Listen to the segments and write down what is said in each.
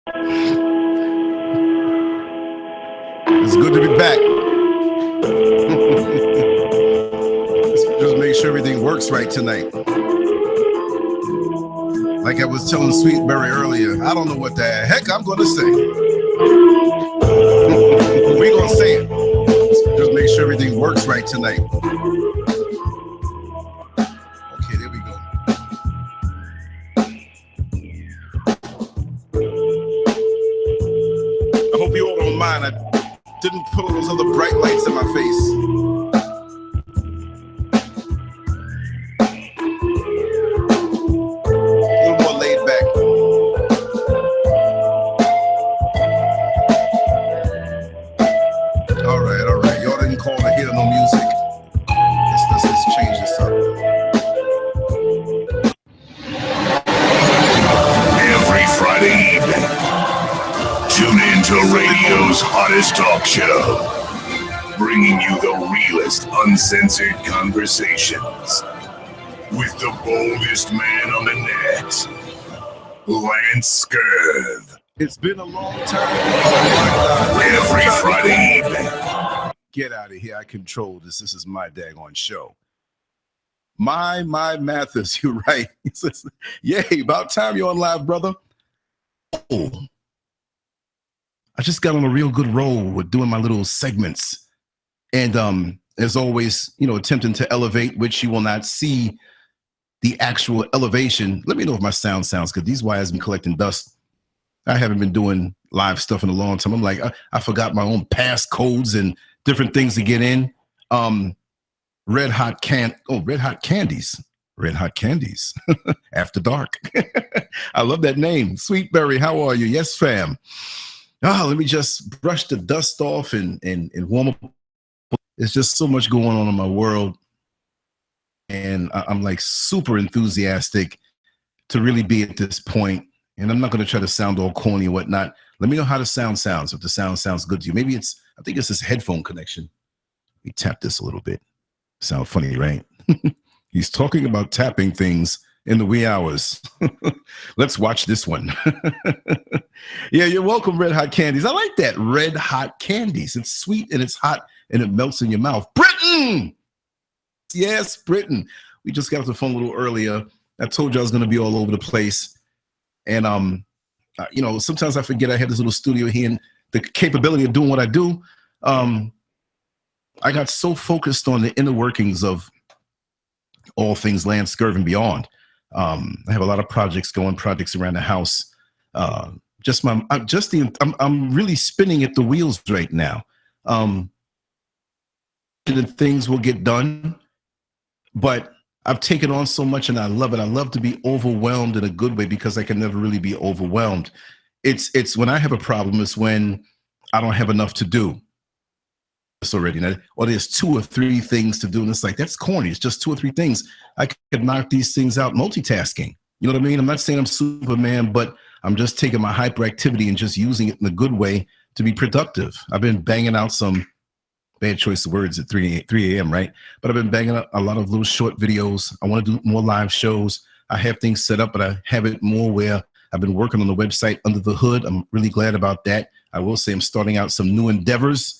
It's good to be back. Just make sure everything works right tonight. Like I was telling Sweetberry earlier, I don't know what the heck I'm going to say. We're going to say it. Just make sure everything works right tonight. Okay, there we go. I hope you all don't mind. I didn't put all those other bright lights in my face. Hottest talk show, bringing you the realest, uncensored conversations with the boldest man on the net, LanceScurv. It's been a long time. Every Friday evening. Get out of here. I control this. This is my daggone show. My Mathis, you're right. He says, yay, about time you're on live, brother. Oh. I just got on a real good roll with doing my little segments. And as always, attempting to elevate, which you will not see the actual elevation. Let me know if my sound sounds good. These wires have been collecting dust. I haven't been doing live stuff in a long time. I'm like, I forgot my own passcodes and different things to get in. Red hot candies. Red Hot Candies. After dark. I love that name. Sweetberry, how are you? Yes, fam. Let me just brush the dust off and warm up. There's just so much going on in my world. And I'm like super enthusiastic to really be at this point. And I'm not going to try to sound all corny or whatnot. Let me know how the sound sounds, if the sound sounds good to you. Maybe I think it's this headphone connection. Let me tap this a little bit. Sound funny, right? He's talking about tapping things in the wee hours. Let's watch this one. Yeah, you're welcome, Red Hot Candies. I like that, Red Hot Candies. It's sweet and it's hot and it melts in your mouth. Britain! Yes, Britain. We just got off the phone a little earlier. I told you I was going to be all over the place. And, sometimes I forget I have this little studio here and the capability of doing what I do. I got so focused on the inner workings of all things LanceScurv and beyond. I have a lot of projects around the house. I'm really spinning at the wheels right now. And things will get done, but I've taken on so much and I love it. I love to be overwhelmed in a good way because I can never really be overwhelmed. It's when I have a problem, it's when I don't have enough to do. It's already, or there's 2 or 3 things to do. And it's like, that's corny. It's just 2 or 3 things. I could knock these things out multitasking. You know what I mean? I'm not saying I'm Superman, but I'm just taking my hyperactivity and just using it in a good way to be productive. I've been banging out some bad choice of words at 3 a.m., right? But I've been banging out a lot of little short videos. I want to do more live shows. I have things set up, but I have it more where I've been working on the website under the hood. I'm really glad about that. I will say I'm starting out some new endeavors.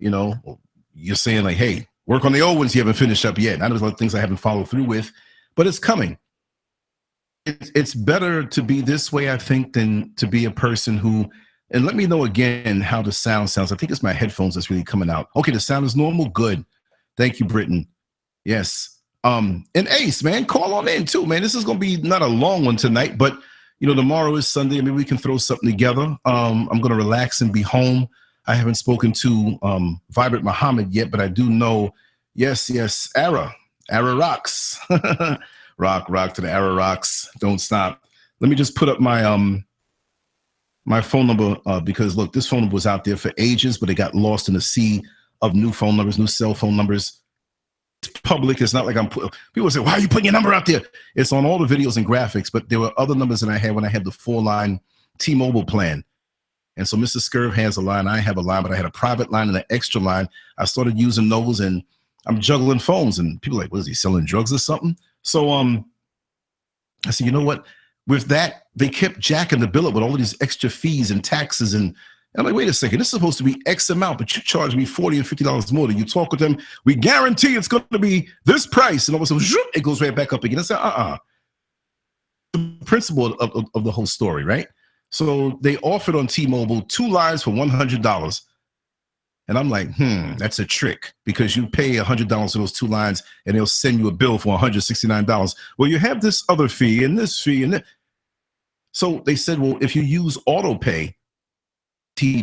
You're saying like, hey, work on the old ones you haven't finished up yet. I know there's a lot of things I haven't followed through with, but it's coming. It's better to be this way, I think, than to be a person who, and let me know again how the sound sounds. I think it's my headphones that's really coming out. Okay, the sound is normal. Good. Thank you, Britton. Yes. And Ace, man, call on in too, man. This is going to be not a long one tonight, but tomorrow is Sunday. Maybe we can throw something together. I'm going to relax and be home. I haven't spoken to Vibrant Muhammad yet, but I do know, yes, Ara rocks. rock to the Ara rocks. Don't stop. Let me just put up my my phone number because look, this phone number was out there for ages, but it got lost in the sea of new phone numbers, new cell phone numbers. It's public. It's not like people say, why are you putting your number out there? It's on all the videos and graphics, but there were other numbers that I had when I had the 4-line T-Mobile plan. And so Mr. Scurv has a line, I have a line, but I had a private line and an extra line. I started using those and I'm juggling phones and people are like, what is he selling drugs or something? So I said, you know what? with that, they kept jacking the bill up with all of these extra fees and taxes. And I'm like, wait a second, this is supposed to be X amount, but you charge me $40 and $50 more. Then you talk with them, we guarantee it's going to be this price. And all of a sudden, it goes right back up again. I said, the principle of the whole story, right? So they offered on T-Mobile 2 lines for $100. And I'm like, that's a trick, because you pay $100 for those 2 lines and they'll send you a bill for $169. Well, you have this other fee and this fee and that. So they said, well, if you use auto pay,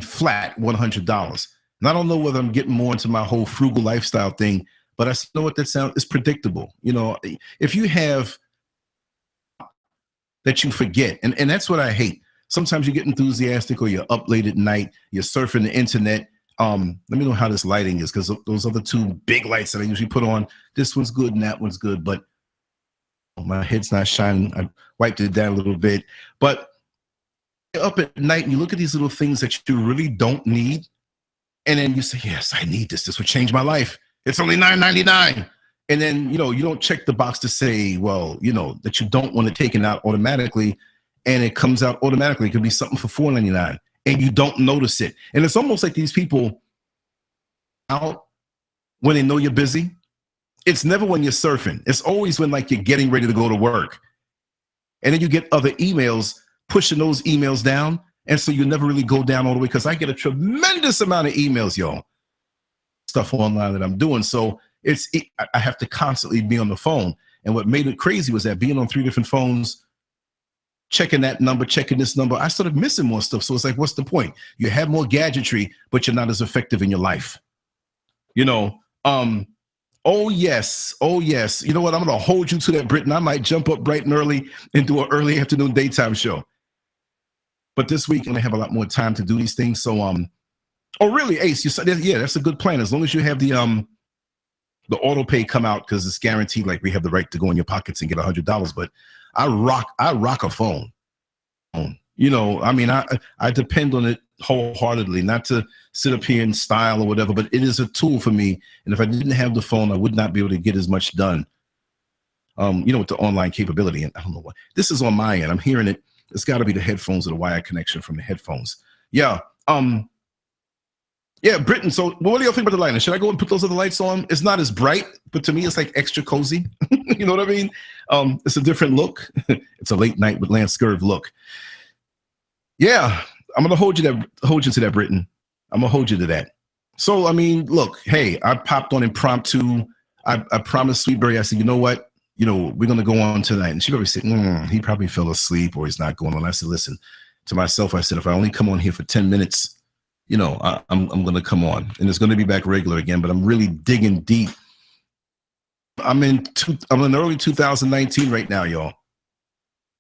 flat $100. And I don't know whether I'm getting more into my whole frugal lifestyle thing, but I know what that sounds is predictable. You know, if you have that you forget, and that's what I hate. Sometimes you get enthusiastic or you're up late at night, you're surfing the internet. Let me know how this lighting is, because those other 2 big lights that I usually put on, this one's good and that one's good, but my head's not shining. I wiped it down a little bit. But you're up at night and you look at these little things that you really don't need, and then you say, yes, I need this. This would change my life. It's only $9.99. And then, you know, you don't check the box to say, well, you know, that you don't want it taken out automatically, and it comes out automatically. It could be something for $4.99. And you don't notice it. And it's almost like these people out when they know you're busy. It's never when you're surfing. It's always when, like, you're getting ready to go to work. And then you get other emails pushing those emails down. And so you never really go down all the way, because I get a tremendous amount of emails, y'all. Stuff online that I'm doing. So I have to constantly be on the phone. And what made it crazy was that being on 3 different phones, checking that number, checking this number, I started missing more stuff. So it's like, what's the point? You have more gadgetry, but you're not as effective in your life. You know, oh yes. You know what? I'm going to hold you to that, Britton. I might jump up bright and early and do an early afternoon daytime show. But this week, I'm going to have a lot more time to do these things. So, oh, really, Ace? You said, yeah, that's a good plan. As long as you have the auto pay come out, because it's guaranteed. Like, we have the right to go in your pockets and get $100. But I rock a phone. You know, I mean, I depend on it wholeheartedly, not to sit up here in style or whatever, but it is a tool for me. And if I didn't have the phone, I would not be able to get as much done. You know, with the online capability. And I don't know what this is on my end. I'm hearing it. It's got to be the headphones or the wire connection from the headphones. Yeah. Yeah, Britton. So what do y'all think about the lighting? Should I go and put those other lights on? It's not as bright, but to me, it's like extra cozy. You know what I mean? It's a different look. It's a late night with LanceScurv look. Yeah, I'm gonna hold you to that, Britton. I'm gonna hold you to that. So I mean, look, hey, I popped on impromptu. I promised Sweetberry. I said, you know what? You know, we're gonna go on tonight, and she probably said, he probably fell asleep or he's not going on. I said, listen, to myself, I said, if I only come on here for 10 minutes. You know, I'm going to come on, and it's going to be back regular again, but I'm really digging deep. I'm in early 2019 right now, y'all.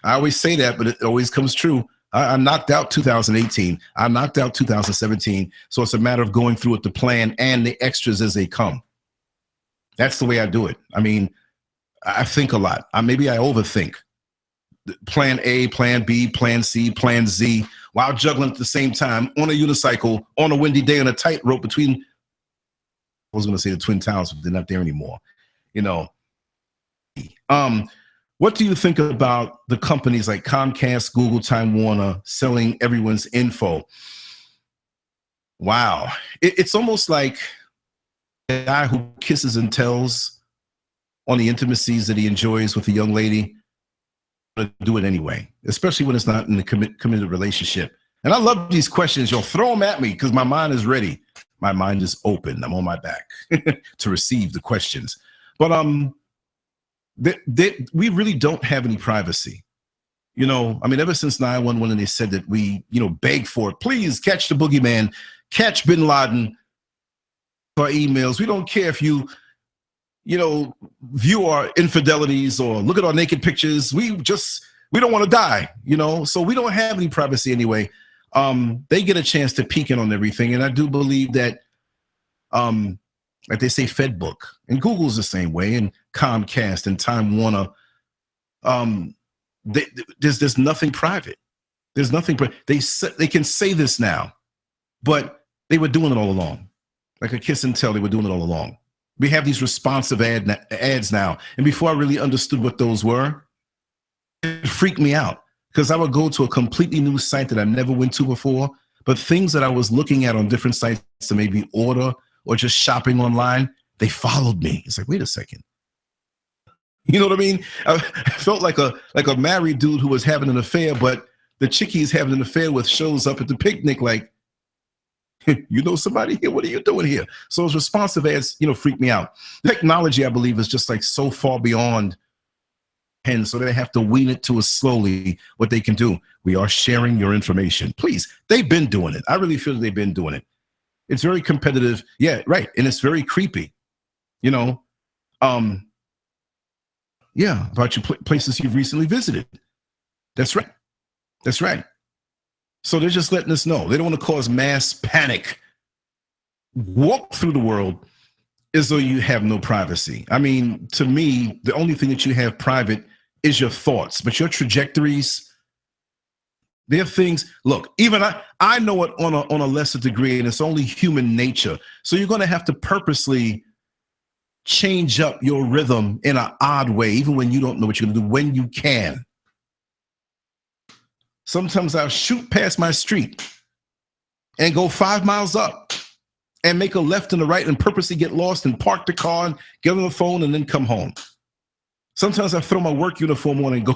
I always say that, but it always comes true. I knocked out 2018. I knocked out 2017. So it's a matter of going through with the plan and the extras as they come. That's the way I do it. I mean, I think a lot. Maybe I overthink. Plan A, plan B, plan C, plan Z, while juggling at the same time on a unicycle, on a windy day, on a tightrope between, I was going to say the Twin Towers, but they're not there anymore. You know, what do you think about the companies like Comcast, Google, Time Warner selling everyone's info? Wow. It's almost like a guy who kisses and tells on the intimacies that he enjoys with a young lady. Do it anyway, especially when it's not in a committed relationship. And I love these questions. You'll throw them at me because my mind is ready. My mind is open. I'm on my back to receive the questions. But we really don't have any privacy. You know, I mean, ever since 9/11, and they said that we, you know, beg for it. Please catch the boogeyman, catch bin Laden. Our emails. We don't care if you know, view our infidelities or look at our naked pictures. We don't want to die, you know, so we don't have any privacy anyway. They get a chance to peek in on everything. And I do believe that, like they say, Fedbook, and Google's the same way, and Comcast and Time Warner. There's nothing private. There's nothing. They can say this now, but they were doing it all along. Like a kiss and tell, they were doing it all along. We have these responsive ads now. And before I really understood what those were, it freaked me out. because I would go to a completely new site that I never went to before, but things that I was looking at on different sites to maybe order or just shopping online, they followed me. It's like, wait a second. You know what I mean? I felt like a married dude who was having an affair, but the chick he's having an affair with shows up at the picnic like, you know somebody here? What are you doing here? So those responsive ads, freak me out. Technology, I believe, is just like so far beyond, and so they have to wean it to us slowly what they can do. We are sharing your information. Please, they've been doing it. I really feel they've been doing it. It's very competitive. Yeah, right. And it's very creepy, yeah, about your places you've recently visited. That's right. That's right. So they're just letting us know. They don't want to cause mass panic. Walk through the world as though you have no privacy. I mean, to me, the only thing that you have private is your thoughts, but your trajectories, they're things. Look, even I know it on a lesser degree, and it's only human nature. So you're going to have to purposely change up your rhythm in an odd way, even when you don't know what you're going to do, when you can. Sometimes I'll shoot past my street and go 5 miles up and make a left and a right and purposely get lost and park the car and get on the phone and then come home. Sometimes I throw my work uniform on and go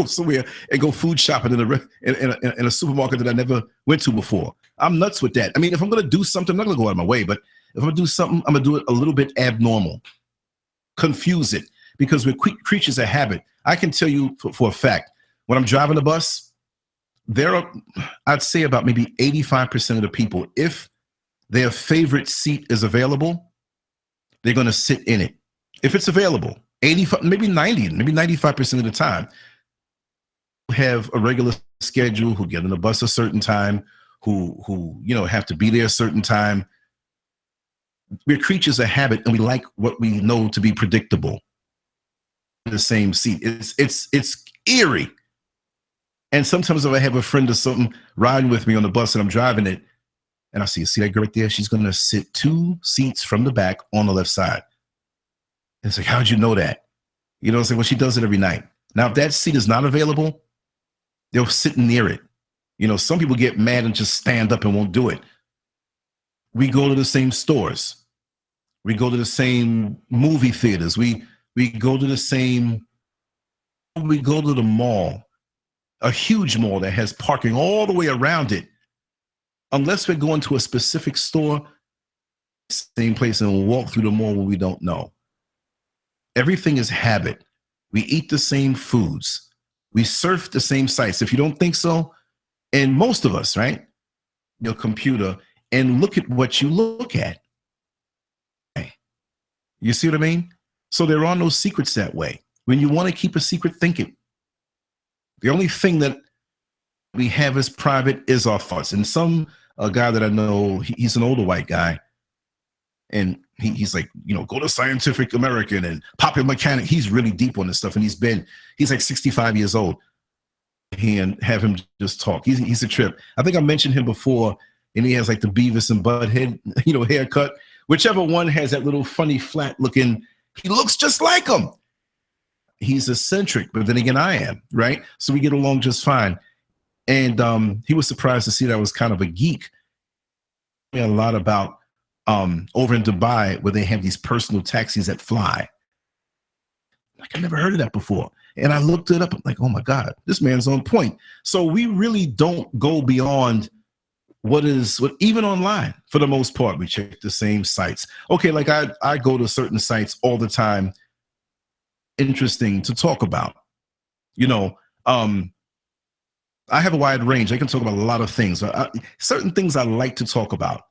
somewhere and go food shopping in a supermarket that I never went to before. I'm nuts with that. I mean, if I'm going to do something, I'm not going to go out of my way, but if I'm going to do something, I'm going to do it a little bit abnormal. Confuse it, because we're creatures of habit. I can tell you for a fact, when I'm driving the bus, I'd say about maybe 85% of the people, if their favorite seat is available, they're going to sit in it. If it's available, 85, maybe 90, maybe 95% of the time, have a regular schedule, who get on the bus a certain time, who have to be there a certain time. We're creatures of habit, and we like what we know to be predictable. The same seat. It's eerie. And sometimes if I have a friend or something riding with me on the bus and I'm driving it, and I see that girl right there, she's going to sit 2 seats from the back on the left side. And it's like, how'd you know that? It's like, well, she does it every night. Now, if that seat is not available, they'll sit near it. Some people get mad and just stand up and won't do it. We go to the same stores. We go to the same movie theaters. We go to the mall. A huge mall that has parking all the way around it. Unless we're going to a specific store, same place, and we'll walk through the mall where we don't know. Everything is habit. We eat the same foods. We surf the same sites. If you don't think so, and most of us, right? Your computer, and look at what you look at. You see what I mean? So there are no secrets that way. When you want to keep a secret, think it. The only thing that we have as private is our thoughts. And a guy that I know, he's an older white guy, and he's like, go to Scientific American and Popular Mechanic. He's really deep on this stuff, and he's like 65 years old. And have him just talk. He's a trip. I think I mentioned him before, and he has like the Beavis and Butthead, haircut. Whichever one has that little funny flat looking, he looks just like him. He's eccentric, but then again, I am, right? So we get along just fine. And he was surprised to see that I was kind of a geek. A lot about over in Dubai, where they have these personal taxis that fly. Like, I never heard of that before. And I looked it up. I'm like, oh my God, this man's on point. So we really don't go beyond what even online, for the most part. We check the same sites. Okay, like I go to certain sites all the time. Interesting to talk about. I have a wide range. I can talk about a lot of things. Certain things I like to talk about.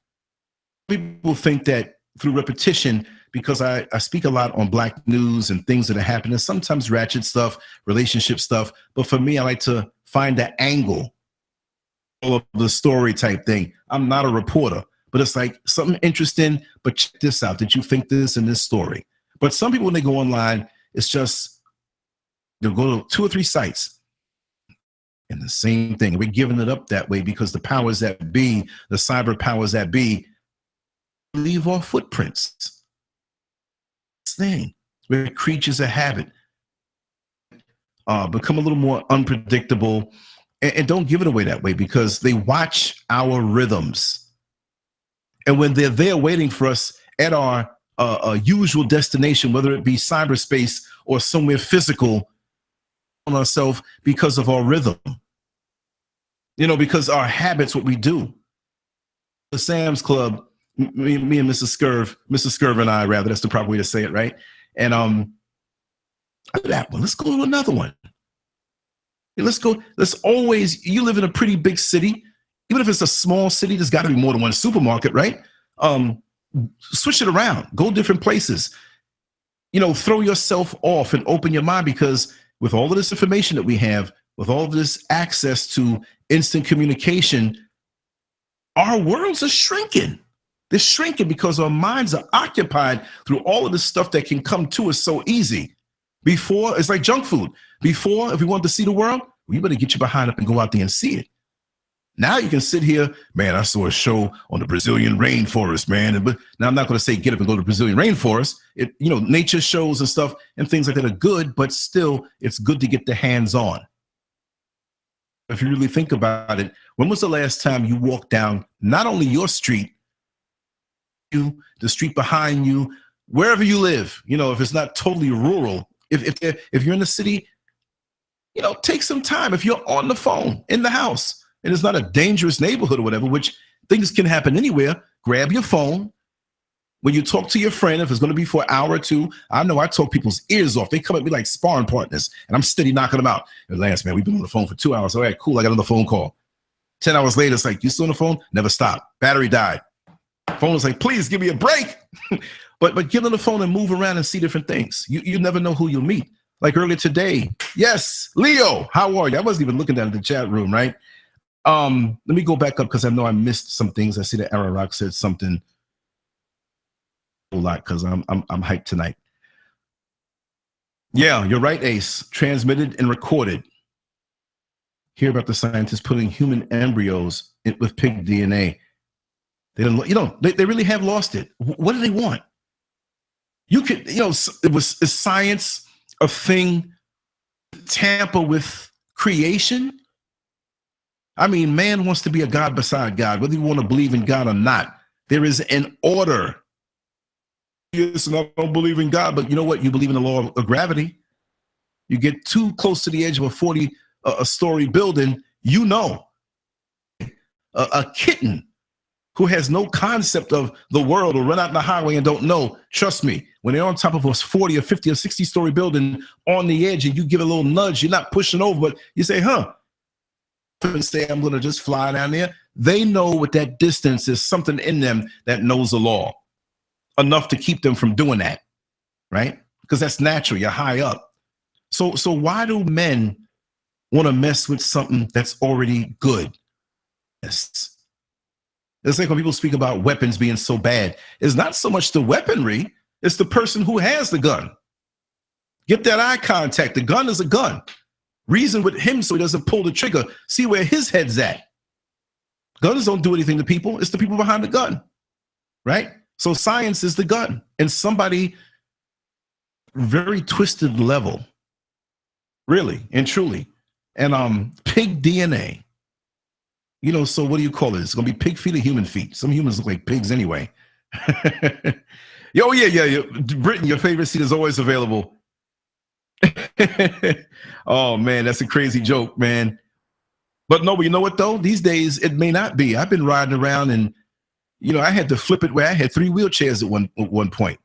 People think that through repetition, because I speak a lot on Black news and things that are happening, sometimes ratchet stuff, relationship stuff. But for me, I like to find the angle of the story type thing. I'm not a reporter, but it's like something interesting, but check this out. Did you think this in this story? But some people, when they go online, it's just, they'll go to 2 or 3 sites and the same thing. We're giving it up that way because the powers that be, the cyber powers that be, leave our footprints. Thing. We're creatures of habit. Become a little more unpredictable. And don't give it away that way, because they watch our rhythms. And when they're there waiting for us at our usual destination, whether it be cyberspace or somewhere physical, on ourselves because of our rhythm, because our habits, what we do. The Sam's Club, me and Mrs. Scurv and I, rather, that's the proper way to say it, right? And that one, let's go to another one. Let's always, you live in a pretty big city, even if it's a small city, there's got to be more than one supermarket, right? Switch it around, go different places, throw yourself off and open your mind, because with all of this information that we have, with all of this access to instant communication, our worlds are shrinking. They're shrinking because our minds are occupied through all of this stuff that can come to us so easy. Before, it's like junk food. Before, if we want to see the world, well, you better get your behind up and go out there and see it. Now you can sit here, man, I saw a show on the Brazilian rainforest, man. But now I'm not going to say get up and go to the Brazilian rainforest. Nature shows and stuff and things like that are good, but still, it's good to get the hands on. If you really think about it, when was the last time you walked down not only your street, the street behind you, wherever you live, if it's not totally rural, if you're in the city, take some time. If you're on the phone in the house and it's not a dangerous neighborhood or whatever, which things can happen anywhere, grab your phone. When you talk to your friend, if it's going to be for an hour or two, I know I talk people's ears off. They come at me like sparring partners, and I'm steady knocking them out. And Lance, man, we've been on the phone for 2 hours. All right, cool. I got another phone call. 10 hours later, it's like, you still on the phone? Never stop. Battery died. Phone is like, please give me a break. but get on the phone and move around and see different things. You never know who you'll meet. Like earlier today. Yes, Leo, how are you? I wasn't even looking down at the chat room, right? Let me go back up because I know I missed some things. I see that Aaron Rock said something a lot because I'm hyped tonight. Yeah, you're right, Ace. Transmitted and recorded. Hear about the scientists putting human embryos with pig DNA. They don't. They really have lost it. What do they want? You could, is science a thing tamper with creation? I mean, man wants to be a God beside God, whether you want to believe in God or not. There is an order. Yes, and I don't believe in God, but you know what? You believe in the law of gravity. You get too close to the edge of a 40-story building, a kitten who has no concept of the world will run out in the highway and don't know. Trust me, when they're on top of a 40 or 50 or 60-story building on the edge and you give a little nudge, you're not pushing over, but you say, and say, I'm going to just fly down there. They know with that distance, there's something in them that knows the law enough to keep them from doing that, right? Because that's natural. You're high up. So why do men want to mess with something that's already good? Yes. It's like when people speak about weapons being so bad. It's not so much the weaponry, it's the person who has the gun. Get that eye contact. The gun is a gun. Reason with him so he doesn't pull the trigger. See where his head's at. Guns don't do anything to people. It's the people behind the gun, right? So science is the gun. And somebody very twisted level, really and truly. And pig DNA. So what do you call it? It's going to be pig feet or human feet. Some humans look like pigs anyway. Yeah. Britain, your favorite seat is always available. Oh, man, that's a crazy joke, man. But no, you know what, though? These days, it may not be. I've been riding around and, I had to flip it where I had 3 wheelchairs at one point.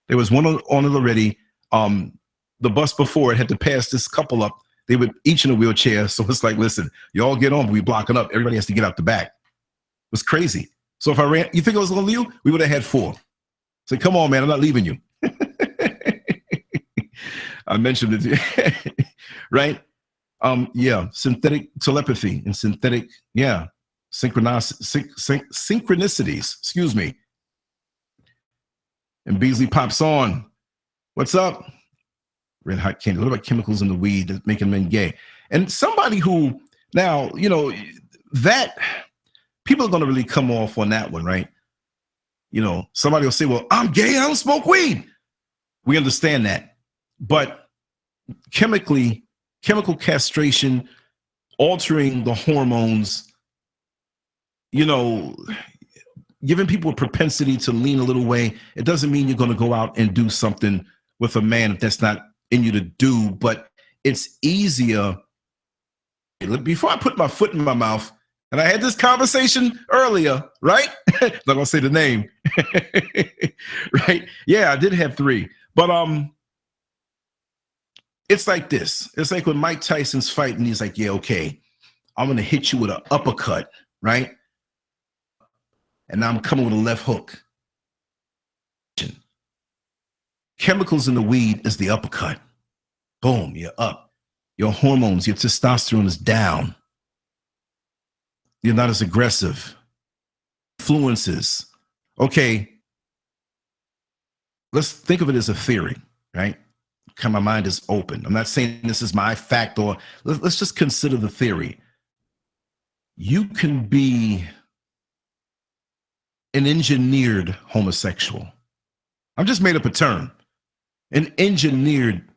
There was one on it already. The bus before it had to pass this couple up. They were each in a wheelchair. So it's like, listen, you all get on, but we blocking up. Everybody has to get out the back. It was crazy. So if I ran, you think I was going to leave you? We would have had 4. So come on, man, I'm not leaving you. I mentioned it, right? Synthetic telepathy and synthetic, synchronicities, excuse me. And Beasley pops on. What's up? Red hot candy. What about chemicals in the weed that's making men gay? And somebody who now, that people are going to really come off on that one, right? Somebody will say, well, I'm gay. I don't smoke weed. We understand that. But chemical castration altering the hormones, giving people a propensity to lean a little way. It doesn't mean you're going to go out and do something with a man if that's not in you to do, but it's easier. Before I put my foot in my mouth, and I had this conversation earlier, right? Not gonna say the name, right? Yeah, I did have 3, but it's like this. It's like when Mike Tyson's fighting, he's like, "Yeah, okay, I'm gonna hit you with an uppercut, right? And now I'm coming with a left hook." Chemicals in the weed is the uppercut. Boom, you're up. Your hormones, your testosterone is down. You're not as aggressive. Influences. Okay, let's think of it as a theory, right? My mind is open. I'm not saying this is my fact, or let's just consider the theory. You can be an engineered homosexual. I've just made up a term. An engineered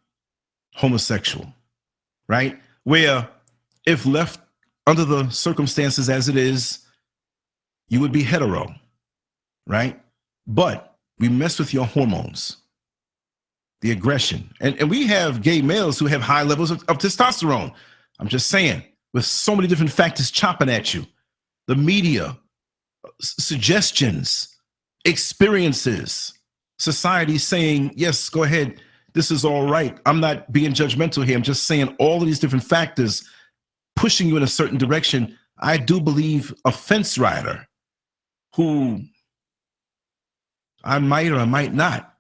homosexual, right? Where if left under the circumstances as it is, you would be hetero, right? But we mess with your hormones, the aggression. And we have gay males who have high levels of testosterone. I'm just saying, with so many different factors chopping at you, the media, suggestions, experiences, society saying, yes, go ahead, this is all right. I'm not being judgmental here. I'm just saying all of these different factors pushing you in a certain direction. I do believe a fence rider who I might or I might not.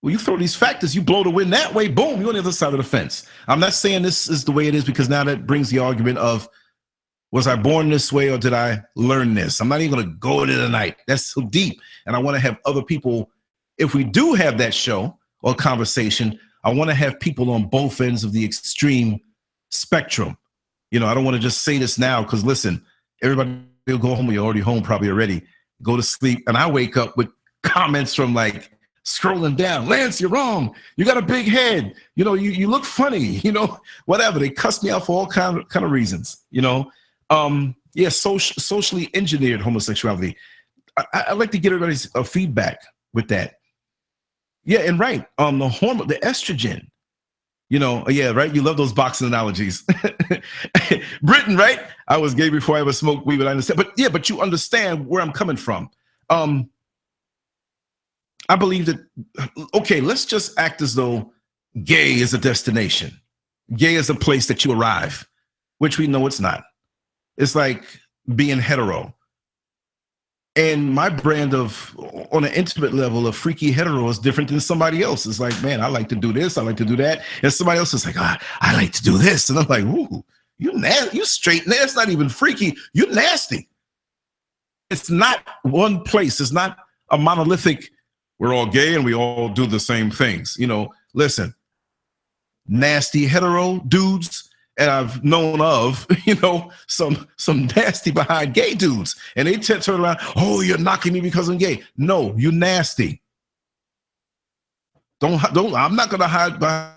Well, you throw these factors, you blow the wind that way, boom, you're on the other side of the fence. I'm not saying this is the way it is, because now that brings the argument of, was I born this way or did I learn this? I'm not even going to go into tonight. That's so deep. And I want to have other people, if we do have that show or conversation, I want to have people on both ends of the extreme spectrum. I don't want to just say this now because, listen, everybody will go home. You're already home probably already. Go to sleep. And I wake up with comments from like scrolling down. Lance, you're wrong. You got a big head. You look funny. Whatever. They cuss me out for all kind of reasons. Socially engineered homosexuality. I'd like to get everybody's feedback with that. Yeah, and right. The hormone, the estrogen. Yeah, right. You love those boxing analogies. Britain, right? I was gay before I ever smoked weed, but I understand. But you understand where I'm coming from. I believe that, okay, let's just act as though gay is a destination. Gay is a place that you arrive, which we know it's not. It's like being hetero. And my brand of, on an intimate level, of freaky hetero is different than somebody else. It's like, man, I like to do this, I like to do that. And somebody else is like, I like to do this. And I'm like, ooh, you straight. That's not even freaky. You nasty. It's not one place. It's not a monolithic, we're all gay and we all do the same things. Listen, nasty hetero dudes, and I've known of, some nasty behind gay dudes. And they turn around, oh, you're knocking me because I'm gay. No, you nasty. I'm not going to hide behind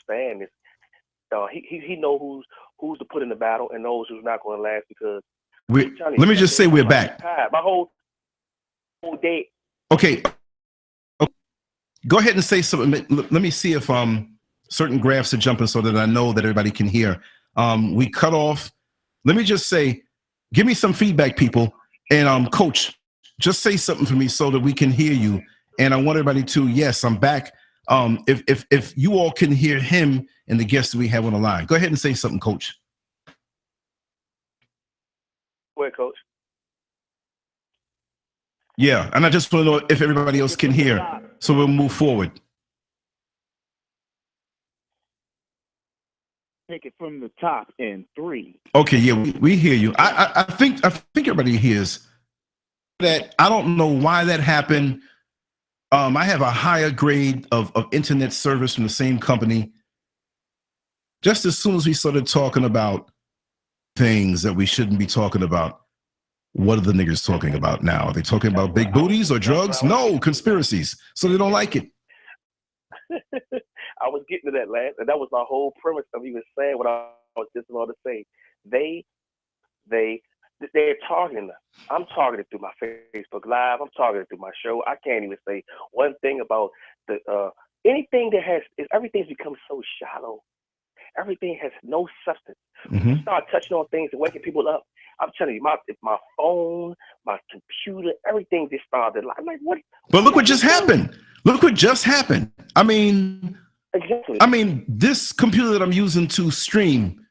understand this. He know who's to put in the battle and knows who's not going to last because. Let me just say we're back. My whole day. Okay. Go ahead and say something. Let me see if certain graphs are jumping so that I know that everybody can hear. We cut off. Let me just say, give me some feedback, people. And Coach, just say something for me so that we can hear you. And I want everybody to, yes, I'm back. If you all can hear him and the guests that we have on the line, go ahead and say something, Coach. Go ahead, Coach. Yeah, and I just want to know if everybody else can hear, so we'll move forward. Take it from the top in 3. Okay, yeah, we hear you. I think everybody hears that. I don't know why that happened. I have a higher grade of internet service from the same company. Just as soon as we started talking about things that we shouldn't be talking about, what are the niggers talking about now? Are they talking about big booties or drugs? No, conspiracies. So they don't like it. I was getting to that, Lance, and that was my whole premise of even saying what I was just about to say. They're targeting us. I'm targeted through my Facebook Live. I'm targeted through my show. I can't even say one thing about the anything that everything's become so shallow. Everything has no substance. Mm-hmm. You start touching on things and waking people up. I'm telling you, my phone, my computer, everything just started. I'm like, what? But look what just happened. Look what just happened. I mean, exactly. This computer that I'm using to stream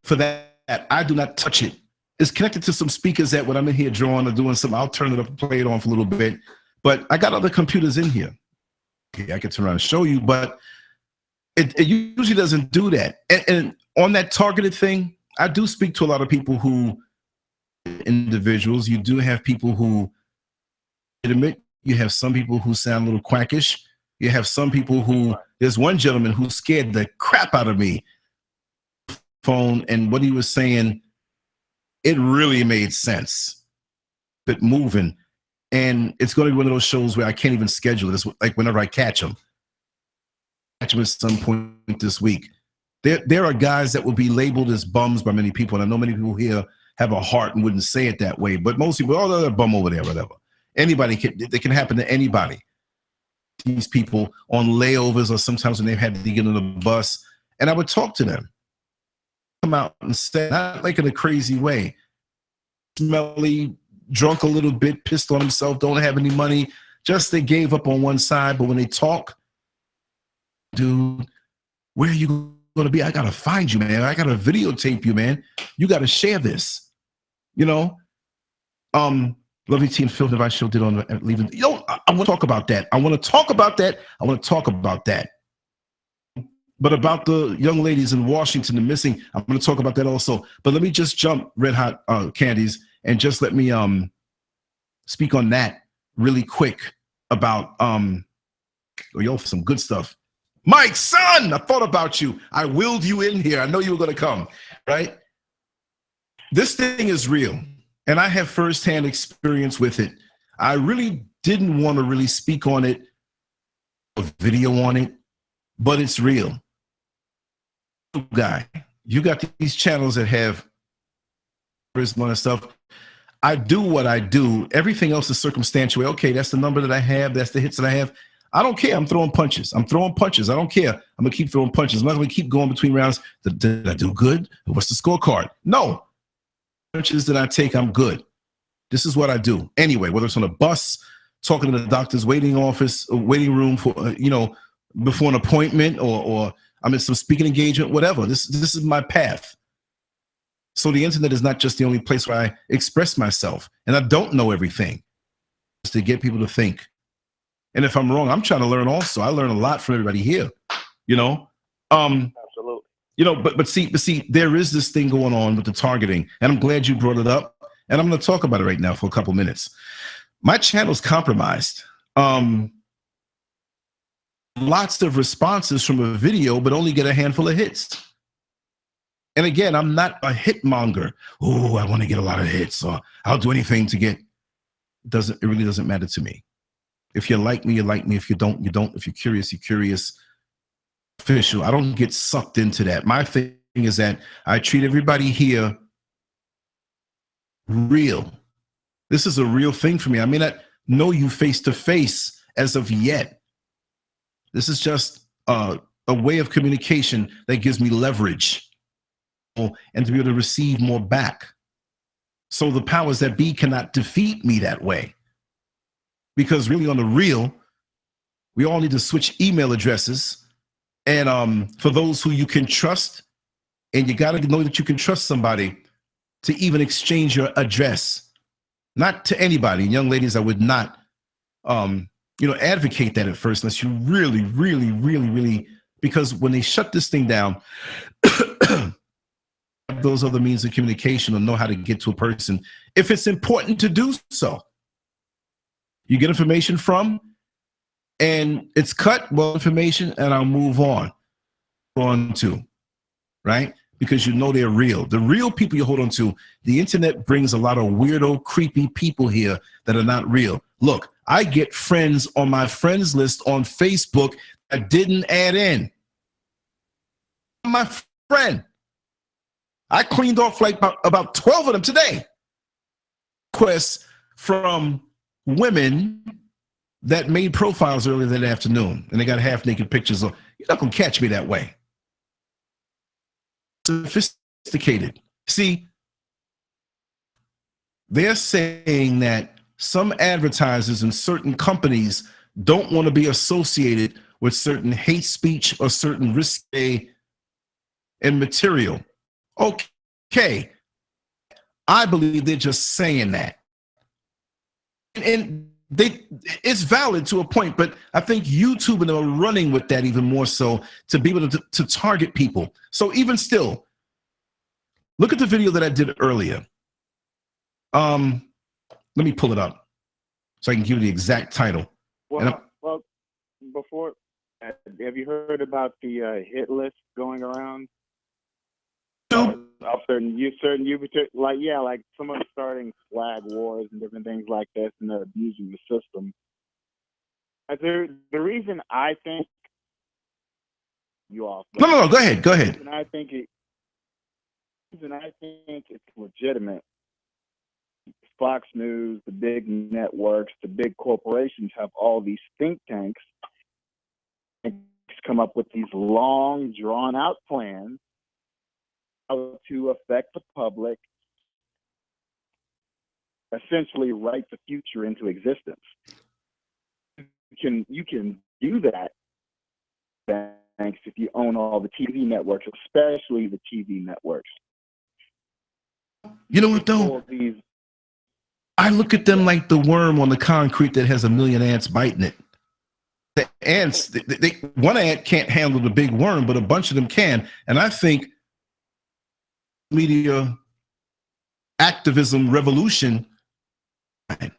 for that, I do not touch it. It's connected to some speakers that when I'm in here drawing or doing something, I'll turn it up and play it on for a little bit. But I got other computers in here. Okay, I can turn around and show you, but it usually doesn't do that. And on that targeted thing, I do speak to a lot of people individuals. You do have people who admit, you have some people who sound a little quackish. You have some people there's one gentleman who scared the crap out of me. Phone and what he was saying, it really made sense. But moving, and it's going to be one of those shows where I can't even schedule this. Like whenever I catch them at some point this week. There are guys that will be labeled as bums by many people, and I know many people here have a heart and wouldn't say it that way. But most people, oh, they're a bum over there, whatever. It can happen to anybody. These people on layovers, or sometimes when they've had to get on the bus, and I would talk to them. Come out and say, not like in a crazy way, smelly, drunk a little bit, pissed on himself, don't have any money, just they gave up on one side. But when they talk, dude, where are you going to be? I got to find you, man. I got to videotape you, man. You got to share this, you know? Lovely Team Phil Device Show did on leaving. You know, I want to talk about that. I want to talk about that. But about the young ladies in Washington, the missing, I'm going to talk about that also. But let me just jump, Red Hot Candies, and just let me speak on that really quick about some good stuff. Mike, son, I thought about you. I willed you in here. I know you were going to come, right? This thing is real, and I have firsthand experience with it. I really didn't want to really speak on it, a video on it, but it's real. Guy, you got these channels that have charisma and stuff. I do what I do. Everything else is circumstantial. Okay, that's the number that I have. That's the hits that I have. I don't care. I'm throwing punches. I don't care. I'm going to keep throwing punches. I'm not going to keep going between rounds. Did I do good? What's the scorecard? No. Punches that I take, I'm good. This is what I do. Anyway, whether it's on a bus, talking to the doctor's waiting room for, before an appointment, or I'm in some speaking engagement, whatever. This is my path. So the internet is not just the only place where I express myself. And I don't know everything. It's to get people to think. And if I'm wrong, I'm trying to learn also. I learn a lot from everybody here, Absolutely. But see, there is this thing going on with the targeting, and I'm glad you brought it up. And I'm going to talk about it right now for a couple minutes. My channel's compromised. Lots of responses from a video, but only get a handful of hits. And again, I'm not a hit monger. Oh, I want to get a lot of hits, or I'll do anything to get. It really doesn't matter to me. If you like me, you like me. If you don't, you don't. If you're curious, you're curious. official. I don't get sucked into that. My thing is that I treat everybody here real. This is a real thing for me. I may not know you face to face as of yet. This is just a way of communication that gives me leverage and to be able to receive more back. So the powers that be cannot defeat me that way. Because really on the real, we all need to switch email addresses. And for those who you can trust, and you got to know that you can trust somebody to even exchange your address. Not to anybody. And young ladies, I would not, advocate that at first unless you really, really, really, really, because when they shut this thing down, those other means of communication or know how to get to a person if it's important to do so. You get information from, and it's cut, well, information, and I'll move on to, right? Because you know they're real. The real people you hold on to, the internet brings a lot of weirdo, creepy people here that are not real. Look, I get friends on my friends list on Facebook that didn't add in. My friend. I cleaned off like about 12 of them today. Requests from women that made profiles earlier that afternoon, and they got half-naked pictures. You're not going to catch me that way. Sophisticated. See, they're saying that some advertisers and certain companies don't want to be associated with certain hate speech or certain risque and material. Okay, I believe they're just saying that. And it's valid to a point, but I think YouTube and them are running with that even more so to be able to target people. So even still, look at the video that I did earlier. Let me pull it up so I can give you the exact title. Well, before, have you heard about the hit list going around? Like someone starting flag wars and different things like this, and they're abusing the system. The reason I think you off. No, go ahead. And I think it's legitimate. Fox News, the big networks, the big corporations have all these think tanks and come up with these long, drawn-out plans how to affect the public, essentially write the future into existence. You can do that, thanks, if you own all the TV networks, especially the TV networks. You know what, though? I look at them like the worm on the concrete that has a million ants biting it. The ants, one ant can't handle the big worm, but a bunch of them can. And I think media activism revolution, a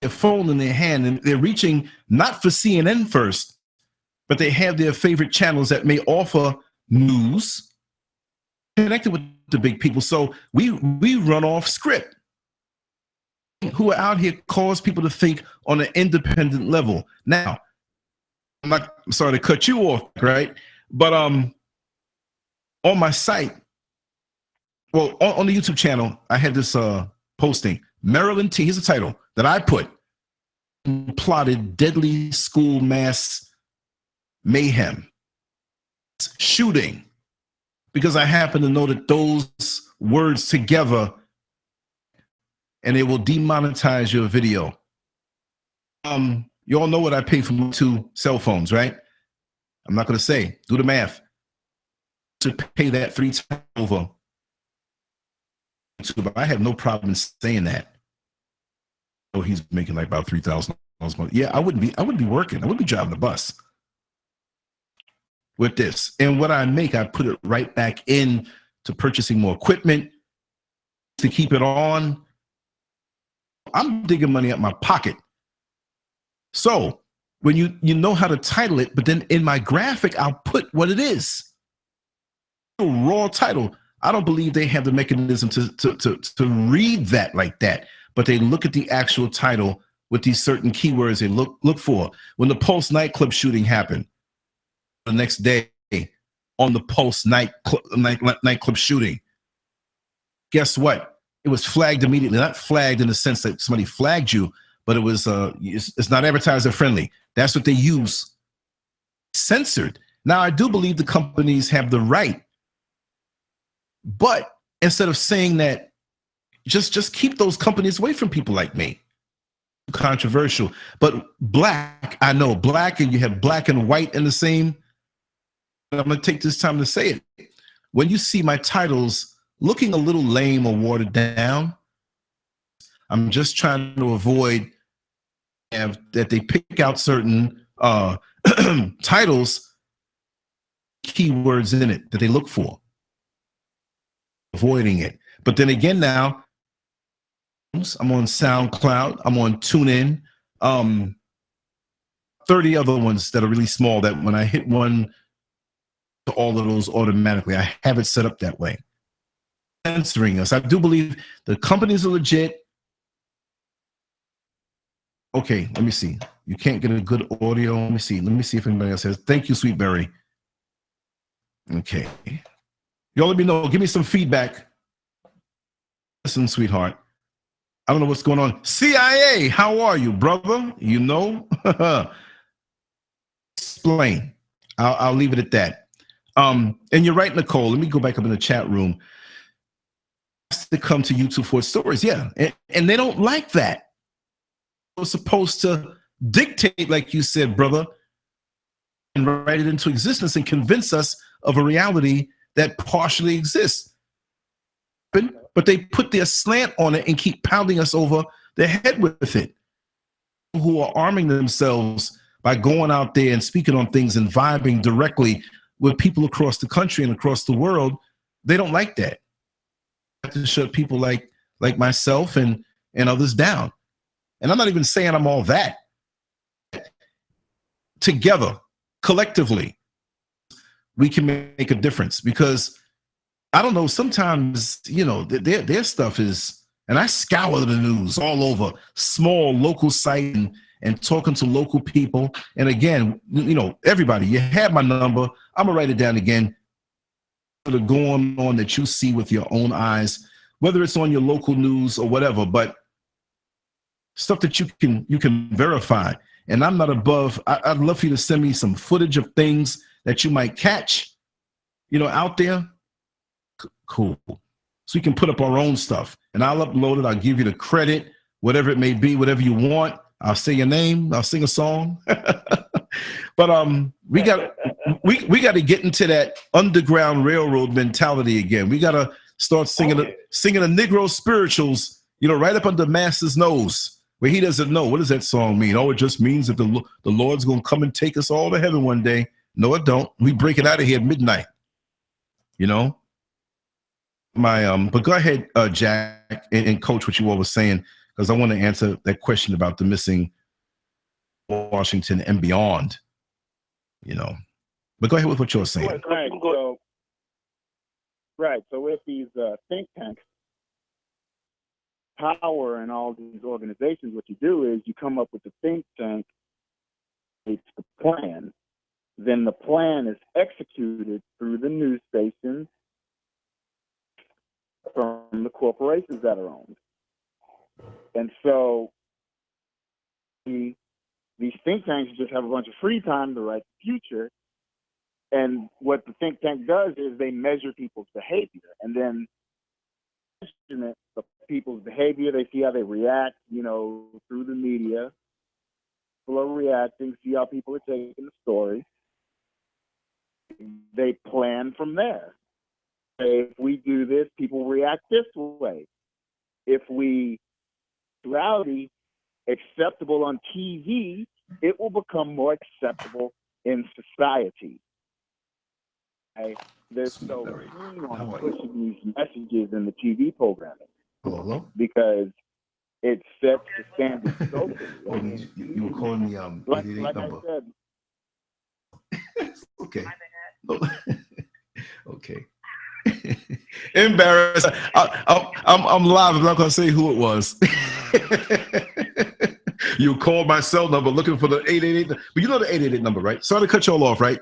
phone in their hand, and they're reaching not for CNN first, but they have their favorite channels that may offer news connected with the big people. So we run off script. Who are out here cause people to think on an independent level. Now, I'm sorry to cut you off, right? But on my site, well, on the YouTube channel, I had this posting. Maryland T, here's the title that I put. Plotted deadly school mass mayhem. Shooting. Because I happen to know that those words together, and they will demonetize your video. You all know what I pay for my 2 cell phones, right? I'm not going to say. Do the math. To pay that 3 times over. But I have no problem saying that. Oh, he's making like about $3,000 a month. Yeah, I wouldn't be working. I wouldn't be driving the bus with this. And what I make, I put it right back in to purchasing more equipment to keep it on. I'm digging money out my pocket. So when you know how to title it, but then in my graphic, I'll put what it is. A raw title. I don't believe they have the mechanism to read that like that, but they look at the actual title with these certain keywords they look for. When the Pulse nightclub shooting happened, the next day on the Pulse nightclub shooting. Guess what? It was flagged immediately. Not flagged in the sense that somebody flagged you, but it was it's not advertiser friendly. That's what they use. Censored. Now, I do believe the companies have the right, but instead of saying that, just keep those companies away from people like me. Controversial, but black, I know black, and you have black and white in the same. I'm going to take this time to say it. When you see my titles looking a little lame or watered down, I'm just trying to avoid that they pick out certain titles, keywords in it that they look for, avoiding it. But then again, now I'm on SoundCloud, I'm on TuneIn, 30 other ones that are really small that when I hit one, to all of those automatically. I have it set up that way. Censoring us. I do believe the companies are legit. Okay, let me see. You can't get a good audio. Let me see. Let me see if anybody else has. Thank you, Sweet Berry. Okay. Y'all let me know. Give me some feedback. Listen, sweetheart. I don't know what's going on. CIA, how are you, brother? You know? Explain. I'll leave it at that. And you're right, Nicole. Let me go back up in the chat room. To come to YouTube for stories, yeah. And they don't like that. We're supposed to dictate, like you said, brother, and write it into existence and convince us of a reality that partially exists. But they put their slant on it and keep pounding us over the head with it. Who are arming themselves by going out there and speaking on things and vibing directly with people across the country and across the world, they don't like that. To shut people like myself and others down. And I'm not even saying I'm all that. Together, collectively, we can make a difference, because I don't know, sometimes, you know, their stuff is, and I scour the news all over, small local site and talking to local people. And again, you know, everybody, you have my number. I'm gonna write it down again. That are going on that you see with your own eyes, whether it's on your local news or whatever, but stuff that you can verify. And I'm not above. I'd love for you to send me some footage of things that you might catch, you know, out there. Cool. So we can put up our own stuff, and I'll upload it. I'll give you the credit, whatever it may be, whatever you want. I'll say your name. I'll sing a song. But we got to get into that Underground Railroad mentality again. We got to start singing the Negro spirituals, you know, right up under Master's nose, where he doesn't know. What does that song mean? Oh, it just means that the Lord's going to come and take us all to heaven one day. No, it don't. We break it out of here at midnight. You know? But go ahead, Jack, and Coach, what you all were saying, because I want to answer that question about the missing Washington and beyond. You know, but go ahead with what you're saying. Right. So with these think tanks, power, and all these organizations, what you do is you come up with the think tank. It's the plan. Then the plan is executed through the news stations from the corporations that are owned. And so these think tanks just have a bunch of free time to write the future. And what the think tank does is they measure people's behavior, and then measurement of people's behavior, they see how they react, you know, through the media. People are reacting, see how people are taking the story. They plan from there. If we do this, people react this way. If we rowdy acceptable on TV, it will become more acceptable in society. Okay? They're so keen on pushing these messages in the TV programming. Hello? Because it sets the standard socially. You were calling me like I said. Okay. Okay. Embarrassed. I'm live. I'm not gonna say who it was. You called my cell number looking for the 888. But you know the 888 number, right? Sorry to cut you all off, right?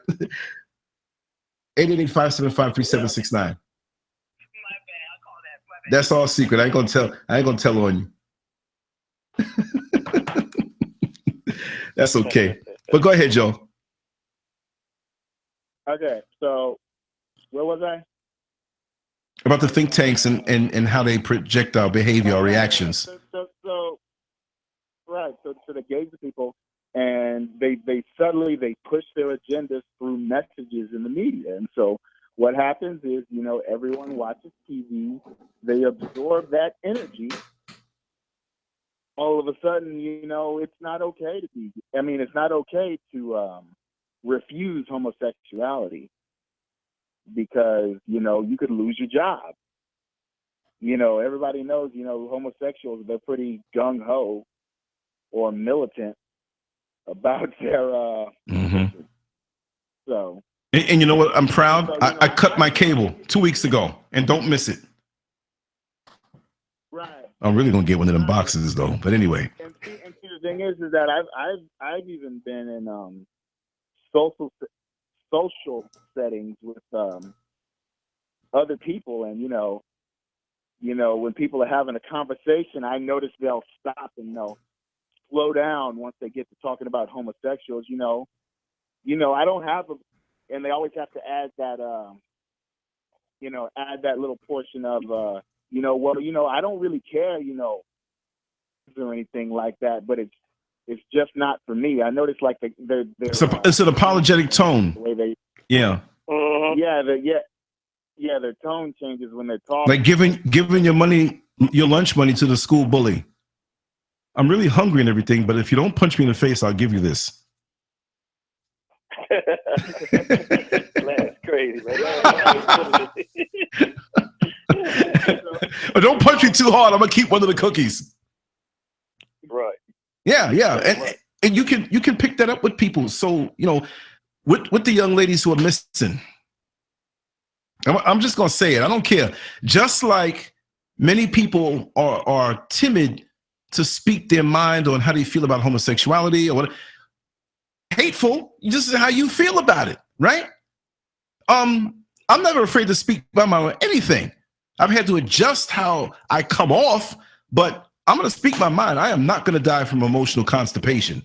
888-575-3769. That's all secret. I ain't gonna tell on you. That's okay. But go ahead, Joe. Okay, so where was I? About the think tanks and how they project our behavior, our reactions. So they gauge the people, and they subtly push their agendas through messages in the media. And so what happens is, everyone watches TV, they absorb that energy. All of a sudden, it's not okay it's not okay to refuse homosexuality, because, you could lose your job. Everybody knows, homosexuals, they're pretty gung-ho or militant about their so. And you know what? I'm proud. So, I cut my cable 2 weeks ago, and don't miss it. Right. I'm really gonna get one of them boxes though. But anyway. And see, the thing is that I've even been in social settings with other people, and when people are having a conversation, I notice they'll stop and they'll slow down once they get to talking about homosexuals. I don't have and they always have to add that add that little portion of I don't really care or anything like that, but it's just not for me. I notice like it's an apologetic tone. The way they their tone changes when they're talking. Like giving your lunch money to the school bully. I'm really hungry and everything, but if you don't punch me in the face, I'll give you this. That's crazy, man. But don't punch me too hard. I'm gonna keep one of the cookies. Right. Yeah. And you can pick that up with people. So with the young ladies who are missing, I'm just gonna say it. I don't care. Just like many people are timid to speak their mind on how they feel about homosexuality or what. Hateful, just how you feel about it, right? I'm never afraid to speak about my anything. I've had to adjust how I come off, but I'm going to speak my mind. I am not going to die from emotional constipation.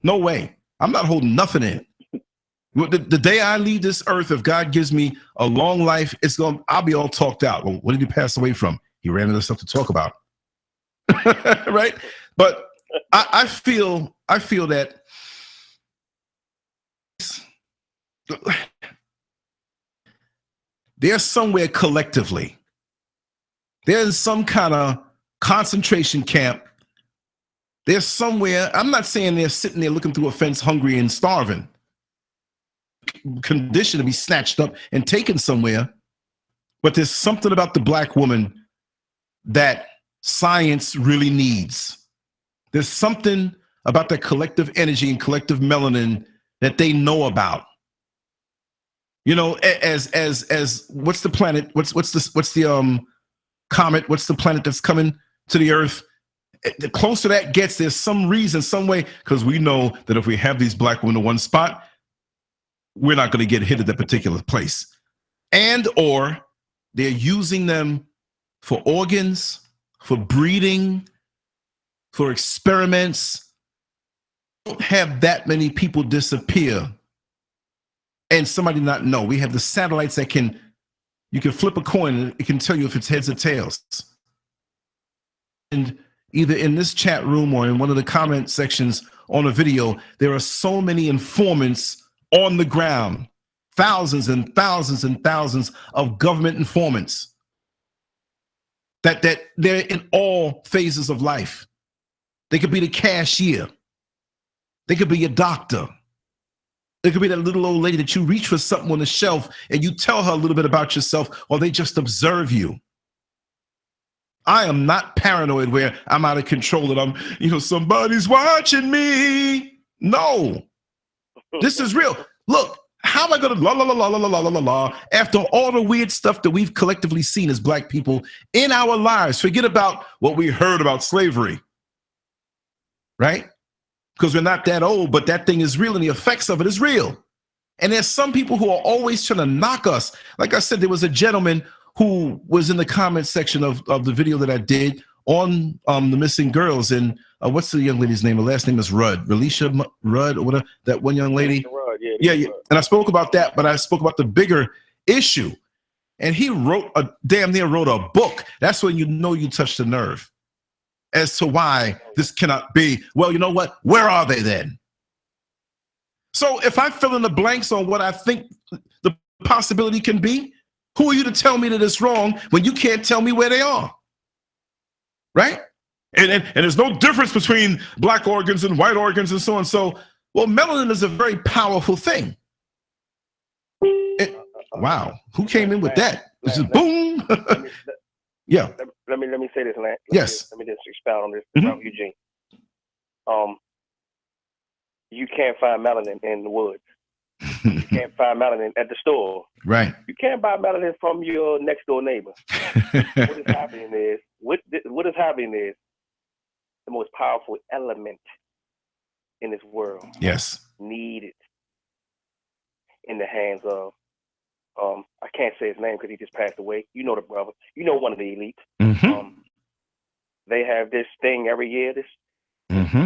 No way. I'm not holding nothing in. The day I leave this earth, if God gives me a long life, I'll be all talked out. Well, what did he pass away from? He ran out of stuff to talk about. Right? But I feel that there's somewhere collectively, there's some kind of concentration camp. There's somewhere, I'm not saying they're sitting there looking through a fence hungry and starving, conditioned to be snatched up and taken somewhere, but there's something about the Black woman that science really needs. There's something about that collective energy and collective melanin that they know about. As what's the planet? What's the comet? What's the planet that's coming to the Earth? The closer that gets, there's some reason, some way, because we know that if we have these Black women in one spot, we're not going to get hit at that particular place. And or they're using them for organs, for breeding, for experiments. Don't have that many people disappear and somebody not know. We have the satellites that you can flip a coin and it can tell you if it's heads or tails. And either in this chat room or in one of the comment sections on a video, there are so many informants on the ground, thousands and thousands and thousands of government informants that they're in all phases of life. They could be the cashier. They could be a doctor. It could be that little old lady that you reach for something on the shelf and you tell her a little bit about yourself, or they just observe you. I am not paranoid where I'm out of control and I'm, somebody's watching me. No, this is real. Look, how am I going to la after all the weird stuff that we've collectively seen as Black people in our lives? Forget about what we heard about slavery. right? Because we're not that old, but that thing is real and the effects of it is real. And there's some people who are always trying to knock us. Like I said, there was a gentleman who was in the comment section of the video that I did on the missing girls. And what's the young lady's name? Her last name is Rudd, Relisha Rudd, or whatever, that one young lady. Rudd, yeah. And I spoke about that, but I spoke about the bigger issue. And he damn near wrote a book. That's when you know you touched the nerve as to why this cannot be. Well, you know what? Where are they then? So if I fill in the blanks on what I think the possibility can be, who are you to tell me that it's wrong when you can't tell me where they are? Right? And there's no difference between black organs and white organs and so on. So, well, melanin is a very powerful thing. Wow, who came in with that? This is boom. Yeah. Let me say this, Lance. Let me just expound on this, Eugene. You can't find melanin in the woods. You can't find melanin at the store. Right. You can't buy melanin from your next door neighbor. What is happening is the most powerful element in this world. Yes. Needed in the hands of I can't say his name because he just passed away. You know the brother. You know one of the elites. They have this thing every year, this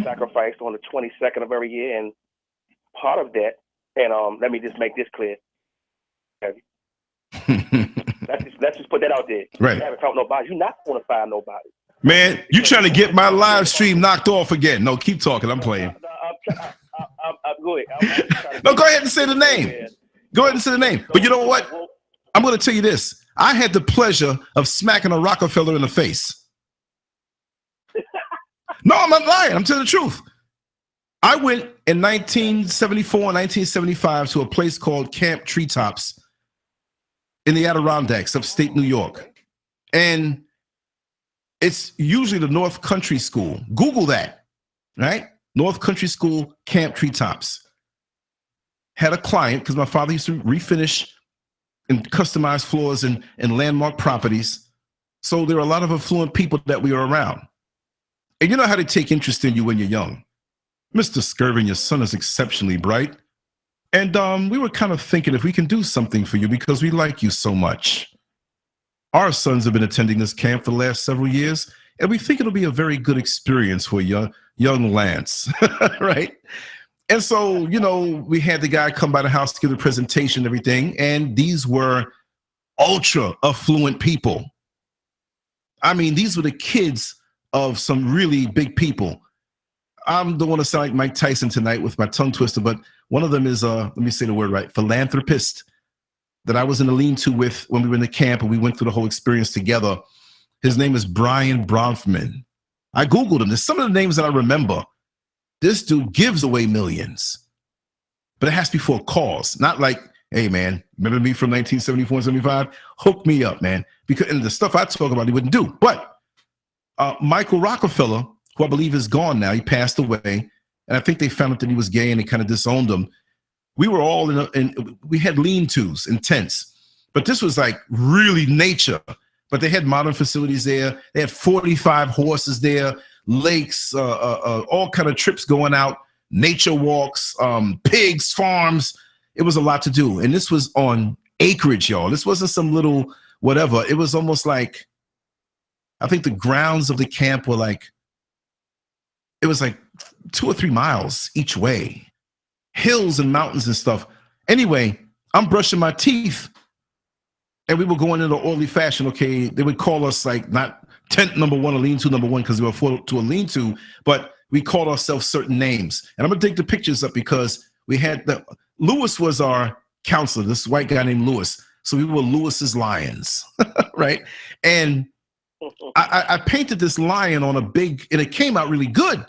sacrifice on the 22nd of every year, and part of that. And let me just make this clear. let's just put that out there. Right. You haven't found nobody. You're not going to find nobody. Man, you trying to get my live stream knocked off again? No, keep talking. I'm playing. Go ahead. No, go ahead and say the name. Go ahead and say the name. But you know what? I'm going to tell you this. I had the pleasure of smacking a Rockefeller in the face. No, I'm not lying. I'm telling the truth. I went in 1974, 1975 to a place called Camp Treetops in the Adirondacks, upstate New York. And it's usually the North Country School. Google that, right? North Country School, Camp Treetops. Had a client, because my father used to refinish and customize floors and landmark properties. So there are a lot of affluent people that we are around. And you know how they take interest in you when you're young. Mr. Scurv, your son is exceptionally bright. And we were kind of thinking if we can do something for you because we like you so much. Our sons have been attending this camp for the last several years, and we think it'll be a very good experience for young Lance, right? And so, you know, we had the guy come by the house to give the presentation and everything, and these were ultra affluent people. I mean, these were the kids of some really big people. I don't want to sound like Mike Tyson tonight with my tongue twister, but one of them is, let me say the word right, philanthropist that I was in a lean-to with when we were in the camp and we went through the whole experience together. His name is Brian Bronfman. I Googled him. There's some of the names that I remember. This dude gives away millions, but it has to be for a cause, not like, hey, man, remember me from 1974 and 75? Hook me up, man. Because and the stuff I talk about, he wouldn't do. But Michael Rockefeller, who I believe is gone now, he passed away, and I think they found out that he was gay and they kind of disowned him. We were all we had lean-tos and tents, but this was like really nature. But they had modern facilities there. They had 45 horses there, lakes, all kind of trips going out, nature walks, pigs, farms. It was a lot to do. And this was on acreage, y'all. This wasn't some little whatever. It was almost like, I think the grounds of the camp were like, it was like 2 or 3 miles each way. Hills and mountains and stuff. Anyway, I'm brushing my teeth. And we were going in an orderly fashion, okay? They would call us like not tent number 1 or lean-to number 1 because we were afforded to a lean-to, but we called ourselves certain names. And I'm gonna take the pictures up because we had Lewis was our counselor, this white guy named Lewis. So we were Lewis's lions, right? And I painted this lion on a big, and it came out really good.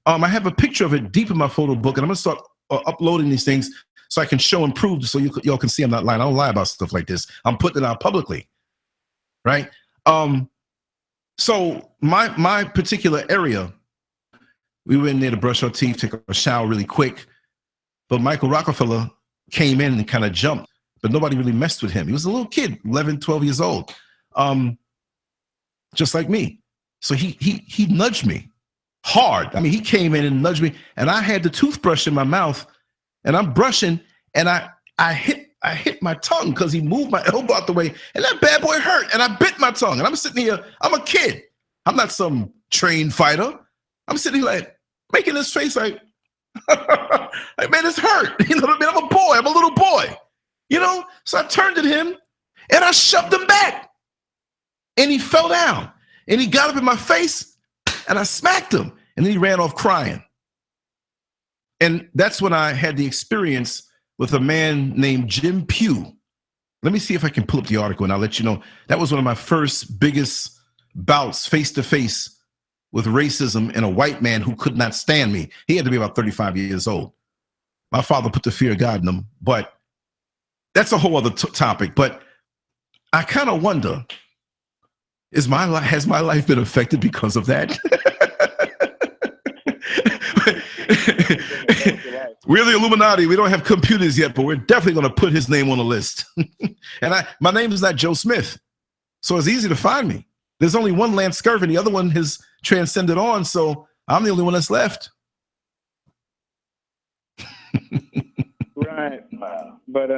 I have a picture of it deep in my photo book, and I'm gonna start uploading these things so I can show and prove so y'all can see I'm not lying. I don't lie about stuff like this. I'm putting it out publicly, right? So my particular area, we went in there to brush our teeth, take a shower really quick, but Michael Rockefeller came in and kind of jumped, but nobody really messed with him. He was a little kid, 11, 12 years old, just like me. So he nudged me hard. I mean, he came in and nudged me, and I had the toothbrush in my mouth, and I'm brushing, and I hit my tongue because he moved my elbow out the way, and that bad boy hurt, and I bit my tongue, and I'm sitting here, I'm a kid. I'm not some trained fighter. I'm sitting here like, making this face like, like, man, it's hurt. You know what I mean? I'm a boy. I'm a little boy. You know? So I turned at him, and I shoved him back, and he fell down, and he got up in my face, and I smacked him, and then he ran off crying. And that's when I had the experience with a man named Jim Pugh. Let me see if I can pull up the article, and I'll let you know. That was one of my first biggest bouts face-to-face with racism and a white man who could not stand me. He had to be about 35 years old. My father put the fear of God in him, but that's a whole other topic. But I kind of wonder, has my life been affected because of that? We're the Illuminati. We don't have computers yet, but we're definitely going to put his name on the list. And my name is not Joe Smith, so it's easy to find me. There's only one LanceScurv, and the other one has transcended on, so I'm the only one that's left. Right. But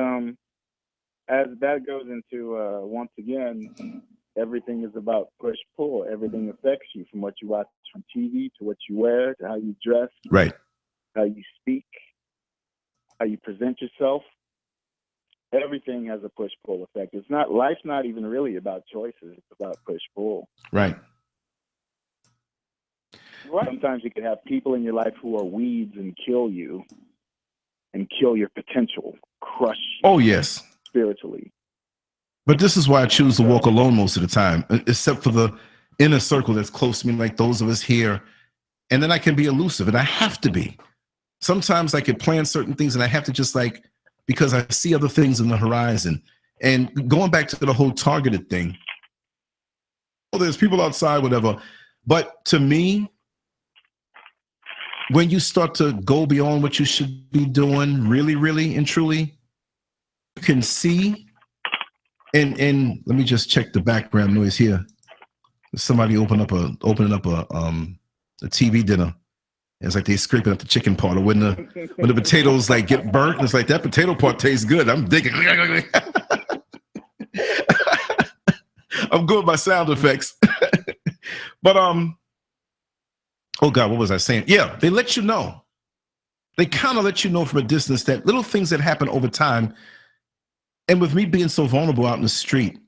as that goes into, once again, everything is about push-pull. Everything affects you, from what you watch on TV to what you wear to how you dress, right? How you speak, how you present yourself. Everything has a push-pull effect. Life's not even really about choices. It's about push-pull. Right. Sometimes you can have people in your life who are weeds and kill you and kill your potential, crush you. Oh, yes. Spiritually. But this is why I choose to walk alone most of the time, except for the inner circle that's close to me, like those of us here. And then I can be elusive, and I have to be. Sometimes I could plan certain things, and I have to just like, because I see other things in the horizon. And going back to the whole targeted thing, well, there's people outside, whatever. But to me, when you start to go beyond what you should be doing, really, really, and truly, you can see, and let me just check the background noise here. Somebody opening up a TV dinner. It's like they scraping up the chicken part, or when the potatoes like get burnt, it's like that potato part tastes good. I'm digging. I'm good with my sound effects. But oh God, what was I saying? Yeah, they let you know. They kind of let you know from a distance that little things that happen over time. And with me being so vulnerable out in the street,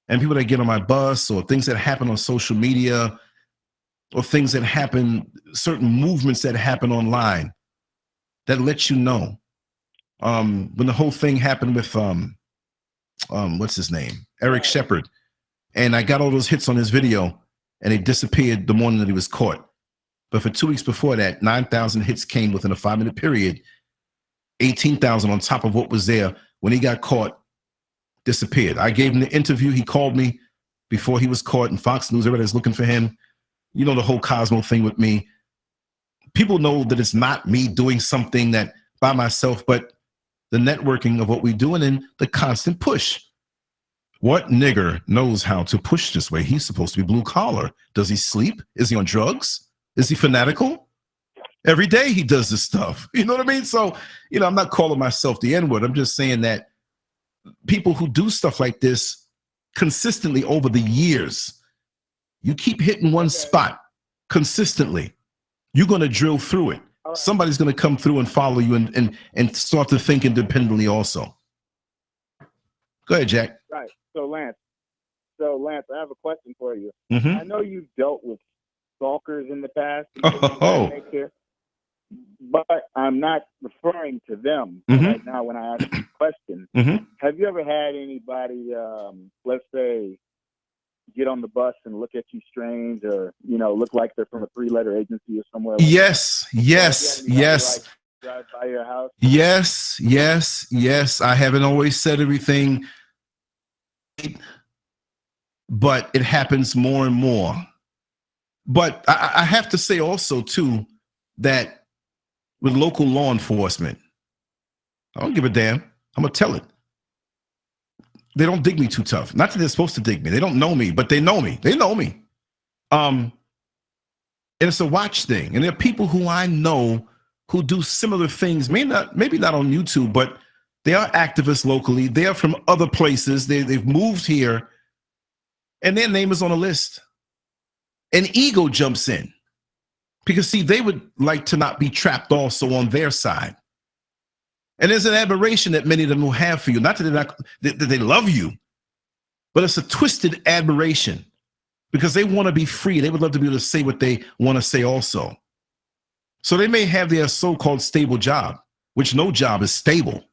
and people that get on my bus, or things that happen on social media, or things that happen, certain movements that happen online, that let you know. When the whole thing happened with what's his name, Eric Shepard, and I got all those hits on his video, and they disappeared the morning that he was caught. But for 2 weeks before that, 9,000 hits came within a 5-minute period. 18,000 on top of what was there when he got caught, disappeared. I gave him the interview. He called me before he was caught, and Fox News, everybody's looking for him. You know, the whole Cosmo thing with me. People know that it's not me doing something that by myself, but the networking of what we're doing and the constant push. What nigger knows how to push this way? He's supposed to be blue collar. Does he sleep? Is he on drugs? Is he fanatical? Every day he does this stuff. You know what I mean? So, you know, I'm not calling myself the N-word. I'm just saying that people who do stuff like this consistently over the years, you keep hitting one spot consistently, you're going to drill through it. Somebody's going to come through and follow you and start to think independently also. Go ahead, Jack. Right. So Lance, I have a question for you. Mm-hmm. I know you've dealt with stalkers in the past. Oh. But I'm not referring to them right now when I ask you a question. Mm-hmm. Have you ever had anybody, let's say, get on the bus and look at you strange, or, you know, look like they're from a 3-letter agency or somewhere? Like yes. Like, drive by your house? Yes. I haven't always said everything, but it happens more and more. But I have to say also, too, that with local law enforcement, I don't give a damn. I'm going to tell it. They don't dig me too tough. Not that they're supposed to dig me. They don't know me, but they know me. They know me. And it's a watch thing. And there are people who I know who do similar things, maybe not on YouTube, but they are activists locally. They are from other places. They've moved here, and their name is on a list. And ego jumps in. Because, see, they would like to not be trapped also on their side. And there's an admiration that many of them will have for you. Not that they love you, but it's a twisted admiration because they want to be free. They would love to be able to say what they want to say also. So they may have their so-called stable job, which no job is stable.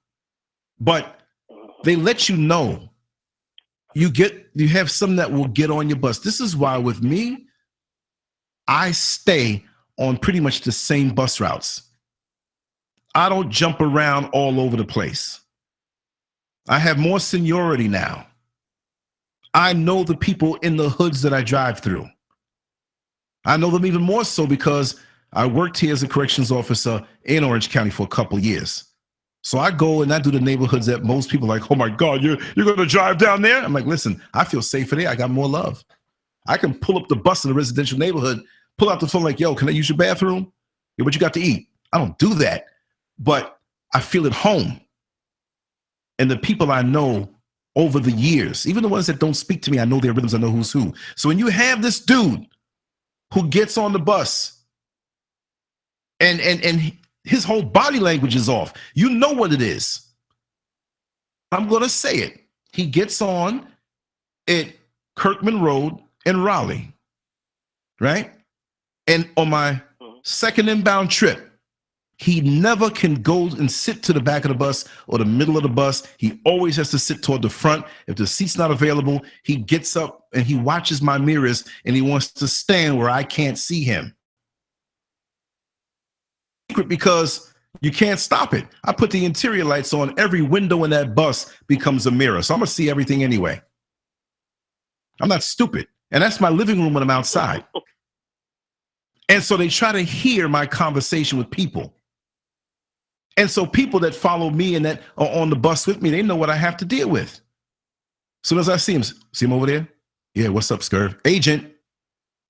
But they let you know you have some that will get on your bus. This is why with me, I stay on pretty much the same bus routes. I don't jump around all over the place. I have more seniority now. I know the people in the hoods that I drive through. I know them even more so because I worked here as a corrections officer in Orange County for a couple of years. So I go and I do the neighborhoods that most people are like, oh my God, you're going to drive down there? I'm like, listen, I feel safer there. I got more love. I can pull up the bus in a residential neighborhood, pull out the phone like, yo, can I use your bathroom? Yeah, what you got to eat? I don't do that, but I feel at home. And the people I know over the years, even the ones that don't speak to me, I know their rhythms, I know who's who. So when you have this dude who gets on the bus and his whole body language is off, you know what it is. I'm going to say it. He gets on at Kirkman Road in Raleigh, right? And on my second inbound trip, he never can go and sit to the back of the bus or the middle of the bus. He always has to sit toward the front. If the seat's not available, he gets up and he watches my mirrors and he wants to stand where I can't see him. Because you can't stop it. I put the interior lights on. Every window in that bus becomes a mirror. So I'm going to see everything anyway. I'm not stupid. And that's my living room when I'm outside. And so they try to hear my conversation with people. And so people that follow me and that are on the bus with me, they know what I have to deal with. As soon as I see him over there? Yeah, what's up, Scurv? Agent.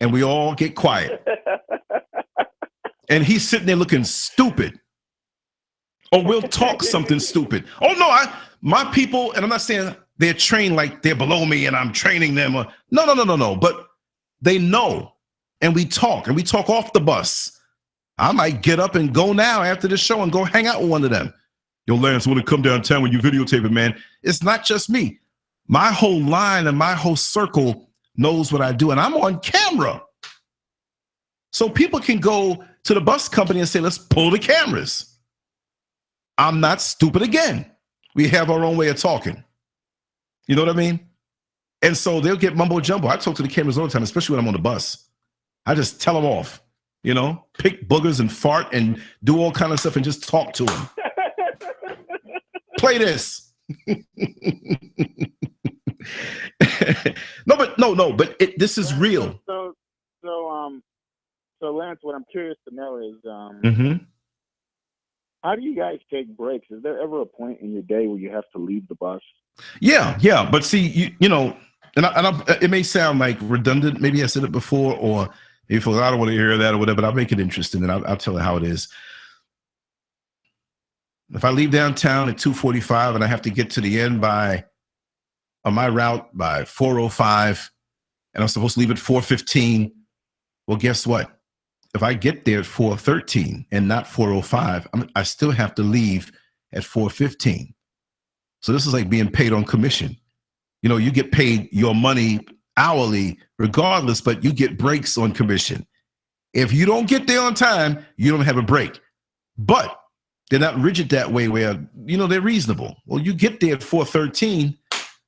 And we all get quiet. And he's sitting there looking stupid. Or we'll talk something stupid. Oh, no, my people, and I'm not saying they're trained like they're below me and I'm training them. No. But they know. And we talk off the bus. I might get up and go now after the show and go hang out with one of them. Yo, Lance, I want to come downtown when you videotape it, man. It's not just me. My whole line and my whole circle knows what I do, and I'm on camera. So people can go to the bus company and say, let's pull the cameras. I'm not stupid again. We have our own way of talking. You know what I mean? And so they'll get mumbo jumbo. I talk to the cameras all the time, especially when I'm on the bus. I just tell them off. You know, pick boogers and fart and do all kind of stuff and just talk to them. Play this. But this is real. So Lance, what I'm curious to know is, how do you guys take breaks? Is there ever a point in your day where you have to leave the bus? Yeah. But see, you know, it may sound like redundant. Maybe I said it before, or if I don't want to hear that or whatever, but I'll make it interesting and I'll tell you how it is. If I leave downtown at 2:45 and I have to get to the end on my route by 4:05, and I'm supposed to leave at 4:15, well, guess what? If I get there at 4:13 and not 4:05, I still have to leave at 4:15. So this is like being paid on commission. You know, you get paid your money hourly regardless, but you get breaks on commission. If you don't get there on time, you don't have a break. But they're not rigid that way where, you know, they're reasonable. Well, you get there at 4:13,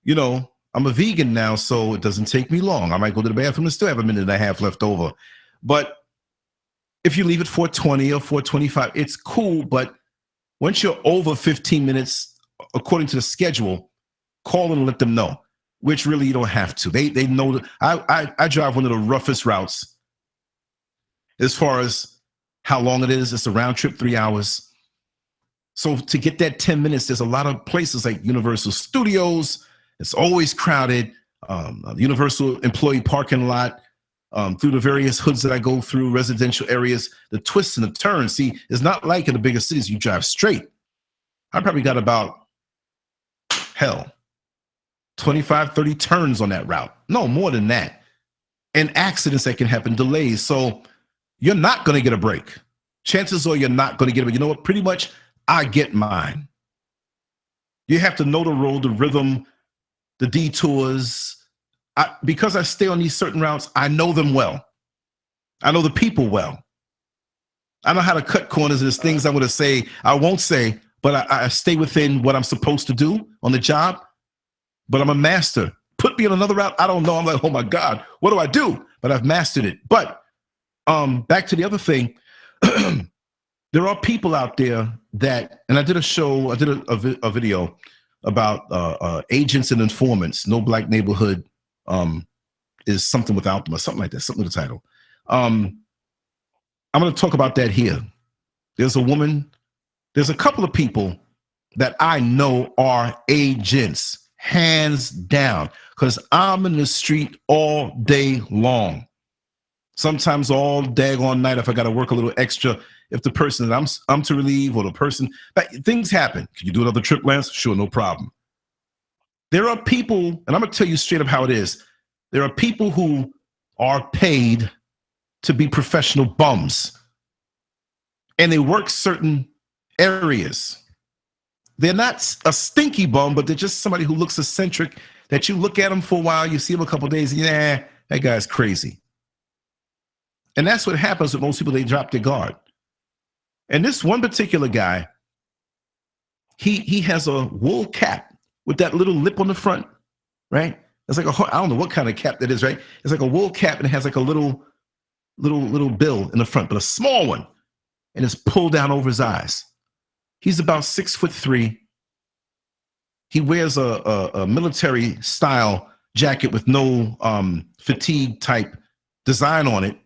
you know, I'm a vegan now, so it doesn't take me long. I might go to the bathroom and still have a minute and a half left over. But if you leave at 4:20 or 4:25, it's cool. But once you're over 15 minutes, according to the schedule, call and let them know. Which really you don't have to. They know that I drive one of the roughest routes as far as how long it is. It's a round trip, 3 hours. So to get that 10 minutes, there's a lot of places like Universal Studios. It's always crowded. Universal employee parking lot. through the various hoods that I go through, residential areas, the twists and the turns. See, it's not like in the bigger cities you drive straight. I probably got about, 25, 30 turns on that route. No, more than that. And accidents that can happen, delays. So you're not going to get a break. Chances are you're not going to get it. You know what? Pretty much I get mine. You have to know the road, the rhythm, the detours. Because I stay on these certain routes, I know them well. I know the people well. I know how to cut corners. There's things I'm going to say, I won't say, but I stay within what I'm supposed to do on the job. But I'm a master. Put me on another route, I don't know. I'm like, oh my God, what do I do? But I've mastered it. But back to the other thing, there are people out there that, and I did a show, I did a video about agents and informants. No Black Neighborhood is something without them or something like that, something with the title. I'm going to talk about that here. There's a couple of people that I know are agents. Hands down, because I'm in the street all day long. Sometimes all daggone night if I got to work a little extra. If the person that I'm to relieve or the person, but things happen. Can you do another trip, Lance? Sure, no problem. There are people, and I'm going to tell you straight up how it is. There are people who are paid to be professional bums, and they work certain areas. They're not a stinky bum, but they're just somebody who looks eccentric, that you look at them for a while, you see them a couple of days, yeah, that guy's crazy. And that's what happens with most people. They drop their guard. And this one particular guy, he has a wool cap with that little lip on the front, right? It's like I don't know what kind of cap that is, right? It's like a wool cap and it has like a little bill in the front, but a small one. And it's pulled down over his eyes. He's about 6'3". He wears a military style jacket with no fatigue type design on it.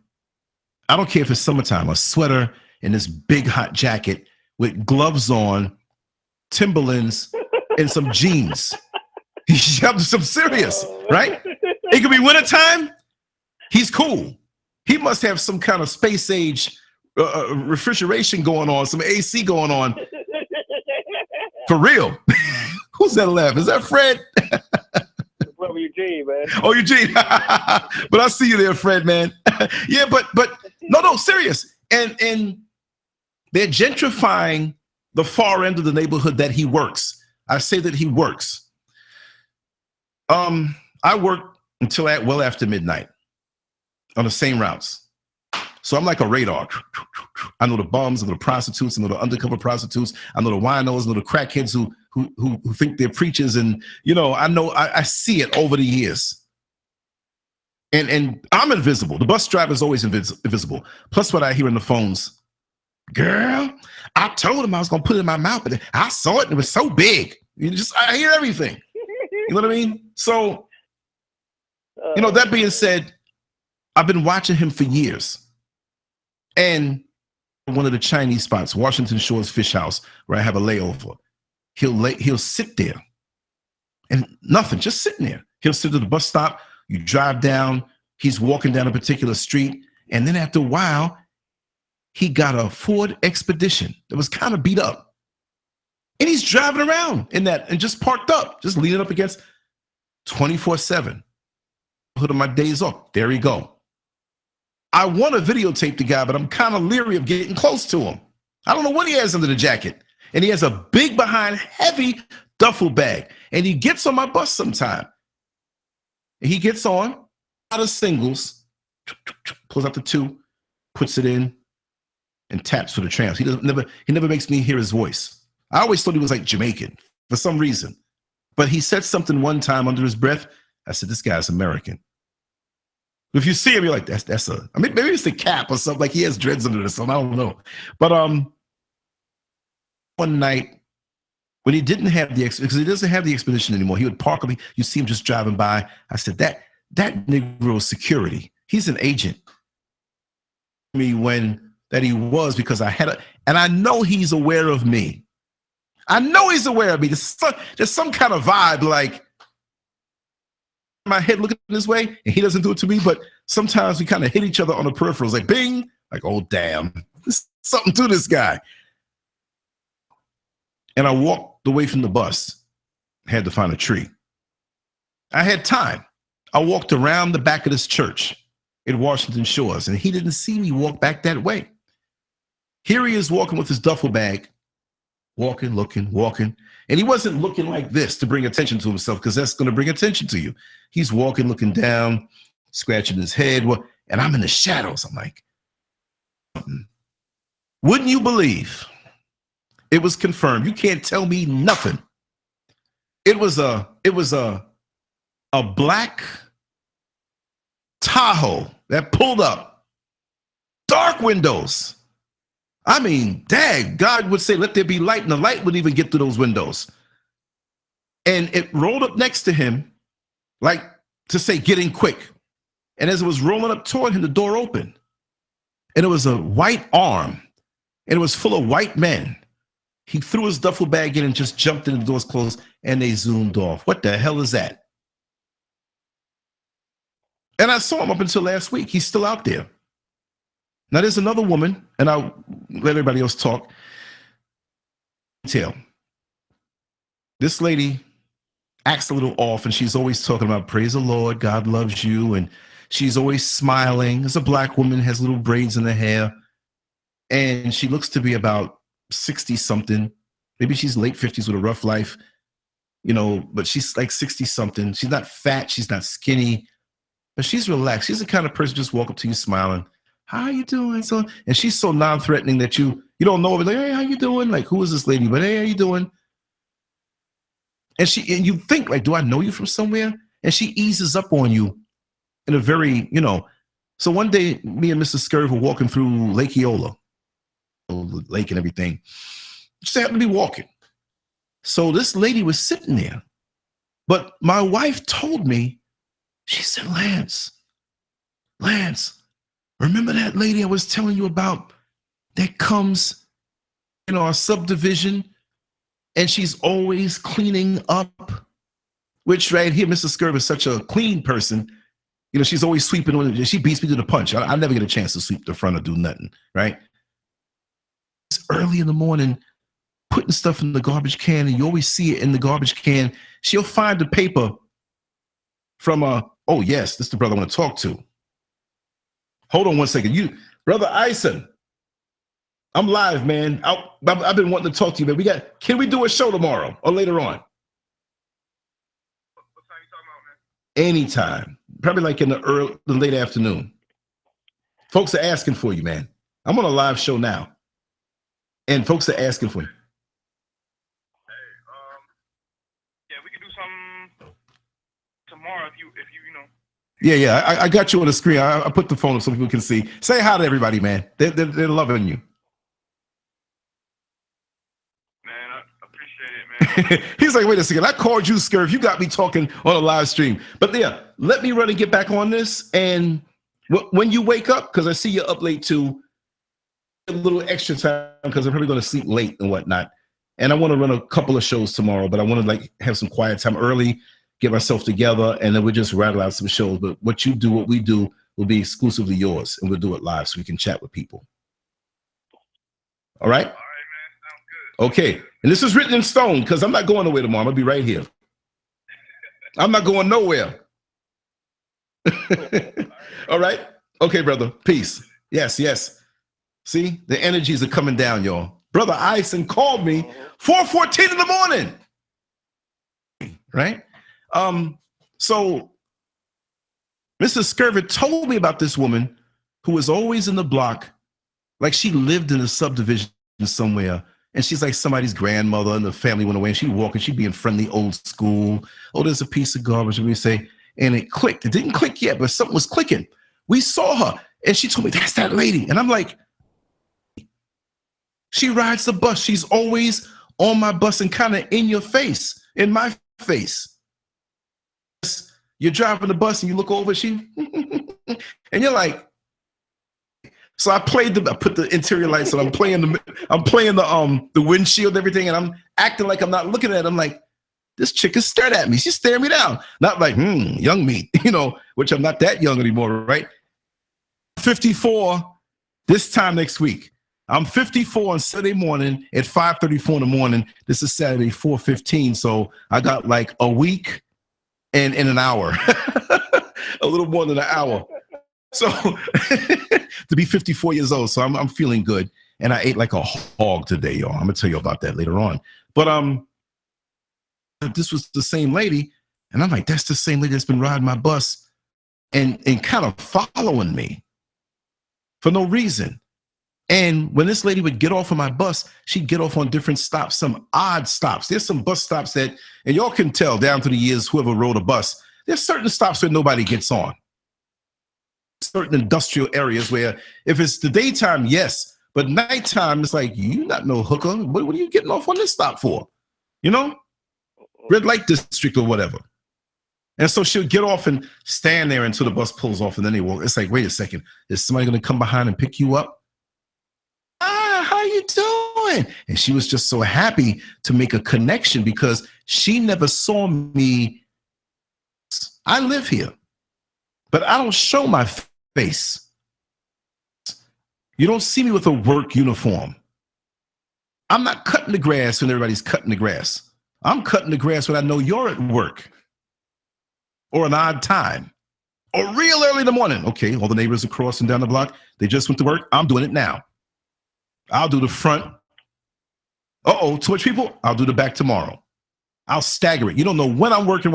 I don't care if it's summertime, a sweater and this big hot jacket with gloves on, Timberlands, and some jeans. I'm serious, right? It could be wintertime. He's cool. He must have some kind of space age refrigeration going on, some AC going on. For real. Who's that laugh? Is that Fred? Brother Eugene, man. Oh, Eugene. But I see you there, Fred, man. Yeah, but no, serious. And they're gentrifying the far end of the neighborhood that he works. I say that he works. I work until well after midnight on the same routes. So I'm like a radar. I know the bums, I know the prostitutes, I know the undercover prostitutes, I know the winos, I know the crackheads who think they're preachers, and I see it over the years. And I'm invisible. The bus driver is always invisible. Plus what I hear in the phones, girl, I told him I was gonna put it in my mouth, but I saw it and it was so big. I hear everything. You know what I mean? So, that being said, I've been watching him for years. And one of the Chinese spots, Washington Shores Fish House, where I have a layover, he'll sit there and nothing, just sitting there. He'll sit at the bus stop. You drive down. He's walking down a particular street. And then after a while, he got a Ford Expedition that was kind of beat up. And he's driving around in that and just parked up, just leaning up against 24/7. Hood of my days off. There he go. I want to videotape the guy, but I'm kind of leery of getting close to him. I don't know what he has under the jacket. And he has a big behind heavy duffel bag. And he gets on my bus sometime. And he gets on out of singles, pulls out the 2, puts it in, and taps for the trams. He never makes me hear his voice. I always thought he was like Jamaican for some reason. But he said something one time under his breath. I said, this guy's American. If you see him, you're like, maybe it's the cap or something, like he has dreads under it or something, I don't know. But one night, when he didn't have because he doesn't have the Expedition anymore, he would park, you see him just driving by. I said, that Negro is security. He's an agent. That he was, because and I know he's aware of me. I know he's aware of me. There's some kind of vibe, like, my head looking this way, and he doesn't do it to me, but sometimes we kind of hit each other on the peripherals, like bing, like, oh, damn, there's something to this guy. And I walked away from the bus, had to find a tree. I had time. I walked around the back of this church in Washington Shores, and he didn't see me walk back that way. Here he is walking with his duffel bag, walking, looking, walking. And he wasn't looking like this to bring attention to himself, because that's going to bring attention to you. He's walking, looking down, scratching his head. And I'm in the shadows. I'm like, wouldn't you believe? It was confirmed. You can't tell me nothing. It was a black Tahoe that pulled up, dark windows. I mean, dang, God would say, let there be light, and the light wouldn't even get through those windows. And it rolled up next to him, like to say, get in quick. And as it was rolling up toward him, the door opened. And it was a white arm, and it was full of white men. He threw his duffel bag in and just jumped in, the doors closed, and they zoomed off. What the hell is that? And I saw him up until last week. He's still out there. Now, there's another woman, and I'll let everybody else talk. This lady acts a little off, and she's always talking about, praise the Lord, God loves you, and she's always smiling. There's a black woman, has little braids in her hair, and she looks to be about 60-something. Maybe she's late 50s with a rough life, you know, but she's like 60-something. She's not fat, she's not skinny, but she's relaxed. She's the kind of person just walk up to you smiling. How you doing? So, and she's so non-threatening that you don't know her. Like, hey, how you doing? Like, who is this lady? But hey, how you doing? And you think, like, do I know you from somewhere? And she eases up on you in a very, you know. So one day, me and Mrs. Scurv were walking through Lake Eola, the lake and everything. Just happened to be walking. So this lady was sitting there. But my wife told me, she said, Lance, remember that lady I was telling you about that comes in our subdivision, and she's always cleaning up? Which right here, Mrs. Scurv is such a clean person. You know, she's always sweeping. She beats me to the punch. I never get a chance to sweep the front or do nothing, right? It's early in the morning, putting stuff in the garbage can, and you always see it in the garbage can. She'll find the paper from oh yes, this is the brother I want to talk to. Hold on one second. Brother Ison, I'm live, man. I've been wanting to talk to you, man. Can we do a show tomorrow or later on? What time you talking about, man? Anytime. Probably like in the late afternoon. Folks are asking for you, man. I'm on a live show now, and folks are asking for you. Hey, yeah, we can do something tomorrow if you know. Yeah, I got you on the screen. I put the phone up so people can see. Say hi to everybody, man. They're loving you. Man, I appreciate it, man. He's like, wait a second. I called you, Scurv. You got me talking on a live stream. But yeah, let me run and get back on this. And when you wake up, because I see you're up late too, a little extra time because I'm probably going to sleep late and whatnot. And I want to run a couple of shows tomorrow, but I want to like have some quiet time early, get myself together, and then we'll just rattle out some shows. But what we do will be exclusively yours, and we'll do it live so we can chat with people. All right? All right, man. Sounds good. Okay. And this is written in stone because I'm not going nowhere tomorrow. I'm going to be right here. I'm not going nowhere. All right? Okay, brother. Peace. Yes. See? The energies are coming down, y'all. Brother Ison called me 4:14 in the morning. Right? So Mrs. Scurv told me about this woman who was always in the block, like she lived in a subdivision somewhere, and she's like somebody's grandmother, and the family went away, and she'd walk, and she'd be in friendly old school. Oh, there's a piece of garbage, and we say, and it clicked. It didn't click yet, but something was clicking. We saw her, and she told me, that's that lady. And I'm like, she rides the bus. She's always on my bus and kind of in your face, in my face. You're driving the bus and you look over, and you're like, so I put the interior lights on. I'm playing the windshield and everything, and I'm acting like I'm not looking at it. I'm like, This chick is staring at me. She's staring me down. Not like, young meat, which I'm not that young anymore, right? 54 this time next week. I'm 54 on Sunday morning at 5:34 in the morning. This is Saturday, 4:15. So I got like a week and an hour, a little more than an hour. So to be 54 years old. So I'm feeling good. And I ate like a hog today, y'all. I'm going to tell you about that later on. But this was the same lady. And I'm like, that's the same lady that's been riding my bus and kind of following me for no reason. And when this lady would get off of my bus, she'd get off on different stops, some odd stops. There's some bus stops that, and y'all can tell down through the years, whoever rode a bus, there's certain stops where nobody gets on. Certain industrial areas where if it's the daytime, yes, but nighttime, it's like, you not no hooker. What are you getting off on this stop for? Red light district or whatever. And so she'll get off and stand there until the bus pulls off and then they walk. It's like, wait a second, is somebody going to come behind and pick you up? How you doing? And she was just so happy to make a connection because she never saw me. I live here, but I don't show my face. You don't see me with a work uniform. I'm not cutting the grass when everybody's cutting the grass. I'm cutting the grass when I know you're at work or an odd time or real early in the morning. Okay, all the neighbors are crossing down the block. They just went to work. I'm doing it now. I'll do the front. Too much people? I'll do the back tomorrow. I'll stagger it. You don't know when I'm working,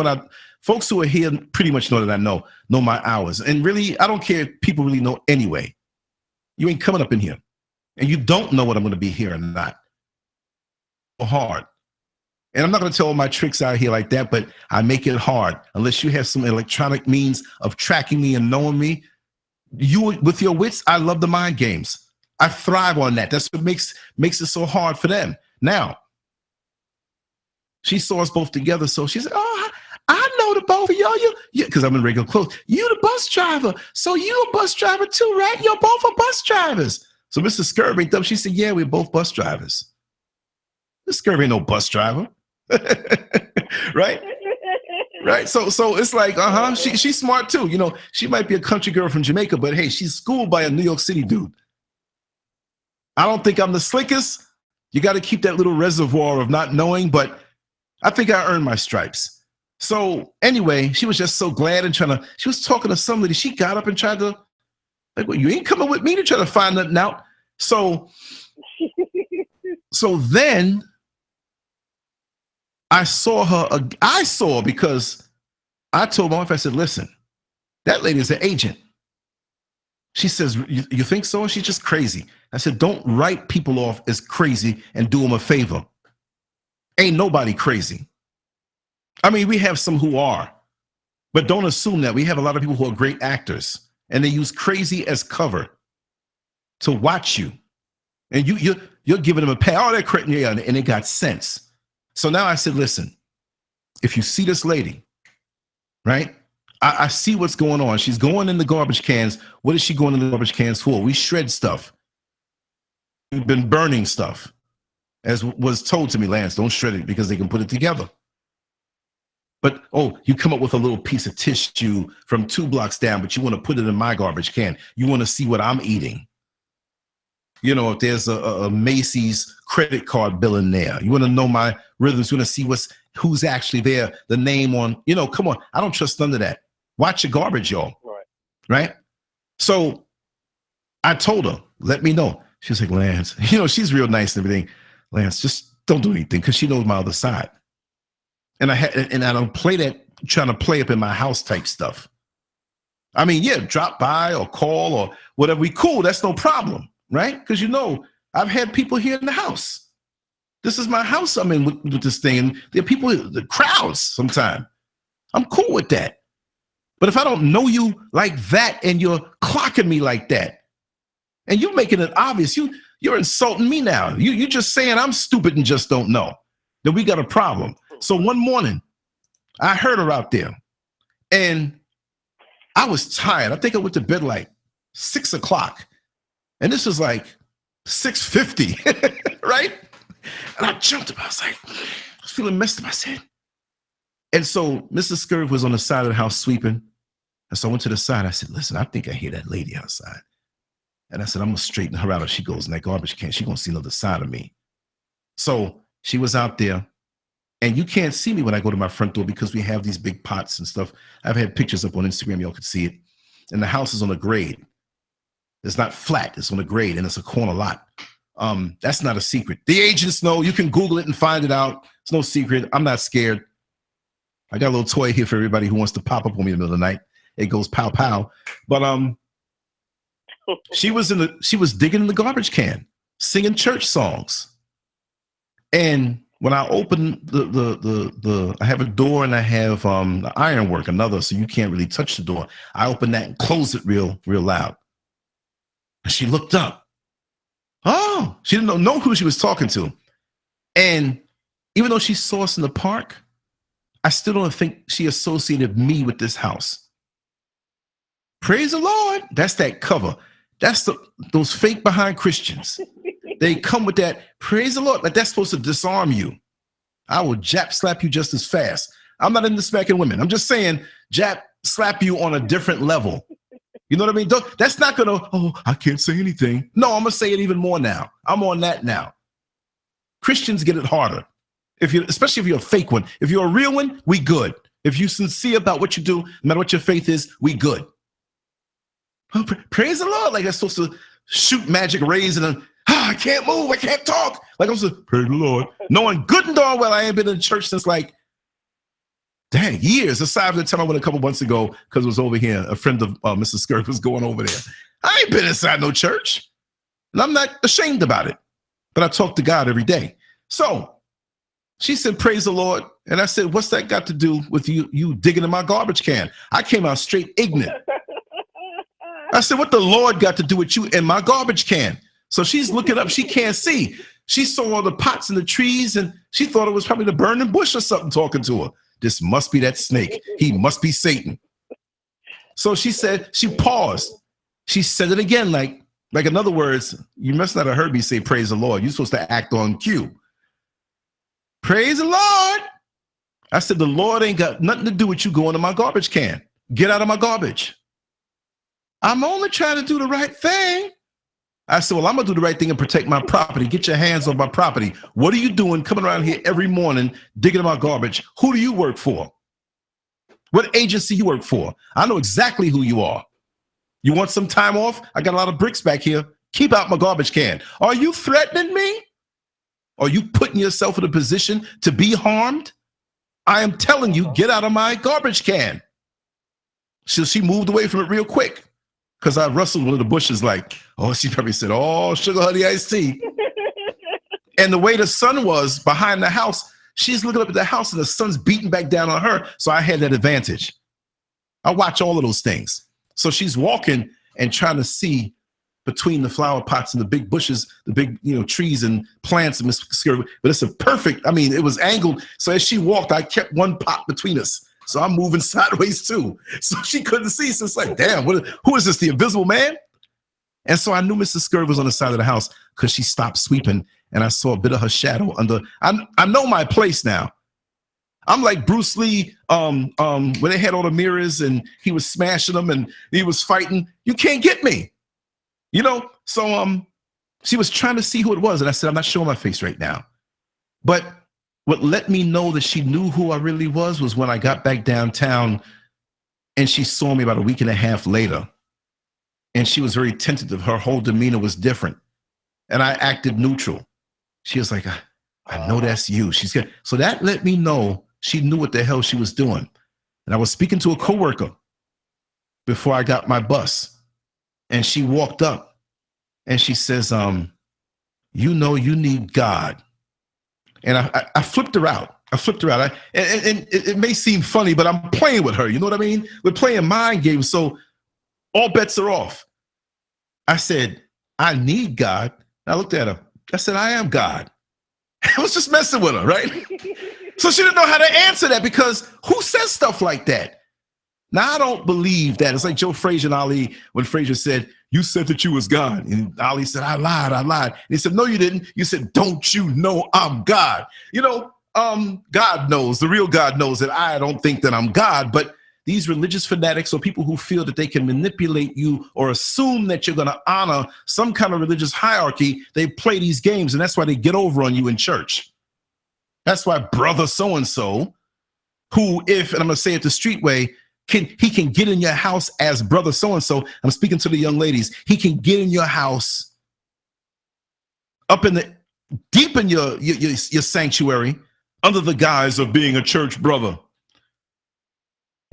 folks who are here pretty much know that I know my hours. And really, I don't care if people really know anyway. You ain't coming up in here. And you don't know what I'm going to be here or not. Hard. And I'm not going to tell all my tricks out here like that, but I make it hard. Unless you have some electronic means of tracking me and knowing me. You, with your wits, I love the mind games. I thrive on that. That's what makes it so hard for them. Now, she saw us both together, so she said, "Oh, I know the both of y'all. You, because I'm in regular clothes. You the bus driver, so you a bus driver too, right? You're both are bus drivers." So Mr. Scurv ain't up. She said, "Yeah, we're both bus drivers." Mr. Scurv ain't no bus driver, right? Right. So it's like, she's smart too. She might be a country girl from Jamaica, but hey, she's schooled by a New York City dude. I don't think I'm the slickest. You got to keep that little reservoir of not knowing, but I think I earned my stripes. So anyway, she was just so glad and she was talking to somebody. She got up and tried to, like, well, you ain't coming with me to try to find nothing out. So then I saw her because I told my wife, I said, listen, that lady is an agent. She says, you think so? She's just crazy. I said, don't write people off as crazy and do them a favor. Ain't nobody crazy. I mean, we have some who are, but don't assume that. We have a lot of people who are great actors and they use crazy as cover to watch you. And you're giving them a pay. Oh, they're crazy. Yeah, and it got sense. So now I said, listen, if you see this lady, right? I see what's going on. She's going in the garbage cans. What is she going in the garbage cans for? We shred stuff. We've been burning stuff. As was told to me, Lance, don't shred it because they can put it together. But, you come up with a little piece of tissue from 2 blocks down, but you want to put it in my garbage can. You want to see what I'm eating. If there's a Macy's credit card bill in there, you want to know my rhythms. You want to see who's actually there, the name on, come on. I don't trust none of that. Watch your garbage, y'all. Right? So I told her, let me know. She's like, Lance, she's real nice and everything. Lance, just don't do anything because she knows my other side. And I don't play that, trying to play up in my house type stuff. I mean, yeah, drop by or call or whatever. We cool. That's no problem. Right? Because I've had people here in the house. This is my house I'm in with this thing. And there are people, the crowds sometimes. I'm cool with that. But if I don't know you like that and you're clocking me like that, and you're making it obvious, you're insulting me now. You're just saying I'm stupid and just don't know. Then we got a problem. So one morning, I heard her out there. And I was tired. I think I went to bed like 6 o'clock. And this was like 6:50, right? And I jumped up. I was feeling messed up. I said, And so Mrs. Scurv was on the side of the house sweeping. And so I went to the side. I said, listen, I think I hear that lady outside. And I said, I'm going to straighten her out if she goes in that garbage can. She's going to see another side of me. So she was out there. And you can't see me when I go to my front door because we have these big pots and stuff. I've had pictures up on Instagram. Y'all could see it. And the house is on a grade. It's not flat. It's on a grade, and it's a corner lot. That's not a secret. The agents know. You can Google it and find it out. It's no secret. I'm not scared. I got a little toy here for everybody who wants to pop up on me in the middle of the night. It goes pow pow. But she was digging in the garbage can, singing church songs. And when I open I have a door and I have the ironwork, another, so you can't really touch the door. I open that and close it real loud. And she looked up. Oh, she didn't know who she was talking to. And even though she saw us in the park, I still don't think she associated me with this house. Praise the Lord. That's that cover. That's those fake behind Christians. They come with that, praise the Lord, like that's supposed to disarm you. I will jap slap you just as fast. I'm not into smacking women. I'm just saying, jap slap you on a different level. You know what I mean? That's not going to, oh, I can't say anything. No, I'm going to say it even more now. I'm on that now. Christians get it harder. Especially if you're a fake one. If you're a real one, we good. If you're sincere about what you do, no matter what your faith is, we good. Oh, praise the Lord. Like that's supposed to shoot magic rays and I can't move. I can't talk. Like I'm supposed to, praise the Lord. Knowing good and darn well I ain't been in church since like, dang, years. Aside from the time I went a couple months ago because it was over here. A friend of Mrs. Scurv was going over there. I ain't been inside no church. And I'm not ashamed about it. But I talk to God every day. So she said, praise the Lord. And I said, what's that got to do with you digging in my garbage can? I came out straight ignorant. I said, what the Lord got to do with you in my garbage can? So she's looking up. She can't see. She saw all the pots and the trees, and she thought it was probably the burning bush or something talking to her. This must be that snake. He must be Satan. So she said, she paused. She said it again, like in other words, you must not have heard me say, praise the Lord. You're supposed to act on cue. Praise the Lord. I said, the Lord ain't got nothing to do with you going to my garbage can. Get out of my garbage. I'm only trying to do the right thing. I said, well, I'm going to do the right thing and protect my property. Get your hands on my property. What are you doing coming around here every morning digging in my garbage? Who do you work for? What agency you work for? I know exactly who you are. You want some time off? I got a lot of bricks back here. Keep out my garbage can. Are you threatening me? Are you putting yourself in a position to be harmed? I am telling you, get out of my garbage can. So she moved away from it real quick. Because I rustled one of the bushes like, oh, she probably said, oh, sugar honey iced tea. And the way the sun was behind the house, she's looking up at the house and the sun's beating back down on her. So I had that advantage. I watch all of those things. So she's walking and trying to see between the flower pots and the big bushes, the big, trees and plants. And but it's a perfect, it was angled. So as she walked, I kept one pot between us. So I'm moving sideways too. So she couldn't see. So it's like, damn, who is this, the invisible man? And so I knew Mrs. Scurv was on the side of the house because she stopped sweeping and I saw a bit of her shadow under. I know my place now. I'm like Bruce Lee when they had all the mirrors and he was smashing them and he was fighting. You can't get me, So she was trying to see who it was. And I said, I'm not showing my face right now. But what let me know that she knew who I really was when I got back downtown and she saw me about a week and a half later. And she was very tentative. Her whole demeanor was different. And I acted neutral. She was like, I know that's you. She's good. So that let me know she knew what the hell she was doing. And I was speaking to a coworker before I got my bus. And she walked up and she says, you need God. And I flipped her out. And it may seem funny, but I'm playing with her. You know what I mean? We're playing mind games. So all bets are off. I said, I need God. I looked at her. I said, I am God. I was just messing with her, right? So she didn't know how to answer that because who says stuff like that? Now, I don't believe that. It's like Joe Frazier and Ali when Frazier said, you said that you was God. And Ali said, I lied. And he said, no, you didn't. You said, don't you know I'm God? God knows, the real God knows that I don't think that I'm God, but these religious fanatics or people who feel that they can manipulate you or assume that you're going to honor some kind of religious hierarchy, they play these games, and that's why they get over on you in church. That's why brother so-and-so, who, if, and I'm going to say it the street way, he can get in your house as brother so-and-so. I'm speaking to the young ladies. He can get in your house up in the, deep in your sanctuary under the guise of being a church brother.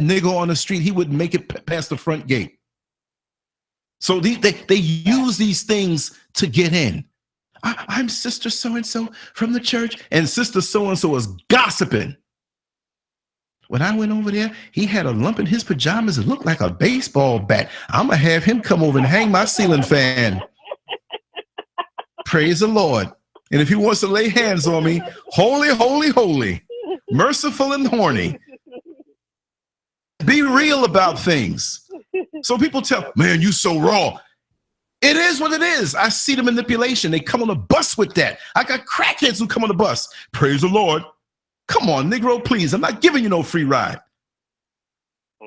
Nigga on the street, he wouldn't make it past the front gate. So they use these things to get in. I'm sister so-and-so from the church, and sister so-and-so was gossiping. When I went over there, he had a lump in his pajamas. It looked like a baseball bat. I'm going to have him come over and hang my ceiling fan. Praise the Lord. And if he wants to lay hands on me, holy, holy, holy, merciful and horny. Be real about things. So people tell, man, you so raw. It is what it is. I see the manipulation. They come on the bus with that. I got crackheads who come on the bus. Praise the Lord. Come on, Negro, please. I'm not giving you no free ride.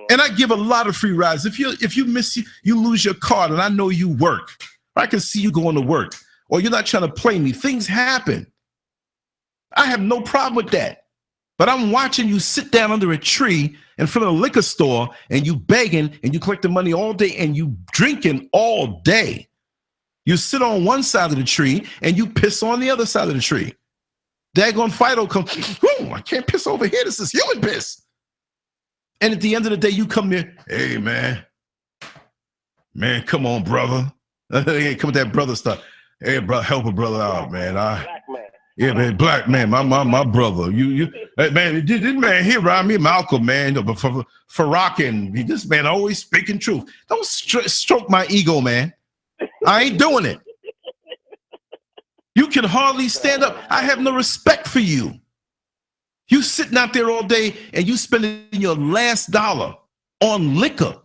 And I give a lot of free rides. If you miss, you lose your card, and I know you work. I can see you going to work, or you're not trying to play me. Things happen. I have no problem with that. But I'm watching you sit down under a tree in front of a liquor store, and you begging, and you collecting money all day, and you drinking all day. You sit on one side of the tree, and you piss on the other side of the tree. Daggone Fido comes, I can't piss over here. This is human piss. And at the end of the day, you come here, hey, man, come on, brother. Hey, come with that brother stuff. Hey, bro, help a brother out, man. Yeah, man, black man, my brother. Hey, man, this man here around me, Malcolm, man, for rocking. This man always speaking truth. Don't stroke my ego, man. I ain't doing it. You can hardly stand up. I have no respect for you. You sitting out there all day and you spending your last dollar on liquor.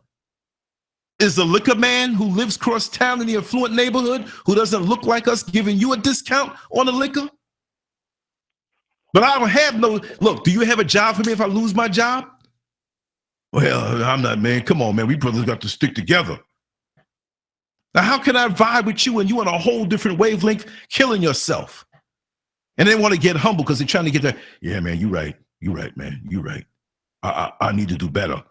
Is the liquor man who lives across town in the affluent neighborhood who doesn't look like us giving you a discount on the liquor? But I don't have no, look, do you have a job for me if I lose my job? Well, I'm not, man. Come on, man. We brothers got to stick together. Now, how can I vibe with you and you on a whole different wavelength, killing yourself? And they want to get humble because they're trying to get there. Yeah, man, you right. You right, man. You right. I need to do better.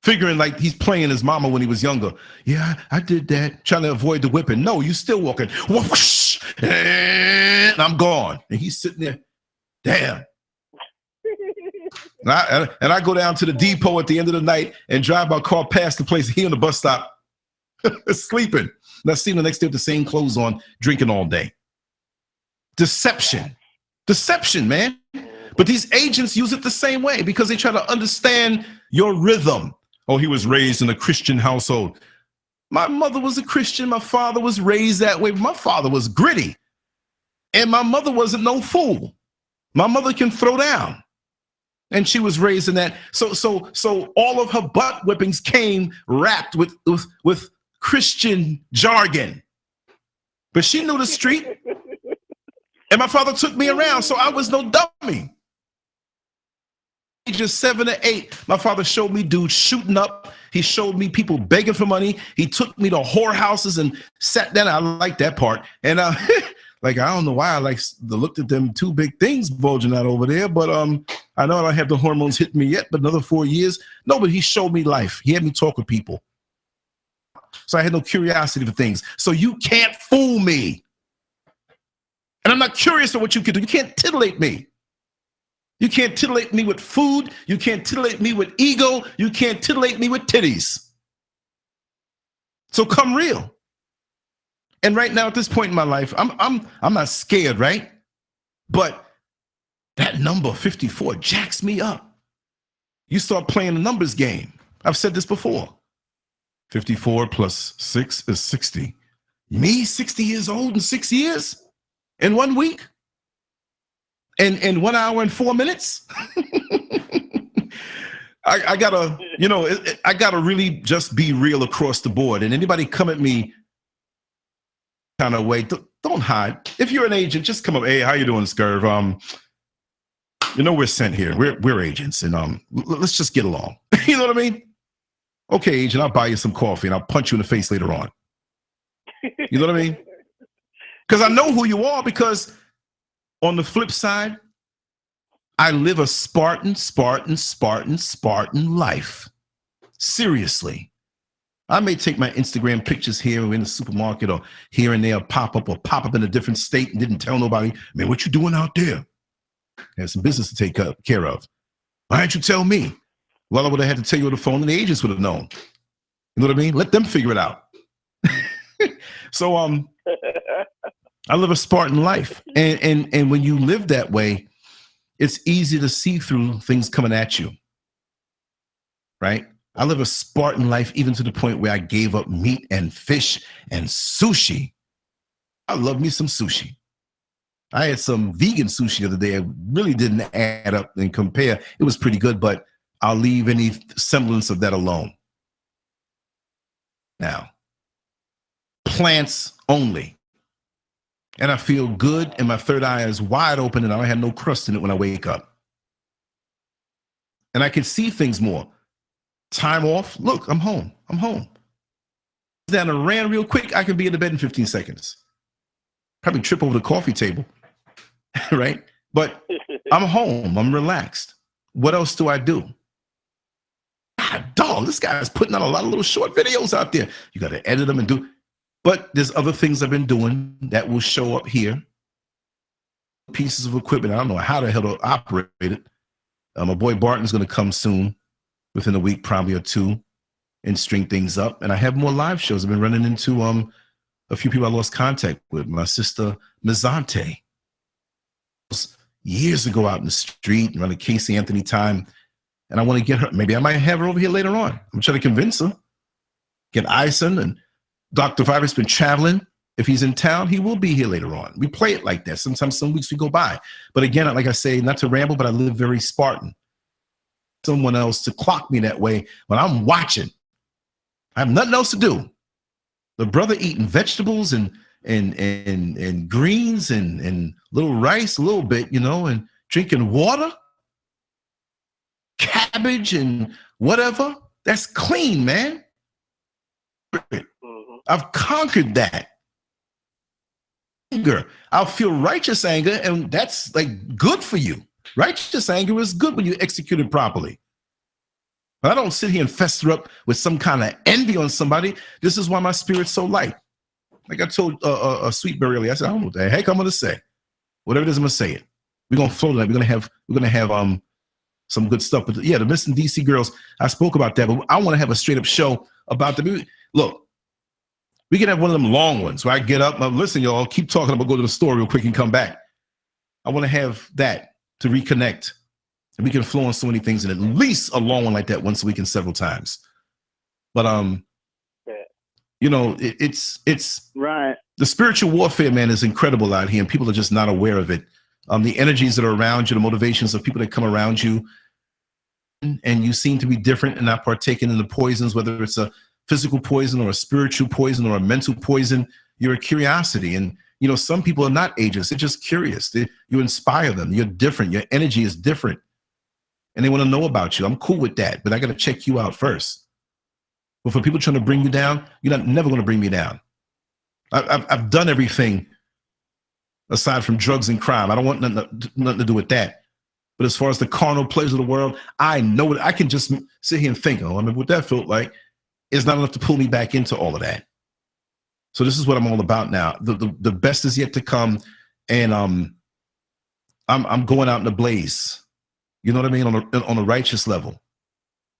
Figuring like he's playing his mama when he was younger. Yeah, I did that. Trying to avoid the whipping. No, you still walking. Whoosh, and I'm gone. And he's sitting there. Damn. And I go down to the depot at the end of the night and drive my car past the place. He on the bus stop sleeping. And I see him the next day with the same clothes on, drinking all day. Deception, man. But these agents use it the same way because they try to understand your rhythm. Oh, he was raised in a Christian household. My mother was a Christian. My father was raised that way. My father was gritty. And my mother wasn't no fool. My mother can throw down. And she was raised in that. So all of her butt whippings came wrapped with Christian jargon. But she knew the street. And my father took me around, so I was no dummy. Ages 7 or 8, my father showed me dudes shooting up. He showed me people begging for money. He took me to whorehouses and sat down. I like that part. And like, I don't know why I like looked at them two big things bulging out over there, but I know I don't have the hormones hitting me yet, but another 4 years. No, but he showed me life. He had me talk with people. So I had no curiosity for things. So you can't fool me. And I'm not curious of what you can do. You can't titillate me. You can't titillate me with food. You can't titillate me with ego. You can't titillate me with titties. So come real. And right now, at this point in my life, I'm not scared, right? But that number 54 jacks me up. You start playing the numbers game. I've said this before. 54 plus 6 is 60. Me, 60 years old in 6 years? In 1 week? In 1 hour and 4 minutes? I gotta, I gotta really just be real across the board. And anybody come at me kind of way, don't hide. If you're an agent, just come up. Hey, how you doing, Scurv? You know, we're sent here. We're agents, and let's just get along. You know what I mean? Okay, agent, I'll buy you some coffee and I'll punch you in the face later on. You know what I mean? Because I know who you are, because on the flip side, I live a Spartan life. Seriously. I may take my Instagram pictures here or in the supermarket or here and there, pop up in a different state and didn't tell nobody, man, what you doing out there? There's some business to take care of. Why didn't you tell me? Well, I would have had to tell you on the phone and the agents would have known. You know what I mean? Let them figure it out. So I live a Spartan life. And when you live that way, it's easy to see through things coming at you. Right? I live a Spartan life, even to the point where I gave up meat and fish and sushi. I love me some sushi. I had some vegan sushi the other day. It really didn't add up and compare. It was pretty good, but I'll leave any semblance of that alone. Now, plants only. And I feel good, and my third eye is wide open, and I don't have no crust in it when I wake up. And I can see things more. Time off. Look, I'm home. Then I ran real quick. I can be in the bed in 15 seconds. Probably trip over the coffee table. Right? But I'm home. I'm relaxed. What else do I do? God, dog, this guy's putting out a lot of little short videos out there. You got to edit them and do. But there's other things I've been doing that will show up here. Pieces of equipment. I don't know how the hell to operate it. My boy Barton's going to come soon, within a week, probably or two, and string things up. And I have more live shows. I've been running into a few people I lost contact with. My sister Mizante, years ago out in the street, around the Casey Anthony time. And I want to get her. Maybe I might have her over here later on. I'm trying to convince her. Get Ison, and Dr. Viber's been traveling. If he's in town, he will be here later on. We play it like that. Sometimes some weeks we go by. But again, like I say, not to ramble, but I live very Spartan. Someone else to clock me that way when I'm watching. I have nothing else to do. The brother eating vegetables and greens and little rice a little bit, you know, and drinking water, cabbage and whatever. That's clean, man. I've conquered that. Anger. I'll feel righteous anger, and that's like good for you. Righteous anger is good when you execute it properly. But I don't sit here and fester up with some kind of envy on somebody. This is why my spirit's so light. Like I told Sweetberry earlier, I said, I don't know what the heck I'm gonna say. Whatever it is, I'm gonna say it. We're gonna flow tonight. We're gonna have some good stuff. But yeah, the Missing DC Girls, I spoke about that, but I want to have a straight up show about the look. We can have one of them long ones where I get up. Listen, y'all, keep talking. I'm gonna go to the store real quick and come back. I want to have that to reconnect. And we can flow on so many things, and at least a long one like that once a week and several times. But you know, it's right. The spiritual warfare, man, is incredible out here, and people are just not aware of it. The energies that are around you, the motivations of people that come around you, and you seem to be different and not partaking in the poisons, whether it's a physical poison or a spiritual poison or a mental poison. You're a curiosity, and you know, some people are not agents. They're just curious. You inspire them. You're different. Your energy is different. And they want to know about you. I'm cool with that, but I got to check you out first. But for people trying to bring you down, you're never going to bring me down. I've done everything aside from drugs and crime. I don't want nothing to do with that. But as far as the carnal pleasure of the world, I know it. I can just sit here and think, oh, I remember what that felt like. It's not enough to pull me back into all of that. So this is what I'm all about now. The best is yet to come, and I'm going out in a blaze. You know what I mean, on a righteous level,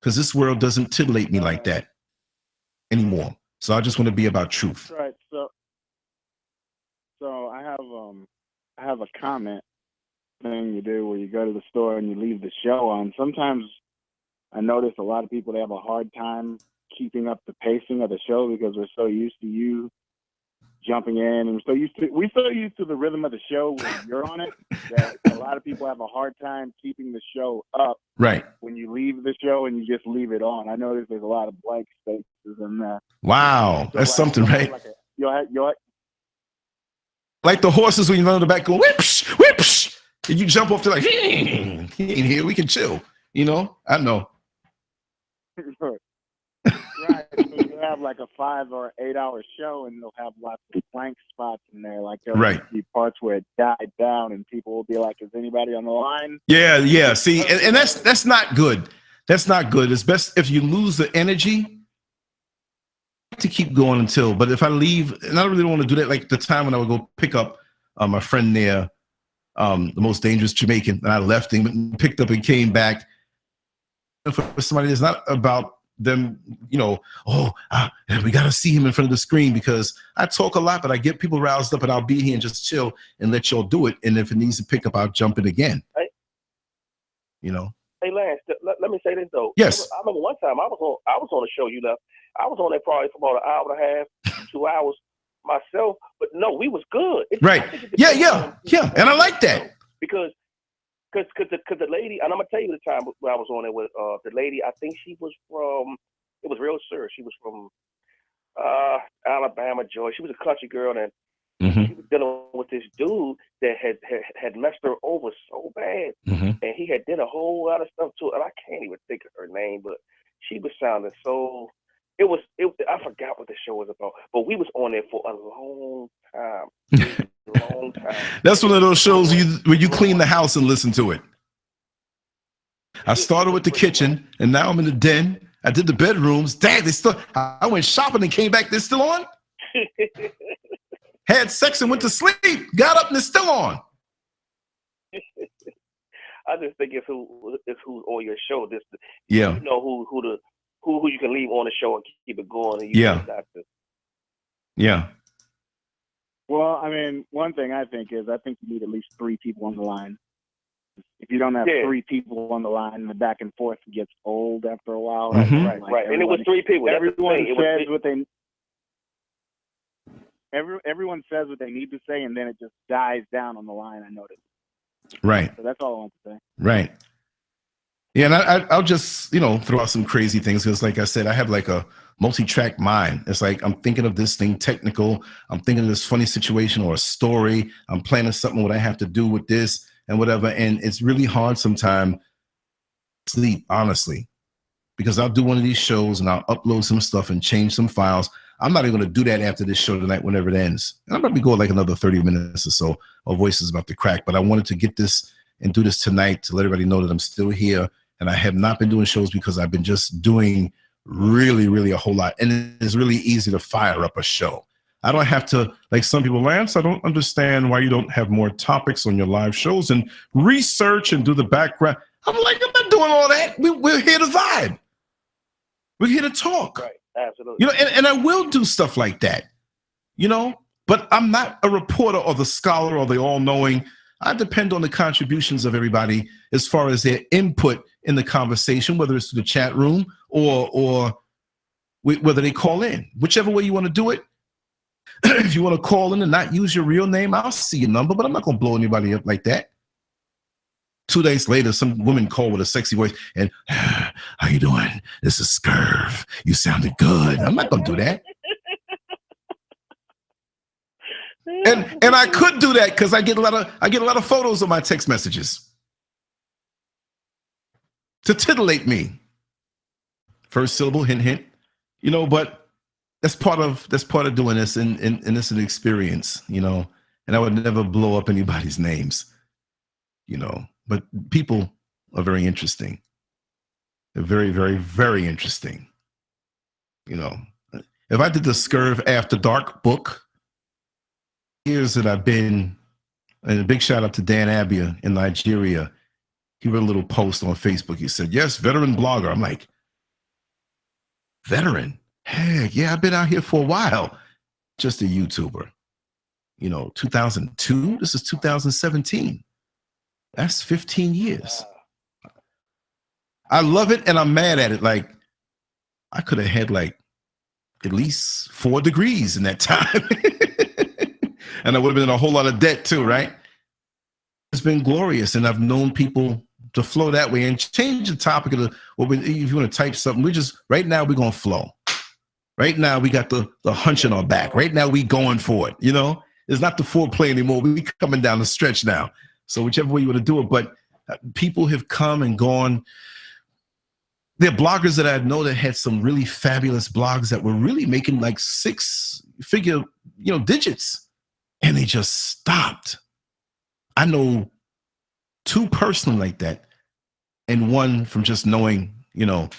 because this world doesn't titillate me like that anymore. So I just want to be about truth. Right. So I have a comment thing you do where you go to the store and you leave the show on. Sometimes I notice a lot of people, they have a hard time keeping up the pacing of the show because we're so used to you jumping in, and we're so used to the rhythm of the show when you're on it that a lot of people have a hard time keeping the show up. Right. When you leave the show and you just leave it on. I notice there's a lot of blank spaces in there. Wow, so that's something, right? You'll like the horses when you run on the back going whipsh, whipsh. And you jump off to like, he ain't here. We can chill. You know, I know. Right. So you have like a 5 or 8 hour show, and they'll have lots of blank spots in there. Like there'll be parts where it died down, and people will be like, "Is anybody on the line?" Yeah, yeah. See, and that's not good. That's not good. It's best if you lose the energy to keep going until. But if I leave, and I really don't want to do that. Like the time when I would go pick up my friend there, the most dangerous Jamaican, and I left him, picked up, and came back. And for somebody, it's not about them, you know, and we got to see him in front of the screen, because I talk a lot, but I get people roused up, and I'll be here and just chill and let y'all do it. And if it needs to pick up, I'll jump in again. Hey, you know. Hey Lance, let me say this though. Yes. I remember one time I was on a show you left. I was on there probably for about an hour and a half, 2 hours myself. But no, we was good. Right. Yeah. And I like that. Because the lady, and I'm gonna tell you the time when I was on there with the lady. I think she was from. It was real serious. She was from Alabama, Georgia. She was a country girl, and she was dealing with this dude that had messed her over so bad, and he had did a whole lot of stuff to her. And I can't even think of her name, but she was sounding so. I forgot what the show was about, but we was on there for a long time. Long time. That's one of those shows where you clean the house and listen to it. I started with the kitchen, and now I'm in the den. I did the bedrooms. Dang, I went shopping and came back. They're still on. Had sex and went to sleep. Got up and it's still on. I just think it's who's on your show. You know who you can leave on the show and keep it going. And Yeah. Well, I mean, one thing I think you need at least 3 people on the line. If you don't have 3 people on the line, the back and forth gets old after a while. Right. And it was 3 people. Everyone says what they. Everyone says what they need to say, and then it just dies down on the line. I noticed. Right. So that's all I want to say. Right. Yeah, and I'll just throw out some crazy things, because, like I said, I have like a multi-track mind. It's like I'm thinking of this thing technical. I'm thinking of this funny situation or a story. I'm planning something what I have to do with this and whatever. And it's really hard sometimes to sleep, honestly, because I'll do one of these shows and I'll upload some stuff and change some files. I'm not even going to do that after this show tonight, whenever it ends. And I'm probably going like another 30 minutes or so. My voice is about to crack, but I wanted to get this and do this tonight to let everybody know that I'm still here. And I have not been doing shows because I've been just doing really, really a whole lot. And it's really easy to fire up a show. I don't have to, like some people, Lance, I don't understand why you don't have more topics on your live shows and research and do the background. I'm like, I'm not doing all that. We're here to vibe. We're here to talk. Right. Absolutely. And I will do stuff like that, but I'm not a reporter or the scholar or the all-knowing. I depend on the contributions of everybody as far as their input in the conversation, whether it's to the chat room or whether they call in, whichever way you want to do it. If you want to call in and not use your real name, I'll see your number, but I'm not going to blow anybody up like that. 2 days later, some woman called with a sexy voice and, how you doing? This is Scurv. You sounded good. I'm not going to do that. And I could do that because I get a lot of photos of my text messages to titillate me. First syllable, hint, hint. But that's part of doing this, and it's an experience, and I would never blow up anybody's names, but people are very interesting. They're very, very, very interesting. If I did the Scurv After Dark book, years that I've been, and a big shout out to Dan Abia in Nigeria. He wrote a little post on Facebook. He said, yes, veteran blogger. I'm like, veteran? Heck, yeah, I've been out here for a while. Just a YouTuber. 2002, this is 2017. That's 15 years. I love it and I'm mad at it. Like, I could have had like at least 4 degrees in that time. And I would have been in a whole lot of debt too, right? It's been glorious, and I've known people to flow that way and change the topic of if you want to type something, right now we're going to flow. Right now we got the hunch in our back. Right now we going for it, It's not the foreplay anymore. We coming down the stretch now. So whichever way you want to do it, but people have come and gone. There are bloggers that I know that had some really fabulous blogs that were really making like 6-figure, digits, and they just stopped. I know 2 personally like that, and one from just knowing, and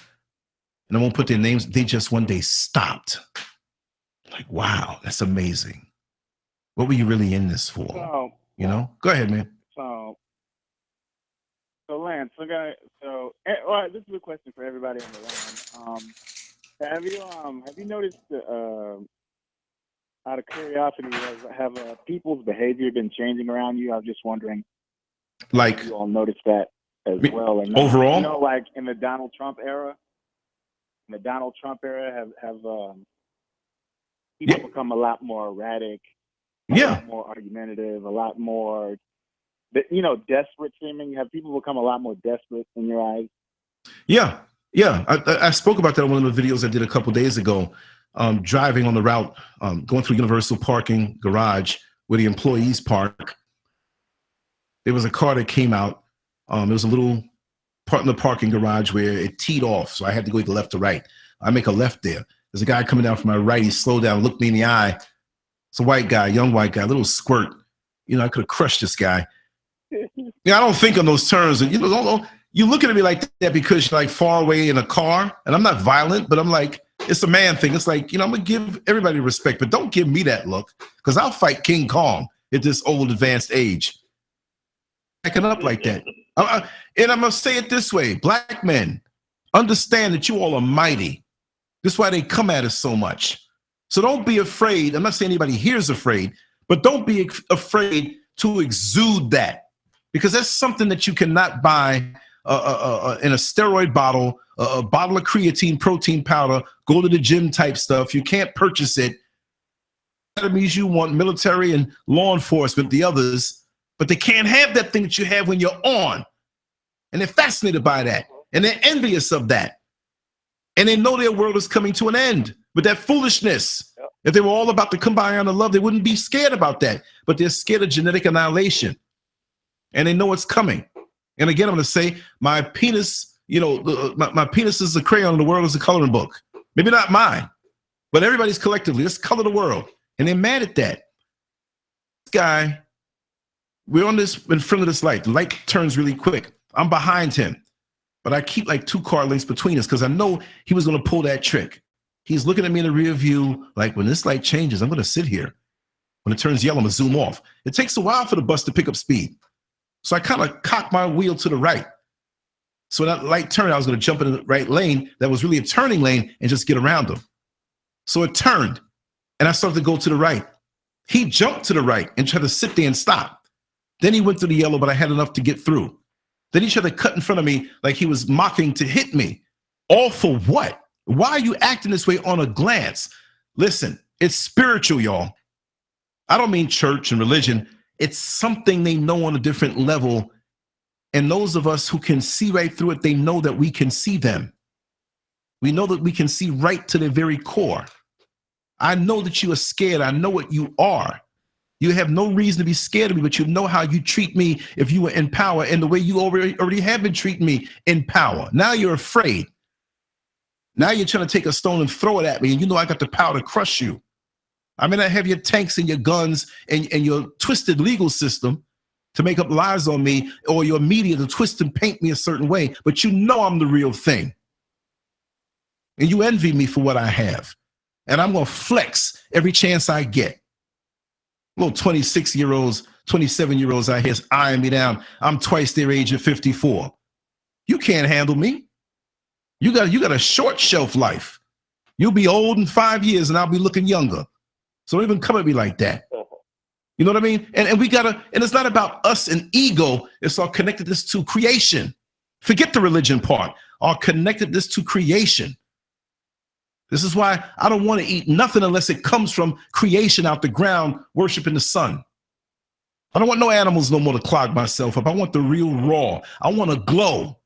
I won't put their names. They just one day stopped. Like, wow, that's amazing. What were you really in this for? So, Go ahead, man. So Lance, this is a question for everybody on the line. Have you noticed, out of curiosity, have people's behavior been changing around you? I was just wondering, like, you all noticed that as well, or not? Overall, like in the Donald Trump era. Have people become a lot more erratic? A lot more argumentative, a lot more, desperate seeming? Have people become a lot more desperate in your eyes? Yeah. I spoke about that in one of the videos I did a couple days ago. Driving on the route, going through Universal parking garage where the employees park. There was a car that came out. There was a little part in the parking garage where it teed off, so I had to go either left or right. I make a left there. There's a guy coming down from my right. He slowed down, looked me in the eye. It's a white guy, young white guy, little squirt. I could have crushed this guy. I don't think on those terms. And you looking at me like that because you're like far away in a car, and I'm not violent, but I'm like, it's a man thing. It's like, I'm gonna give everybody respect, but don't give me that look, because I'll fight King Kong at this old advanced age. Backing up like that. And I'm gonna say it this way: black men, understand that you all are mighty. This is why they come at us so much. So don't be afraid. I'm not saying anybody here is afraid, but don't be afraid to exude that, because that's something that you cannot buy in a steroid bottle, a bottle of creatine, protein powder, go to the gym type stuff. You can't purchase it. Academies you want, military and law enforcement, the others, but they can't have that thing that you have when you're on. And they're fascinated by that, and they're envious of that. And they know their world is coming to an end with that foolishness. Yep. If they were all about the kumbaya and the love, they wouldn't be scared about that. But they're scared of genetic annihilation. And they know it's coming. And again, I'm going to say my penis, my penis is a crayon and the world is a coloring book. Maybe not mine, but everybody's collectively. Let's color the world. And they're mad at that. This guy, we're in front of this light. The light turns really quick. I'm behind him. But I keep like 2 car lengths between us because I know he was going to pull that trick. He's looking at me in the rear view, like, when this light changes, I'm going to sit here. When it turns yellow, I'm going to zoom off. It takes a while for the bus to pick up speed. So I kind of cocked my wheel to the right. So when that light turned, I was going to jump in the right lane that was really a turning lane and just get around him. So it turned, and I started to go to the right. He jumped to the right and tried to sit there and stop. Then he went through the yellow, but I had enough to get through. Then he tried to cut in front of me like he was mocking to hit me. All for what? Why are you acting this way on a glance? Listen, it's spiritual, y'all. I don't mean church and religion. It's something they know on a different level. And those of us who can see right through it, they know that we can see them. We know that we can see right to their very core. I know that you are scared. I know what you are. You have no reason to be scared of me, but you know how you treat me if you were in power, and the way you already have been treating me in power. Now you're afraid. Now you're trying to take a stone and throw it at me, and you know I got the power to crush you. I mean, I have your tanks and your guns and your twisted legal system to make up lies on me, or your media to twist and paint me a certain way, but you know I'm the real thing. And you envy me for what I have. And I'm going to flex every chance I get. Little 26-year-olds, 27-year-olds out here eyeing me down. I'm twice their age at 54. You can't handle me. You got a short shelf life. You'll be old in 5 years, and I'll be looking younger. So don't even come at me like that. You know what I mean? And it's not about us and ego. It's our connectedness to creation. Forget the religion part. Our connectedness to creation. This is why I don't want to eat nothing unless it comes from creation out the ground, worshiping the sun. I don't want no animals no more to clog myself up. I want the real raw. I want to glow.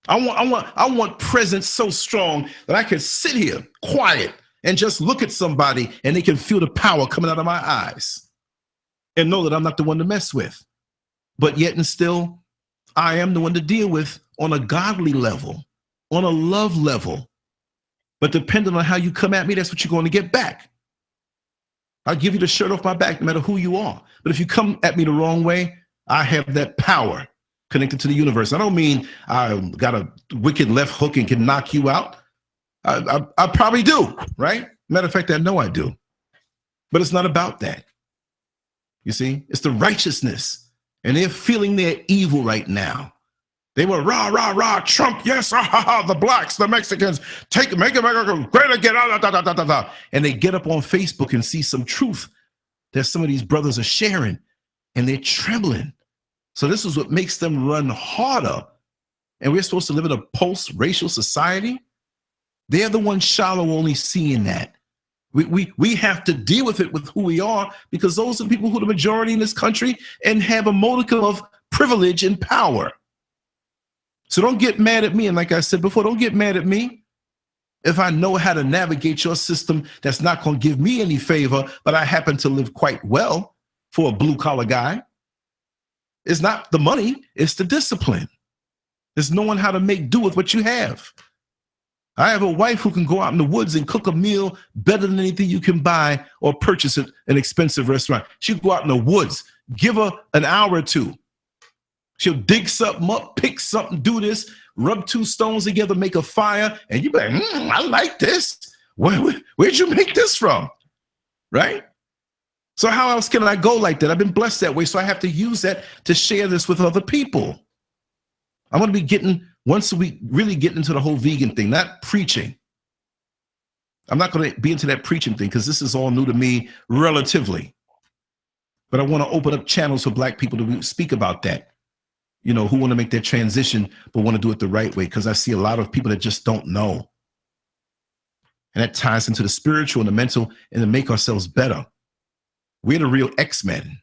I want presence so strong that I can sit here quiet and just look at somebody and they can feel the power coming out of my eyes and know that I'm not the one to mess with. but yet and still, I am the one to deal with on a godly level, on a love level. But depending on how you come at me, that's what you're going to get back. I'll give you the shirt off my back no matter who you are. But if you come at me the wrong way, I have that power connected to the universe. I don't mean I got a wicked left hook and can knock you out. I probably do, right? Matter of fact, I know I do. But it's not about that. You see, it's the righteousness. And they're feeling their evil right now. They were rah, rah, rah, Trump, yes, the blacks, the Mexicans, make America great again, and they get up on Facebook and see some truth that some of these brothers are sharing, and they're trembling. So this is what makes them run harder. And we're supposed to live in a post-racial society. They're the ones shallow only seeing that. We have to deal with it with who we are, because those are the people who are the majority in this country and have a modicum of privilege and power. So don't get mad at me. And like I said before, don't get mad at me if I know how to navigate your system that's not going to give me any favor, but I happen to live quite well for a blue-collar guy. It's not the money, it's the discipline. It's knowing how to make do with what you have. I have a wife who can go out in the woods and cook a meal better than anything you can buy or purchase at an expensive restaurant. She'll go out in the woods, give her an hour or two. She'll dig something up, pick something, do this, rub two stones together, make a fire, and you be like, I like this. Where'd you make this from? Right? So how else can I go like that? I've been blessed that way, so I have to use that to share this with other people. I'm going to be getting, once a week, really getting into the whole vegan thing, not preaching. I'm not going to be into that preaching thing because this is all new to me relatively. But I want to open up channels for Black people to speak about that. You know, who want to make that transition, but want to do it the right way. Because I see a lot of people that just don't know. And that ties into the spiritual and the mental, and to make ourselves better. We're the real X-Men.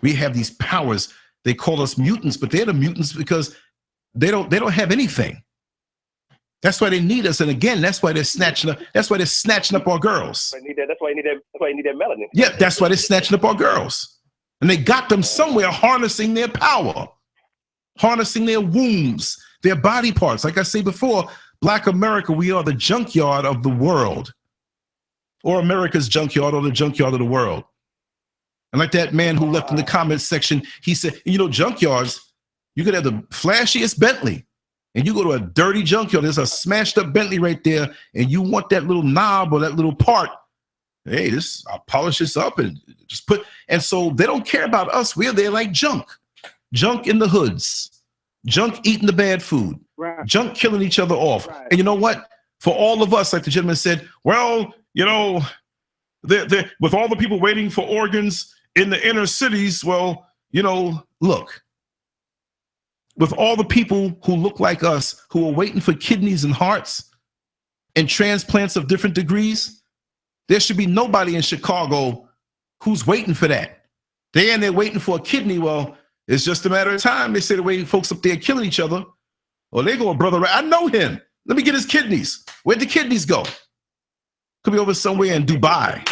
We have these powers. They call us mutants, but they're the mutants because they don't have anything. That's why they need us. And again, that's why they're snatching up. That's why they're snatching up our girls. That's why you need that melanin. Yeah, that's why they're snatching up our girls. And they got them somewhere harnessing their power. Harnessing their wombs, their body parts. Like I say before, Black America, we are the junkyard of the world. Or America's junkyard, or the junkyard of the world. And like that man who left in the comments section, he said, you know, junkyards, you could have the flashiest Bentley, and you go to a dirty junkyard, there's a smashed up Bentley right there, and you want that little knob or that little part. Hey, I'll polish this up and just put, and so they don't care about us. We're there like junk. Junk in the hoods, junk eating the bad food, right. Junk killing each other off. Right. And you know what? For all of us, like the gentleman said, well, you know, with all the people waiting for organs in the inner cities, well, you know, look, with all the people who look like us, who are waiting for kidneys and hearts and transplants of different degrees, there should be nobody in Chicago who's waiting for that. They're waiting for a kidney. Well, it's just a matter of time. They say the way folks up there killing each other. Or they go, brother, I know him. Let me get his kidneys. Where'd the kidneys go? Could be over somewhere in Dubai,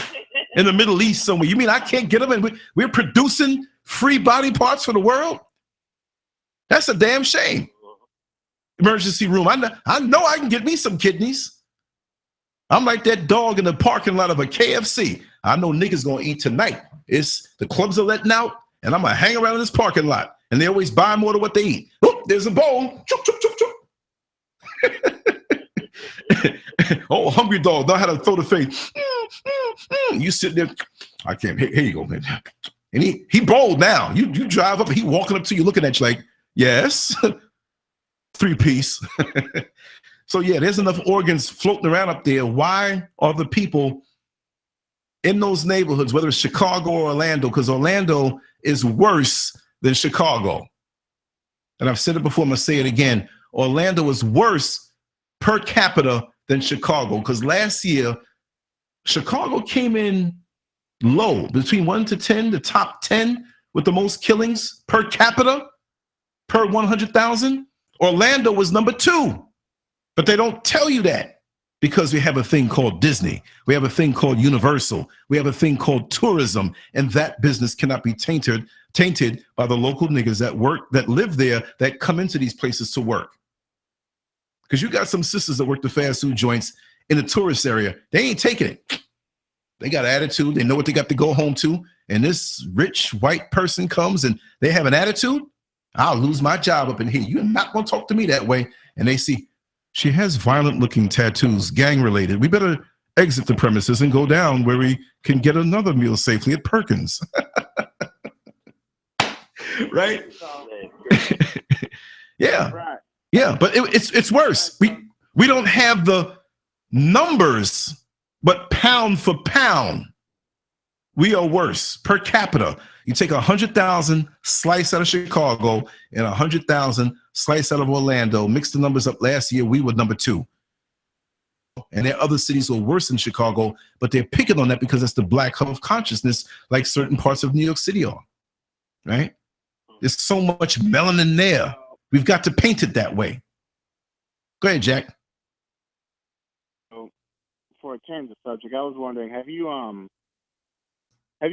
in the Middle East somewhere. You mean I can't get them and we're producing free body parts for the world? That's a damn shame. Emergency room. I know I can get me some kidneys. I'm like that dog in the parking lot of a KFC. I know niggas gonna eat tonight. The clubs are letting out. And I'm going to hang around in this parking lot. And they always buy more than what they eat. Oop, there's a bowl. Choop, choop, choop, choop. Oh, hungry dog. Know how to throw the face. You sit there. I can't. Here you go, man. And he bold now. You drive up. He walking up to you looking at you like, yes. 3-piece. So, yeah, there's enough organs floating around up there. Why are the people in those neighborhoods, whether it's Chicago or Orlando, because Orlando is worse than Chicago. And I've said it before, I'm going to say it again. Orlando is worse per capita than Chicago, because last year, Chicago came in low, between 1 to 10, the top 10 with the most killings per capita, per 100,000. Orlando was number 2, but they don't tell you that. because we have a thing called Disney. We have a thing called Universal. We have a thing called tourism, and that business cannot be tainted by the local niggas that live there, that come into these places to work. Because you got some sisters that work the fast food joints in the tourist area. They ain't taking it. They got attitude. They know what they got to go home to. And this rich white person comes and they have an attitude. I'll lose my job up in here. You're not going to talk to me that way. And they see, she has violent looking tattoos, gang related. We better exit the premises and go down where we can get another meal safely at Perkins. Right? Yeah. Yeah, but it's worse. We don't have the numbers, but pound for pound, we are worse per capita. You take 100,000 slice out of Chicago and 100,000 slice out of Orlando, mix the numbers up. Last year, we were number 2. And there are other cities who are worse than Chicago, but they're picking on that because that's the black hub of consciousness, like certain parts of New York City are, right? There's so much melanin there. We've got to paint it that way. Go ahead, Jack. So, before I change the subject, I was wondering, have you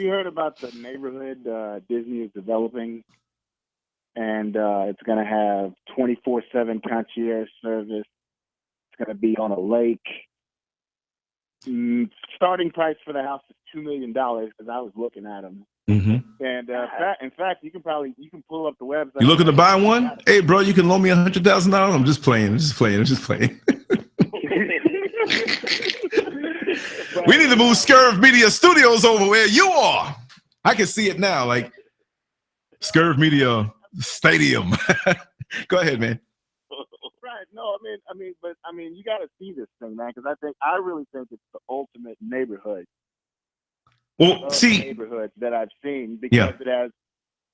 heard about the neighborhood Disney is developing? And it's going to have 24/7 concierge service. It's going to be on a lake. Starting price for the house is $2 million because I was looking at them. Mm-hmm. And in fact, you can pull up the website. You looking to buy one? Hey, bro, you can loan me $100,000. I'm just playing. We need to move Scurv Media Studios over where you are. I can see it now, like Scurv Media Stadium. Go ahead, man. Right. No, I mean, you got to see this thing, man, because I really think it's the ultimate neighborhood. Well, see, neighborhood that I've seen, because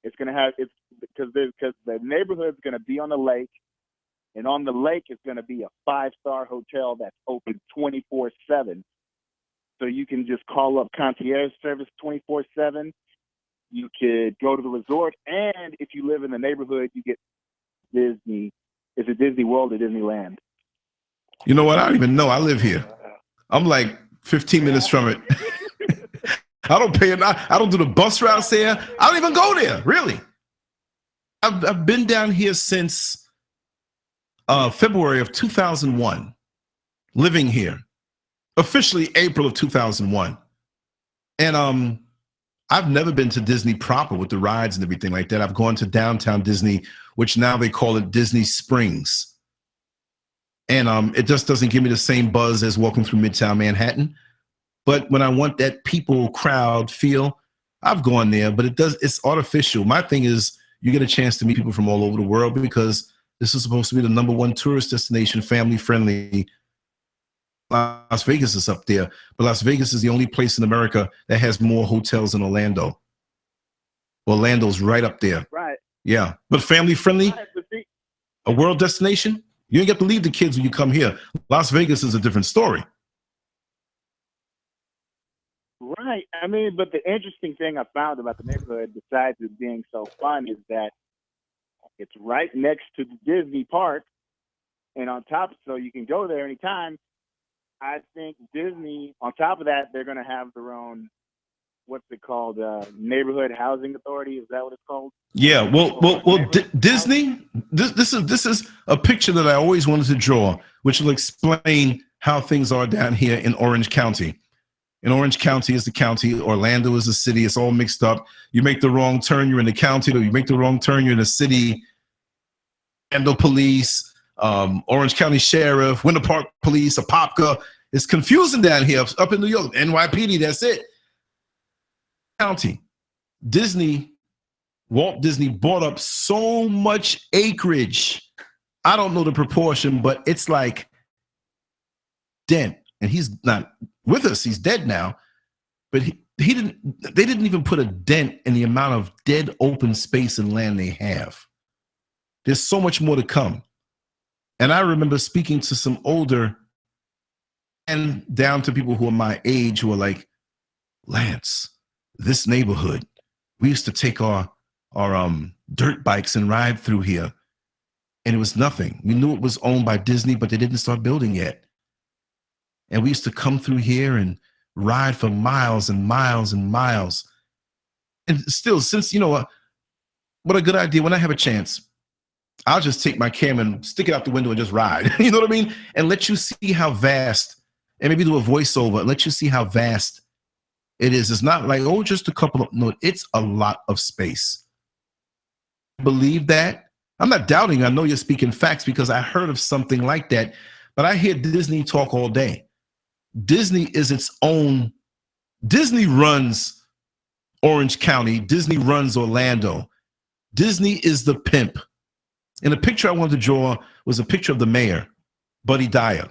because the neighborhood's going to be on the lake, and on the lake is going to be a 5-star hotel that's open 24/7. So you can just call up concierge service 24/7. You could go to the resort, and if you live in the neighborhood, you get Disney. Is it Disney World or Disneyland? You know what? I don't even know. I live here. I'm like 15 minutes from it. I don't pay it. I don't do the bus routes there. I don't even go there, really. I've been down here since February of 2001, living here. Officially April of 2001. And I've never been to Disney proper with the rides and everything like that. I've gone to downtown Disney, which now they call it Disney Springs. And it just doesn't give me the same buzz as walking through Midtown Manhattan. But when I want that people crowd feel, I've gone there, but it's artificial. My thing is you get a chance to meet people from all over the world because this is supposed to be the #1 tourist destination, family friendly. Las Vegas is up there, but Las Vegas is the only place in America that has more hotels than Orlando. Orlando's right up there. Right. Yeah, but family friendly, Right, a world destination. You ain't got to leave the kids when you come here. Las Vegas is a different story. Right. I mean, but the interesting thing I found about the neighborhood, besides it being so fun, is that it's right next to the Disney park, and on top, so you can go there anytime. I think Disney, on top of that, they're going to have their own, what's it called, neighborhood housing authority. Is that what it's called? Yeah. Well, Disney. This is a picture that I always wanted to draw, which will explain how things are down here in Orange County. And Orange County is the county. Orlando is the city. It's all mixed up. You make the wrong turn, you're in the county. Or you make the wrong turn, you're in the city. Orlando police. Orange County Sheriff, Winter Park Police, Apopka. It's confusing down here up in New York. NYPD, that's it. County. Walt Disney bought up so much acreage. I don't know the proportion, but it's like dent. And he's not with us. He's dead now. But they didn't even put a dent in the amount of dead open space and land they have. There's so much more to come. And I remember speaking to some older and down to people who are my age who are like, Lance, this neighborhood, we used to take our dirt bikes and ride through here. And it was nothing. We knew it was owned by Disney, but they didn't start building yet. And we used to come through here and ride for miles and miles and miles. And still, since, you know, what a good idea. When I have a chance, I'll just take my camera and stick it out the window and just ride. You know what I mean? And let you see how vast, and maybe do a voiceover and let you see how vast it is. It's not like, oh, just a couple of, no, it's a lot of space. Believe that? I'm not doubting. I know you're speaking facts because I heard of something like that, but I hear Disney talk all day. Disney is its own. Disney runs Orange County. Disney runs Orlando. Disney is the pimp. And the picture I wanted to draw was a picture of the mayor, Buddy Dyer,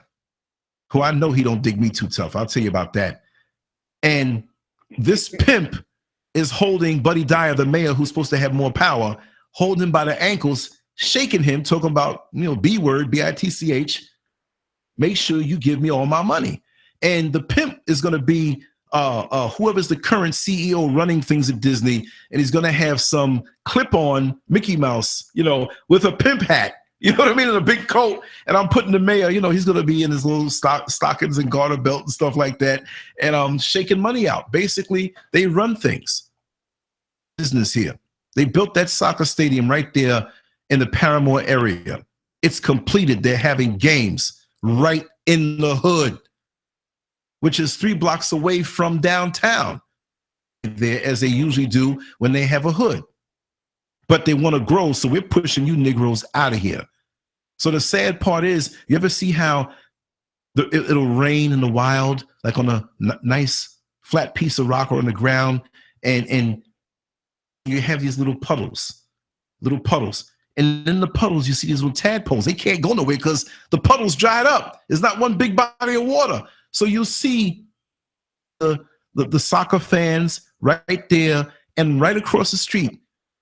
who I know he don't dig me too tough. I'll tell you about that. And this pimp is holding Buddy Dyer, the mayor, who's supposed to have more power, holding him by the ankles, shaking him, talking about, you know, B word, B-I-T-C-H, make sure you give me all my money. And the pimp is going to be whoever's the current CEO running things at Disney, and he's going to have some clip-on Mickey Mouse, you know, with a pimp hat, you know what I mean, and a big coat. And I'm putting the mayor, you know, he's going to be in his little stockings and garter belt and stuff like that, and shaking money out. Basically, they run things. Business here. They built that soccer stadium right there in the Paramore area. It's completed. They're having games right in the hood, which is 3 blocks away from downtown, there, as they usually do when they have a hood. But they want to grow, so we're pushing you Negroes out of here. So the sad part is, you ever see how it'll rain in the wild, like on a nice flat piece of rock or on the ground, and you have these little puddles. And in the puddles, you see these little tadpoles. They can't go nowhere because the puddles dried up. There's not one big body of water. So you'll see the soccer fans right there, and right across the street,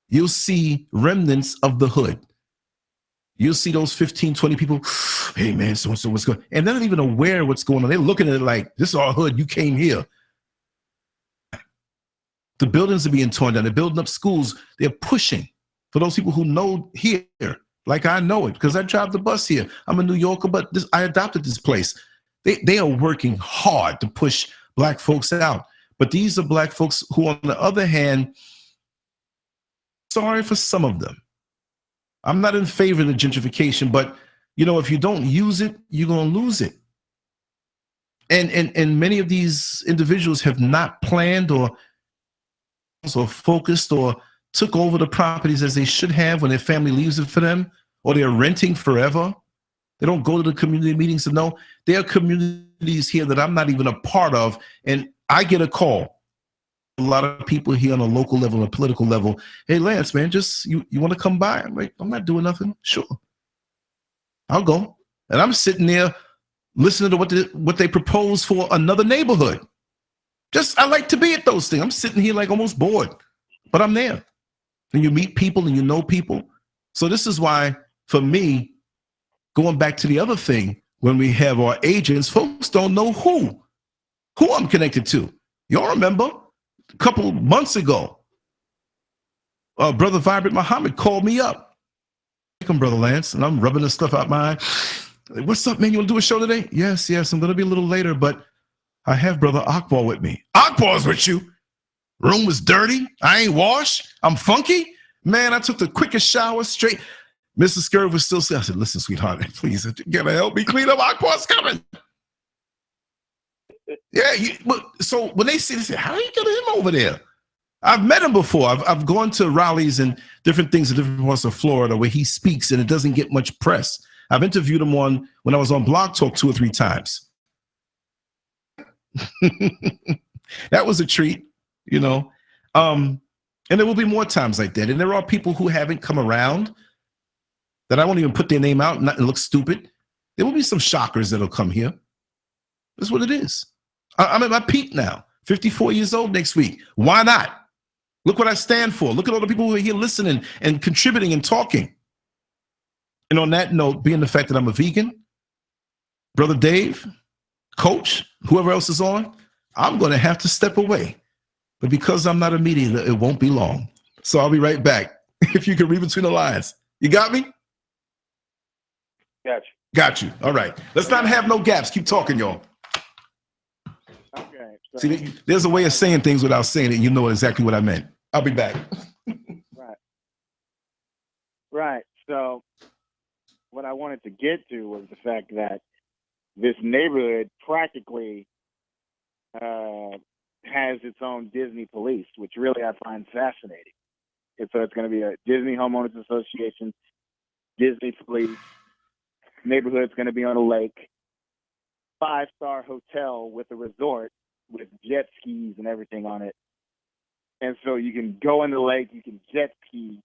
you'll see remnants of the hood. You'll see those 15, 20 people, hey man, so-and-so, what's going on? And they're not even aware of what's going on. They're looking at it like, this is our hood, you came here. The buildings are being torn down. They're building up schools. They're pushing. For those people who know here, like I know it, because I drive the bus here. I'm a New Yorker, but I adopted this place. They are working hard to push black folks out. But these are black folks who, on the other hand, sorry for some of them. I'm not in favor of the gentrification, but, you know, if you don't use it, you're going to lose it. And many of these individuals have not planned or focused or took over the properties as they should have when their family leaves it for them, or they're renting forever. They don't go to the community meetings to know. There are communities here that I'm not even a part of, and I get a call. A lot of people here on a local level, a political level, hey, Lance, man, just you want to come by? I'm like, I'm not doing nothing. Sure. I'll go. And I'm sitting there listening to what they propose for another neighborhood. I like to be at those things. I'm sitting here like almost bored, but I'm there. And you meet people and you know people. So this is why, for me, going back to the other thing, when we have our agents, folks don't know who I'm connected to. Y'all remember a couple months ago, Brother Vibrant Muhammad called me up. Welcome, Brother Lance. And I'm rubbing this stuff out my eye. What's up, man? You want to do a show today? Yes. I'm going to be a little later, but I have Brother Akbar with me. Akbar's with you? Room was dirty. I ain't washed. I'm funky. Man, I took the quickest shower straight. Mrs. Scurv was still saying, I said, listen, sweetheart, please, you gotta help me clean up. Akbar's coming. Yeah. So when they see, they say, how you get him over there? I've met him before. I've gone to rallies and different things in different parts of Florida where he speaks and it doesn't get much press. I've interviewed him when I was on Blog Talk 2 or 3 times. That was a treat, you know. And there will be more times like that. And there are people who haven't come around that I won't even put their name out and look stupid. There will be some shockers that'll come here. That's what it is. I'm at my peak now, 54 years old next week. Why not? Look what I stand for. Look at all the people who are here listening and contributing and talking. And on that note, being the fact that I'm a vegan, Brother Dave, Coach, whoever else is on, I'm going to have to step away. But because I'm not a media, it won't be long. So I'll be right back. If you can read between the lines. You got me? Got you. Got you. All right. Let's not have no gaps. Keep talking, y'all. So, See, there's a way of saying things without saying it. You know exactly what I meant. I'll be back. Right. So what I wanted to get to was the fact that this neighborhood practically has its own Disney police, which really I find fascinating. And so it's going to be a Disney Homeowners Association, Disney police, neighborhood's going to be on a lake, 5-star hotel with a resort with jet skis and everything on it. And so you can go in the lake, you can jet ski,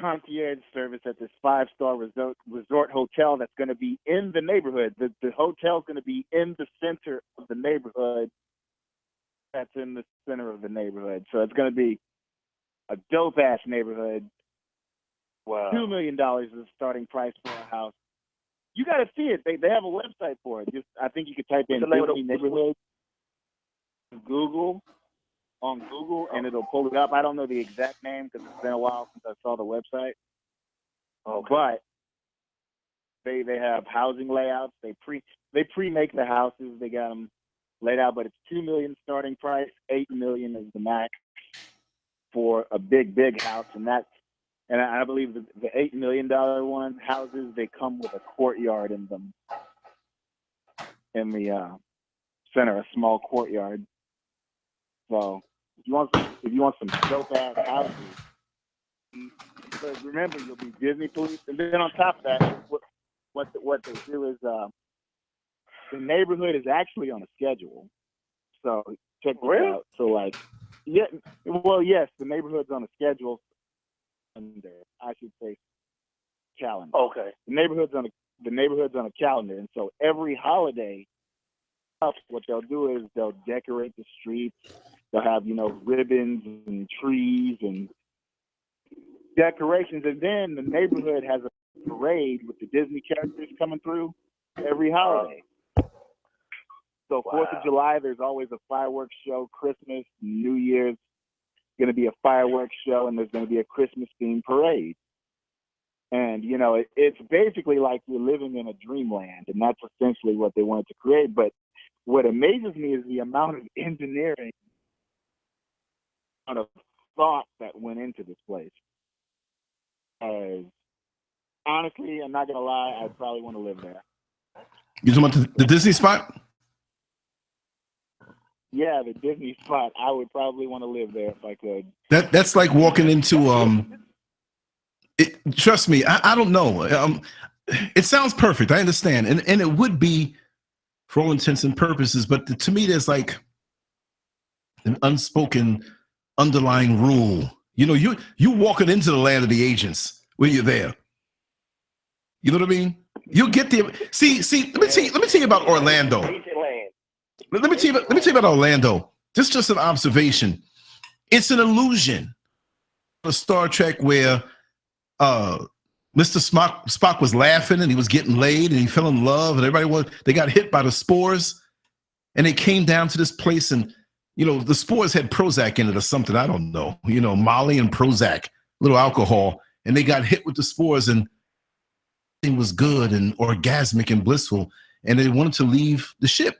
concierge service at this 5-star resort hotel that's going to be in the neighborhood. The hotel's going to be in the center of the neighborhood. That's in the center of the neighborhood. So it's going to be a dope ass neighborhood. Wow. $2 million is the starting price for a house. You got to see it. They have a website for it. Just I think you could type in Disney neighborhood on Google, and it'll pull it up. I don't know the exact name because it's been a while since I saw the website. Okay. But they have housing layouts. They pre-make the houses. They got them laid out, but it's $2 million starting price. $8 million is the max for a big house, and I believe the $8 million houses, they come with a courtyard in them. In the center, a small courtyard. So if you want some dope ass houses, but remember you'll be Disney police, and then on top of that, what they do is the neighborhood is actually on a schedule. So check this out. So like, yes, the neighborhood's on a schedule. I should say calendar. Okay. The neighborhood's on a calendar, and so every holiday, what they'll do is they'll decorate the streets. They'll have ribbons and trees and decorations, and then the neighborhood has a parade with the Disney characters coming through every holiday. So 4th of July, there's always a fireworks show. Christmas, New Year's, going to be a fireworks show, and there's going to be a Christmas themed parade. And it's basically like you're living in a dreamland, and that's essentially what they wanted to create. But what amazes me is the amount of engineering, amount of thought that went into this place. Honestly, I'm not gonna lie, I probably want to live there. You talking about the Disney spot? Yeah, the Disney spot. I would probably want to live there if I could. That's like walking into trust me, I don't know. It sounds perfect. I understand, and it would be for all intents and purposes. But to me, there's like an unspoken underlying rule. You walking into the land of the agents when you're there. You know what I mean? You'll get there. See. Let me tell you about Orlando. Let me tell you about Orlando. This is just an observation. It's an illusion. A Star Trek where Mr. Spock was laughing and he was getting laid and he fell in love and they got hit by the spores and they came down to this place and the spores had Prozac in it or something. I don't know. Molly and Prozac, little alcohol, and they got hit with the spores and everything was good and orgasmic and blissful, and they wanted to leave the ship.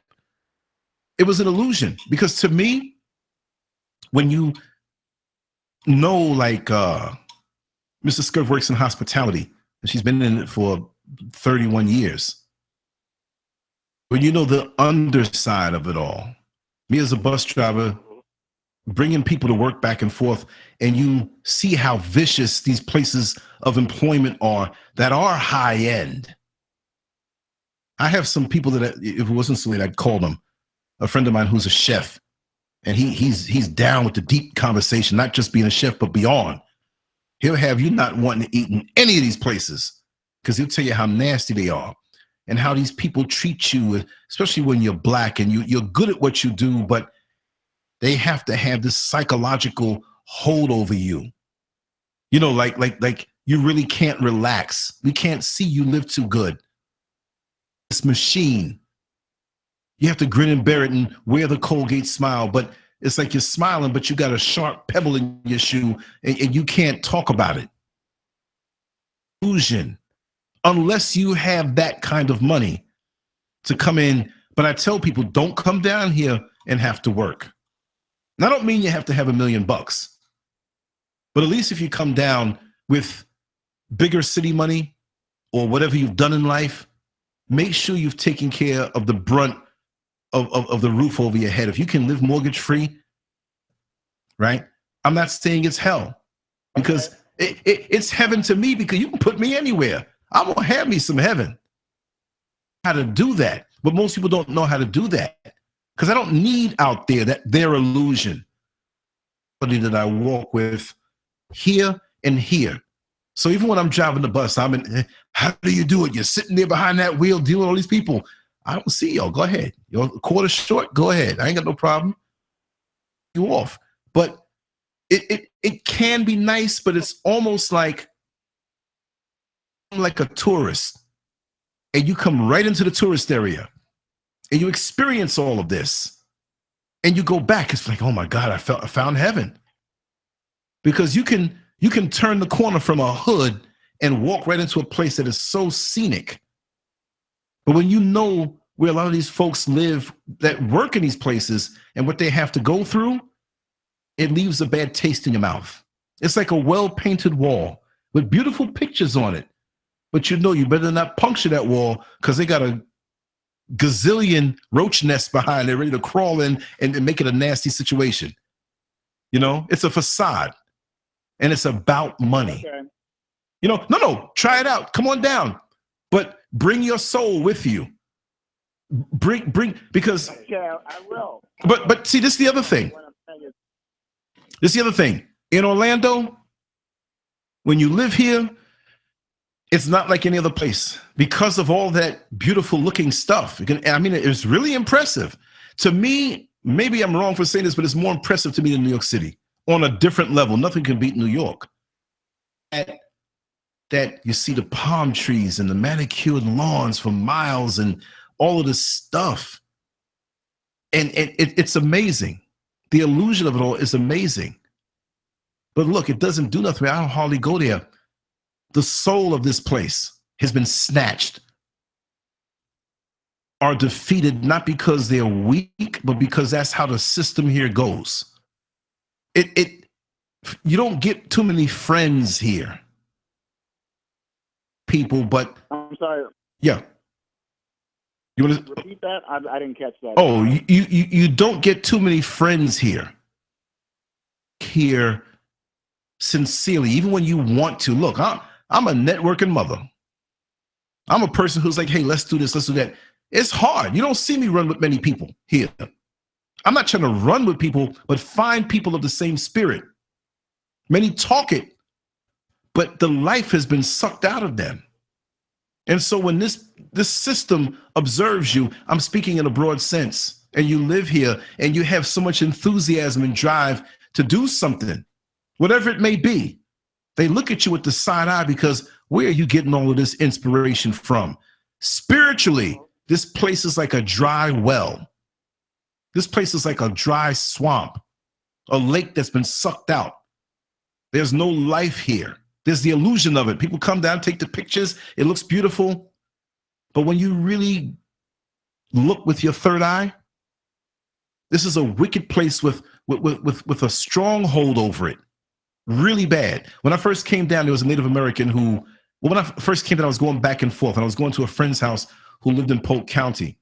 It was an illusion because to me, when you like Mrs. Scurv works in hospitality and she's been in it for 31 years. When you know the underside of it all, me as a bus driver, bringing people to work back and forth, and you see how vicious these places of employment are that are high end. I have some people that, if it wasn't so late, I'd call them. A friend of mine who's a chef, and he's down with the deep conversation, not just being a chef, but beyond. He'll have you not wanting to eat in any of these places because he'll tell you how nasty they are and how these people treat you, especially when you're black and you're good at what you do, but they have to have this psychological hold over you. Like you really can't relax. We can't see you live too good. This machine. You have to grin and bear it and wear the Colgate smile, but it's like you're smiling, but you got a sharp pebble in your shoe and you can't talk about it. Illusion. Unless you have that kind of money to come in. But I tell people, don't come down here and have to work. And I don't mean you have to have $1 million, but at least if you come down with bigger city money or whatever you've done in life, make sure you've taken care of the brunt of the roof over your head. If you can live mortgage free, right? I'm not saying it's hell, because it's heaven to me, because you can put me anywhere. I'm going to have me some heaven. How to do that. But most people don't know how to do that, because I don't need out there their illusion. That I walk with here and here. So even when I'm driving the bus, I'm in, how do you do it? You're sitting there behind that wheel dealing with all these people. I don't see y'all. Go ahead. You're a quarter short. Go ahead. I ain't got no problem. You off. But it can be nice, but it's almost like a tourist. And you come right into the tourist area and you experience all of this and you go back. It's like, oh my God, I found heaven. Because you can turn the corner from a hood and walk right into a place that is so scenic. But when you know where a lot of these folks live that work in these places and what they have to go through, it leaves a bad taste in your mouth. It's like a well-painted wall with beautiful pictures on it. But you know you better not puncture that wall, because they got a gazillion roach nests behind there ready to crawl in and make it a nasty situation. You know, it's a facade. And it's about money. Okay. You know, no, try it out. Come on down. But bring your soul with you. Bring, because. Yeah, I will. But see, this is the other thing. This is the other thing. In Orlando, when you live here, it's not like any other place because of all that beautiful looking stuff. I mean, it's really impressive. To me, maybe I'm wrong for saying this, but it's more impressive to me than New York City. On a different level. Nothing can beat New York. That you see the palm trees and the manicured lawns for miles and all of this stuff. And it's amazing. The illusion of it all is amazing. But look, it doesn't do nothing. I don't hardly go there. The soul of this place has been snatched. Are defeated not because they're weak, but because that's how the system here goes. You don't get too many friends here, people, but I'm sorry. Yeah. You want to repeat that? I didn't catch that. Oh, you don't get too many friends here. Here, sincerely, even when you want to. Look, I'm a networking mother. I'm a person who's like, hey, let's do this, let's do that. It's hard. You don't see me run with many people here. I'm not trying to run with people, but find people of the same spirit. Many talk it, but the life has been sucked out of them. And so when this system observes you, I'm speaking in a broad sense, and you live here and you have so much enthusiasm and drive to do something, whatever it may be, they look at you with the side eye, because where are you getting all of this inspiration from? Spiritually, this place is like a dry well. This place is like a dry swamp, a lake that's been sucked out. There's no life here. There's the illusion of it. People come down, take the pictures. It looks beautiful. But when you really look with your third eye, this is a wicked place with a stronghold over it. Really bad. When I first came down, there was a Native American who, when I first came down, I was going back and forth. And I was going to a friend's house who lived in Polk County.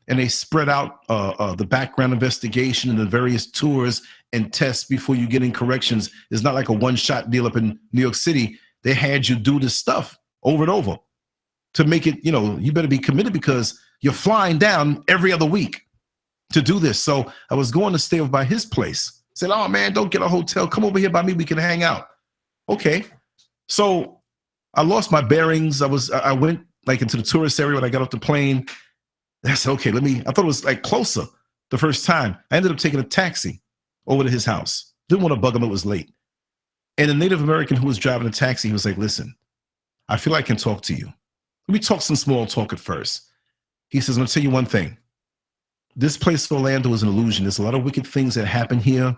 And they spread out the background investigation and the various tours and tests before you get in corrections. It's not like a one-shot deal up in New York City. They had you do this stuff over and over to make it, you know, you better be committed, because you're flying down every other week to do this. So I was going to stay over by his place. Said, oh man, don't get a hotel. Come over here by me. We can hang out. Okay. So I lost my bearings. I went like into the tourist area when I got off the plane. I said, okay, I thought it was like closer the first time. I ended up taking a taxi over to his house. Didn't want to bug him, it was late. And the Native American who was driving the taxi, he was like, listen, I feel I can talk to you. Let me talk some small talk at first. He says, I'm gonna tell you one thing. This place, Orlando, is an illusion. There's a lot of wicked things that happen here.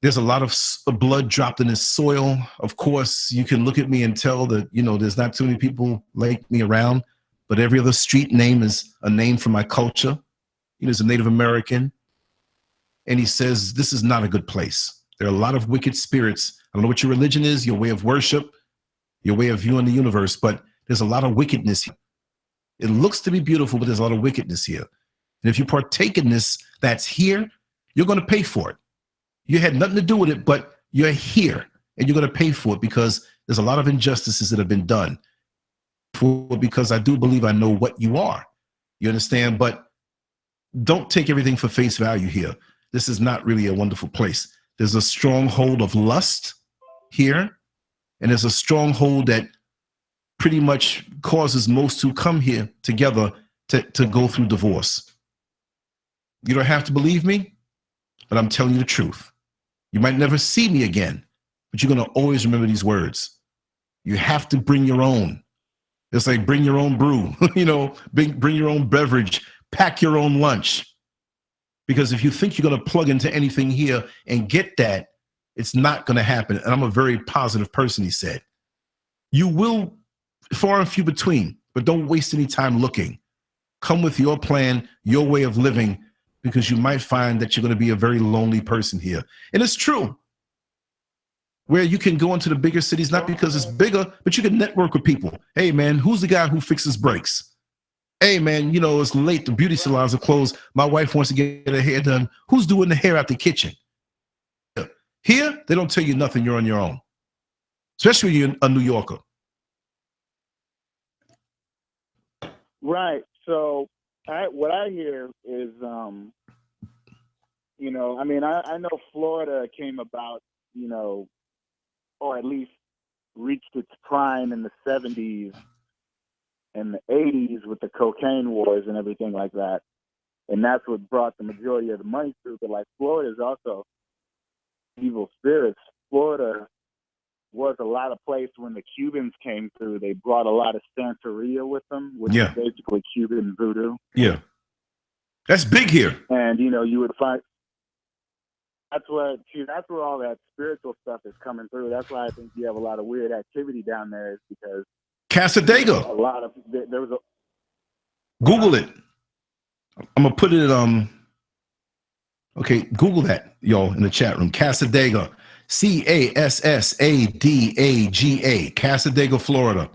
There's a lot of blood dropped in this soil. Of course, you can look at me and tell that, you know, there's not too many people like me around. But every other street name is a name from my culture. He's a Native American, and he says this is not a good place. There are a lot of wicked spirits. I don't know what your religion is, your way of worship, your way of viewing the universe, but there's a lot of wickedness here. It looks to be beautiful, but there's a lot of wickedness here. And if you partake in this that's here, you're going to pay for it. You had nothing to do with it, but you're here, and you're going to pay for it because there's a lot of injustices that have been done. Because I do believe I know what you are. You understand? But don't take everything for face value here. This is not really a wonderful place. There's a stronghold of lust here, and there's a stronghold that pretty much causes most who come here together to go through divorce. You don't have to believe me, but I'm telling you the truth. You might never see me again, but you're going to always remember these words. You have to bring your own. It's like bring your own brew, bring your own beverage, pack your own lunch. Because if you think you're going to plug into anything here and get that, it's not going to happen. And I'm a very positive person, he said. You will, far and few between, but don't waste any time looking. Come with your plan, your way of living, because you might find that you're going to be a very lonely person here. And it's true. Where you can go into the bigger cities, not because it's bigger, but you can network with people. Hey, man, who's the guy who fixes brakes? Hey, man, it's late. The beauty salons are closed. My wife wants to get her hair done. Who's doing the hair out the kitchen? Here, they don't tell you nothing. You're on your own, especially when you're a New Yorker. Right. So what I hear is, I know Florida came about, or at least reached its prime in the 70s and the 80s with the cocaine wars and everything like that. And that's what brought the majority of the money through. But like Florida is also evil spirits. Florida was a lot of place when the Cubans came through. They brought a lot of Santeria with them, which is basically Cuban voodoo. Yeah. That's big here. And, you would find that's where all that spiritual stuff is coming through. That's why I think you have a lot of weird activity down there, is because Casadega. There was a Google it. I'm gonna put it okay, Google that, y'all, in the chat room. Casadega. Cassadaga, Casadega, Florida.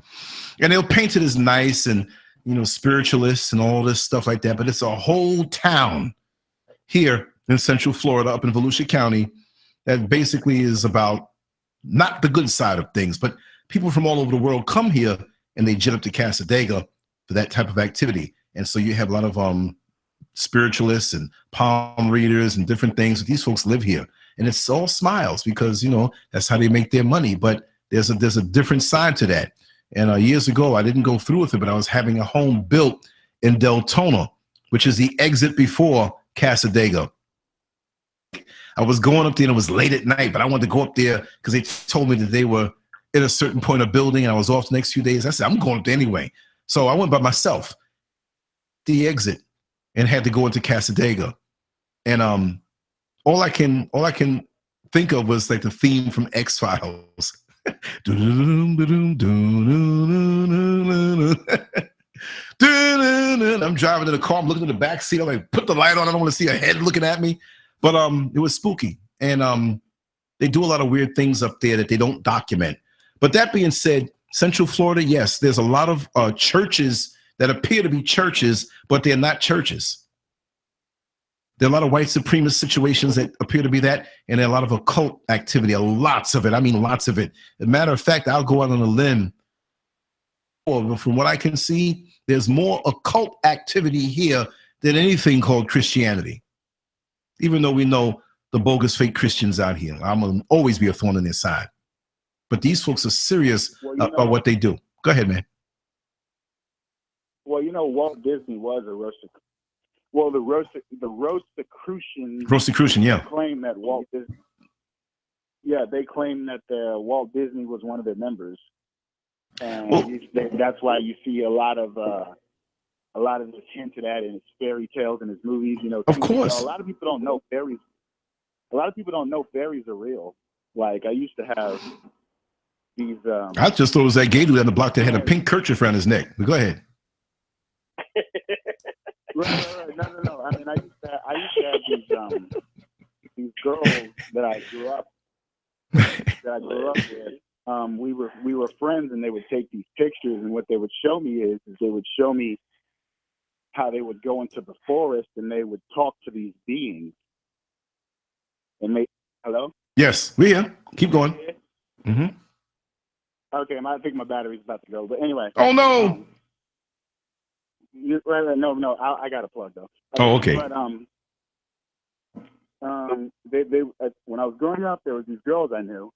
And they'll paint it as nice and spiritualists and all this stuff like that, but it's a whole town here in Central Florida, up in Volusia County, that basically is about not the good side of things, but people from all over the world come here and they jet up to Casadega for that type of activity. And so you have a lot of spiritualists and palm readers and different things. These folks live here, and it's all smiles because that's how they make their money. But there's a different side to that. And years ago, I didn't go through with it, but I was having a home built in Deltona, which is the exit before Casadega. I was going up there, and it was late at night, but I wanted to go up there because they told me that they were at a certain point of building, and I was off the next few days. I said, I'm going up there anyway. So I went by myself, the exit, and had to go into Casadega. And all I can think of was like the theme from X-Files. I'm driving in the car, I'm looking in the back seat, I'm like, put the light on, I don't want to see a head looking at me. But it was spooky. And they do a lot of weird things up there that they don't document. But that being said, Central Florida, yes, there's a lot of churches that appear to be churches, but they're not churches. There are a lot of white supremacist situations that appear to be that, and there are a lot of occult activity, lots of it. I mean, lots of it. As a matter of fact, I'll go out on a limb. From what I can see, there's more occult activity here than anything called Christianity. Even though we know the bogus fake Christians out here, I'm going to always be a thorn in their side. But these folks are serious about what they do. Go ahead, man. Well, Walt Disney was a Rosicrucian. Well, the Rosicrucians. Rosicrucian, yeah. Claim that Walt Disney. Yeah, they claim that Walt Disney was one of their members, and that's why you see a lot of this hinted at in his fairy tales and his movies. Of course. A lot of people don't know fairies. A lot of people don't know fairies are real. Like I used to have these. I just thought it was that gay dude on the block that had a pink kerchief around his neck. But go ahead. Right. No. I mean, I used to have these girls that I grew up with. We were friends, and they would take these pictures, and what they would show me is they would show me how they would go into the forest and they would talk to these beings. And hello? Yes, we here. Keep going. Mm-hmm. Okay, I think my battery's about to go, but anyway. Oh no. No, I got a plug though. Oh, okay. But they when I was growing up, there was these girls I knew,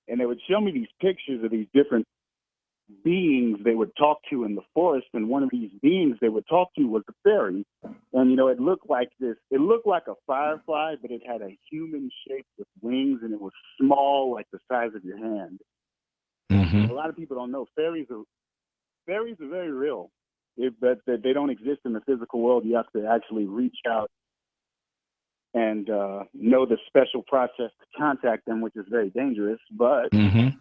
and they would show me these pictures of these different beings they would talk to in the forest, and one of these beings they would talk to was a fairy. And it looked like a firefly, but it had a human shape with wings, and it was small, like the size of your hand. Mm-hmm. A lot of people don't know fairies are very real. But they don't exist in the physical world. You have to actually reach out and know the special process to contact them, which is very dangerous. But mm-hmm.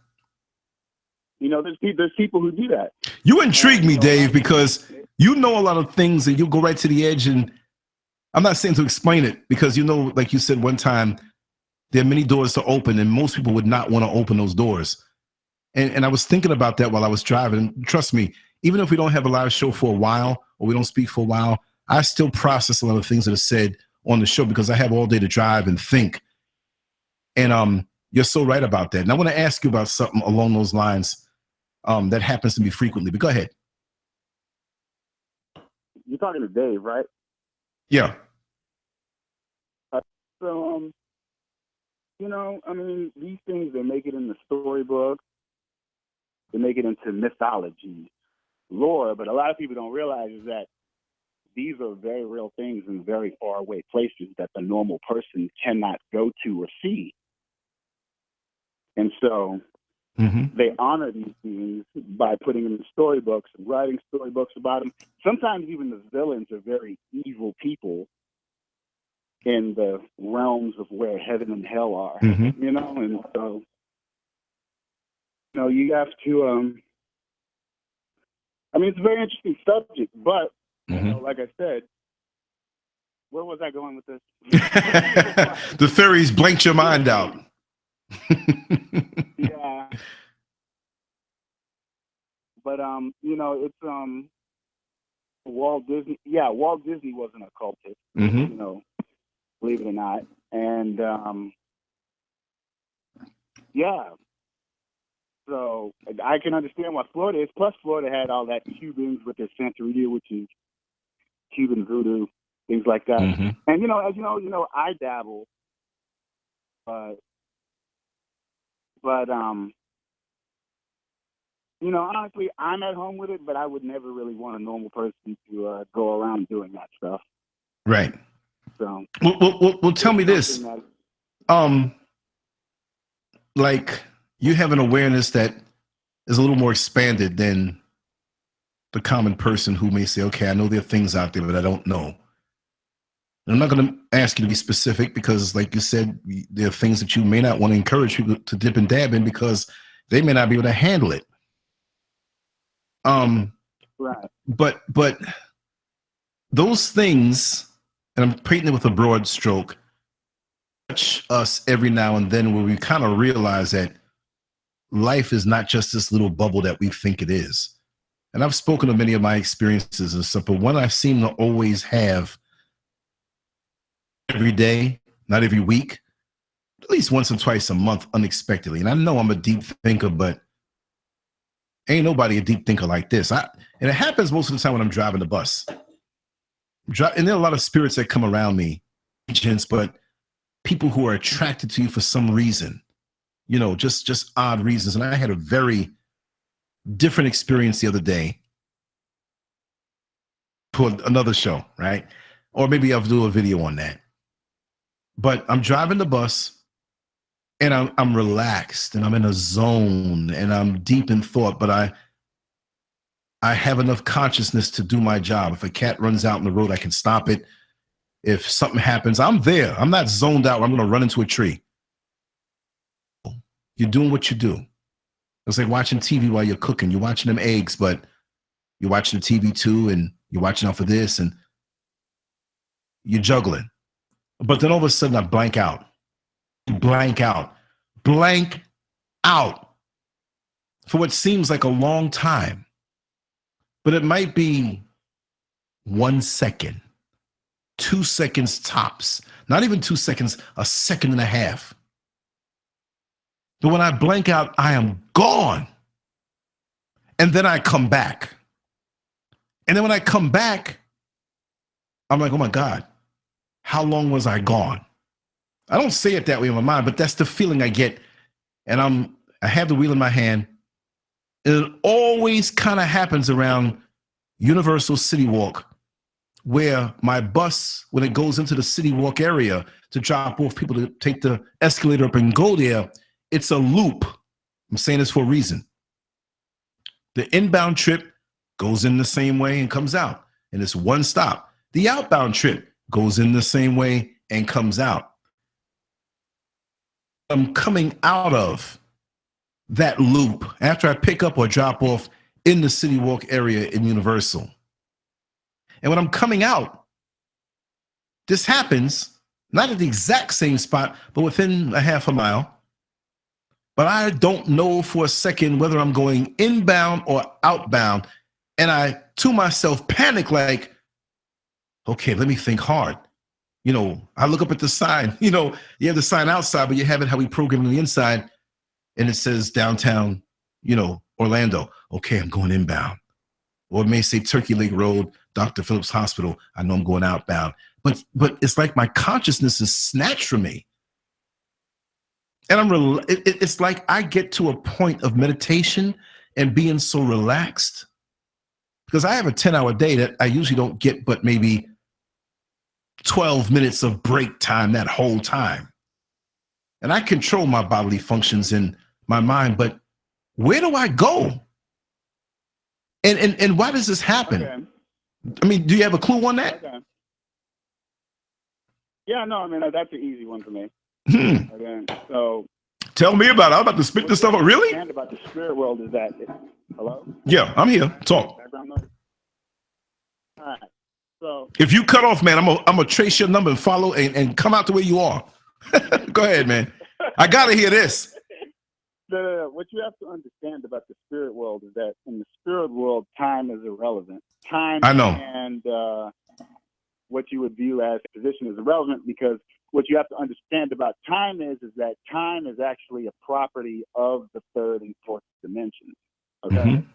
There's people who do that. You intrigue me, Dave, because you know a lot of things, and you go right to the edge. And I'm not saying to explain it, because like you said one time, there are many doors to open, and most people would not want to open those doors. And I was thinking about that while I was driving. Trust me, even if we don't have a live show for a while, or we don't speak for a while, I still process a lot of things that are said on the show, because I have all day to drive and think. And you're so right about that. And I want to ask you about something along those lines that happens to me frequently. But go ahead. You're talking to Dave, right? Yeah. So, I mean, these things, they make it in the storybook. They make it into mythology, lore, but a lot of people don't realize is that these are very real things in very far away places that the normal person cannot go to or see. And so they honor these beings by putting them in storybooks and writing storybooks about them. Sometimes even the villains are very evil people in the realms of where heaven and hell are, and so, you have to, I mean, it's a very interesting subject, but, like I said, where was I going with this? The fairies blanked your mind out. Yeah. But, it's, Walt Disney. Yeah, Walt Disney was an occultist, believe it or not. And, yeah. So I can understand why Florida is. Plus, Florida had all that Cubans with their Santeria, which is Cuban voodoo, things like that. And as you know, I dabble, but honestly, I'm at home with it. But I would never really want a normal person to go around doing that stuff. Right. So, well, tell me this. Like, you have an awareness that is a little more expanded than the common person who may say, okay, I know there are things out there, but I don't know. And I'm not going to ask you to be specific, because like you said, there are things that you may not want to encourage people to dip and dab in, because they may not be able to handle it. Right. But those things, and I'm painting it with a broad stroke, touch us every now and then, where we kind of realize that life is not just this little bubble that we think it is. And I've spoken of many of my experiences and stuff, but one I seem to always have every day, not every week, at least once or twice a month, unexpectedly. And I know I'm a deep thinker, but ain't nobody a deep thinker like this. And it happens most of the time when I'm driving the bus. And there are a lot of spirits that come around me, but people who are attracted to you for some reason, just odd reasons. And I had a very different experience the other day for another show, right? Or maybe I'll do a video on that. But I'm driving the bus, and I'm relaxed, and I'm in a zone, and I'm deep in thought, but I have enough consciousness to do my job. If a cat runs out in the road, I can stop it. If something happens, I'm there. I'm not zoned out. I'm going to run into a tree. You're doing what you do. It's like watching TV while you're cooking. You're watching them eggs, but you're watching the TV too, and you're watching out for this. And you're juggling. But then all of a sudden I blank out. Blank out. Blank out for what seems like a long time. But it might be 1 second, 2 seconds tops. Not even 2 seconds, a second and a half. But when I blank out, I am gone. And then I come back. And then when I come back, I'm like, oh my God, how long was I gone? I don't say it that way in my mind, but that's the feeling I get. And I have the wheel in my hand. It always kind of happens around Universal City Walk, where my bus, when it goes into the City Walk area to drop off people to take the escalator up and go there, it's a loop. I'm saying this for a reason. The inbound trip goes in the same way and comes out, and it's one stop. The outbound trip goes in the same way and comes out. I'm coming out of that loop after I pick up or drop off in the City Walk area in Universal. And when I'm coming out, this happens not at the exact same spot, but within a half a mile. But I don't know for a second whether I'm going inbound or outbound. And I, to myself, panic like, okay, let me think hard. You know, I look up at the sign. You know, you have the sign outside, but you have it how we program it on the inside. And it says downtown, you know, Orlando. Okay, I'm going inbound. Or it may say Turkey Lake Road, Dr. Phillips Hospital. I know I'm going outbound. But it's like my consciousness is snatched from me. And it's like I get to a point of meditation and being so relaxed, because I have a 10-hour day that I usually don't get but maybe 12 minutes of break time that whole time. And I control my bodily functions in my mind, but where do I go? And why does this happen? Okay. I mean, do you have a clue on that? Okay. Yeah, no, I mean, that's an easy one for me. Okay, so tell me about it. I'm about to spit this stuff up. Really? And about the spirit world is that hello? Yeah, I'm here. Talk. Background noise? All right. So if you cut off, man, I'm gonna trace your number and follow and come out the way you are. Go ahead, man. I gotta hear this. What you have to understand about the spirit world is that in the spirit world, time is irrelevant. Time, I know, and what you would view as position is irrelevant, because what you have to understand about time is that time is actually a property of the third and fourth dimension. Okay. Mm-hmm.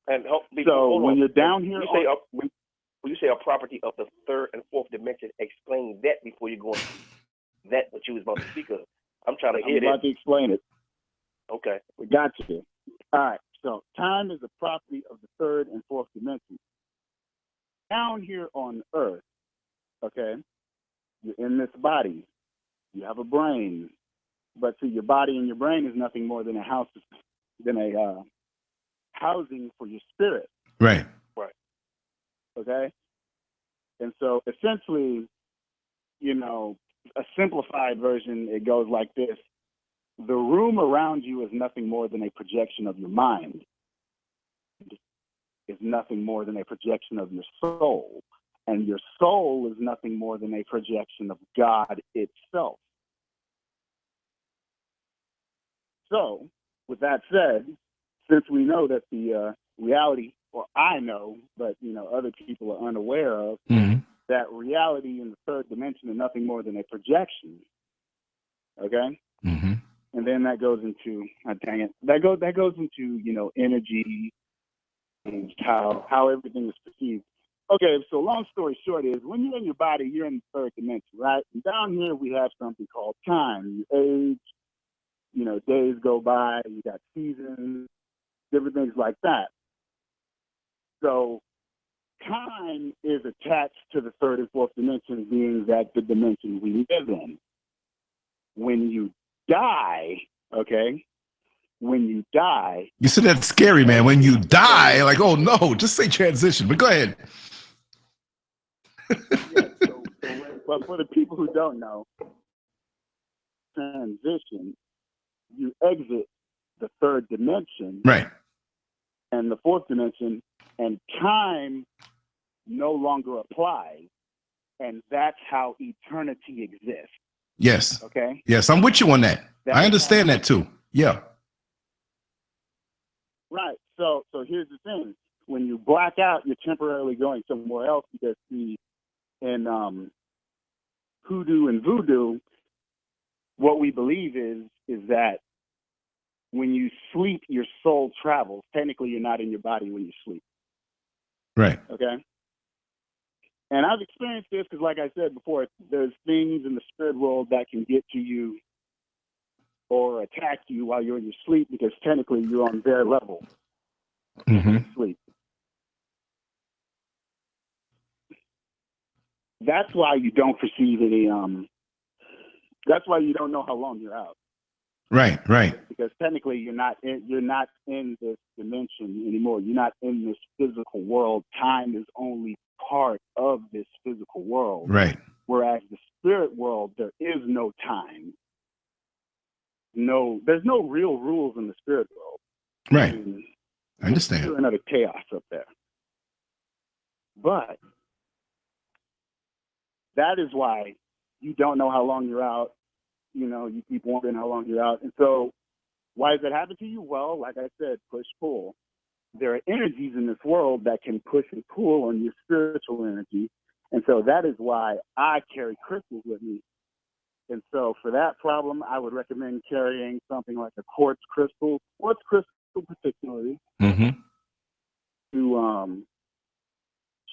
And so when you're down here, when you say a property of the third and fourth dimension, explain that before you go into that what you was about to speak of. I'm trying to hear that. I'm about to explain it. Okay. We got you. All right. So time is a property of the third and fourth dimension. Down here on Earth, okay, you're in this body. You have a brain, but see, your body and your brain is nothing more than a housing for your spirit. Right. Right. Okay. And so essentially, you know, a simplified version, it goes like this. The room around you is nothing more than a projection of your mind. Is nothing more than a projection of your soul. And your soul is nothing more than a projection of God itself. So, with that said, since we know that the reality, or I know, but you know, other people are unaware of, that reality in the third dimension is nothing more than a projection. Okay? Mm-hmm. And then that goes into, that goes into, you know, energy and how everything is perceived. Okay, so long story short is, when you're in your body, you're in the third dimension, right? And down here we have something called time. You age, you know, days go by, you got seasons, different things like that. So time is attached to the third and fourth dimension, being that the dimension we live in. When you die, okay, when you die. You said that's scary, man. When you die, like, oh no, just say transition, but go ahead. Yeah, but for the people who don't know, transition, you exit the third dimension, right, and the fourth dimension, and time no longer applies, And that's how eternity exists. Yes. Okay? Yes, I'm with you on that. I understand that too. Yeah. Right. So here's the thing. When you black out, you're temporarily going somewhere else, because in hoodoo and voodoo, what we believe is that when you sleep, your soul travels. Technically, you're not in your body when you sleep. Right. Okay? And I've experienced this because, like I said before, there's things in the spirit world that can get to you or attack you while you're in your sleep, because technically you're on their level when you sleep. That's why you don't perceive any. That's why you don't know how long you're out. Right. Because technically you're not in this dimension anymore. You're not in this physical world. Time is only part of this physical world. Right. Whereas the spirit world, there is no time. There's no real rules in the spirit world. Right. I understand. There's another chaos up there. But that is why you don't know how long you're out. You know, you keep wondering how long you're out. And so why does that happen to you? Well, like I said, push, pull. There are energies in this world that can push and pull on your spiritual energy. And so that is why I carry crystals with me. And so for that problem, I would recommend carrying something like a quartz crystal particularly, to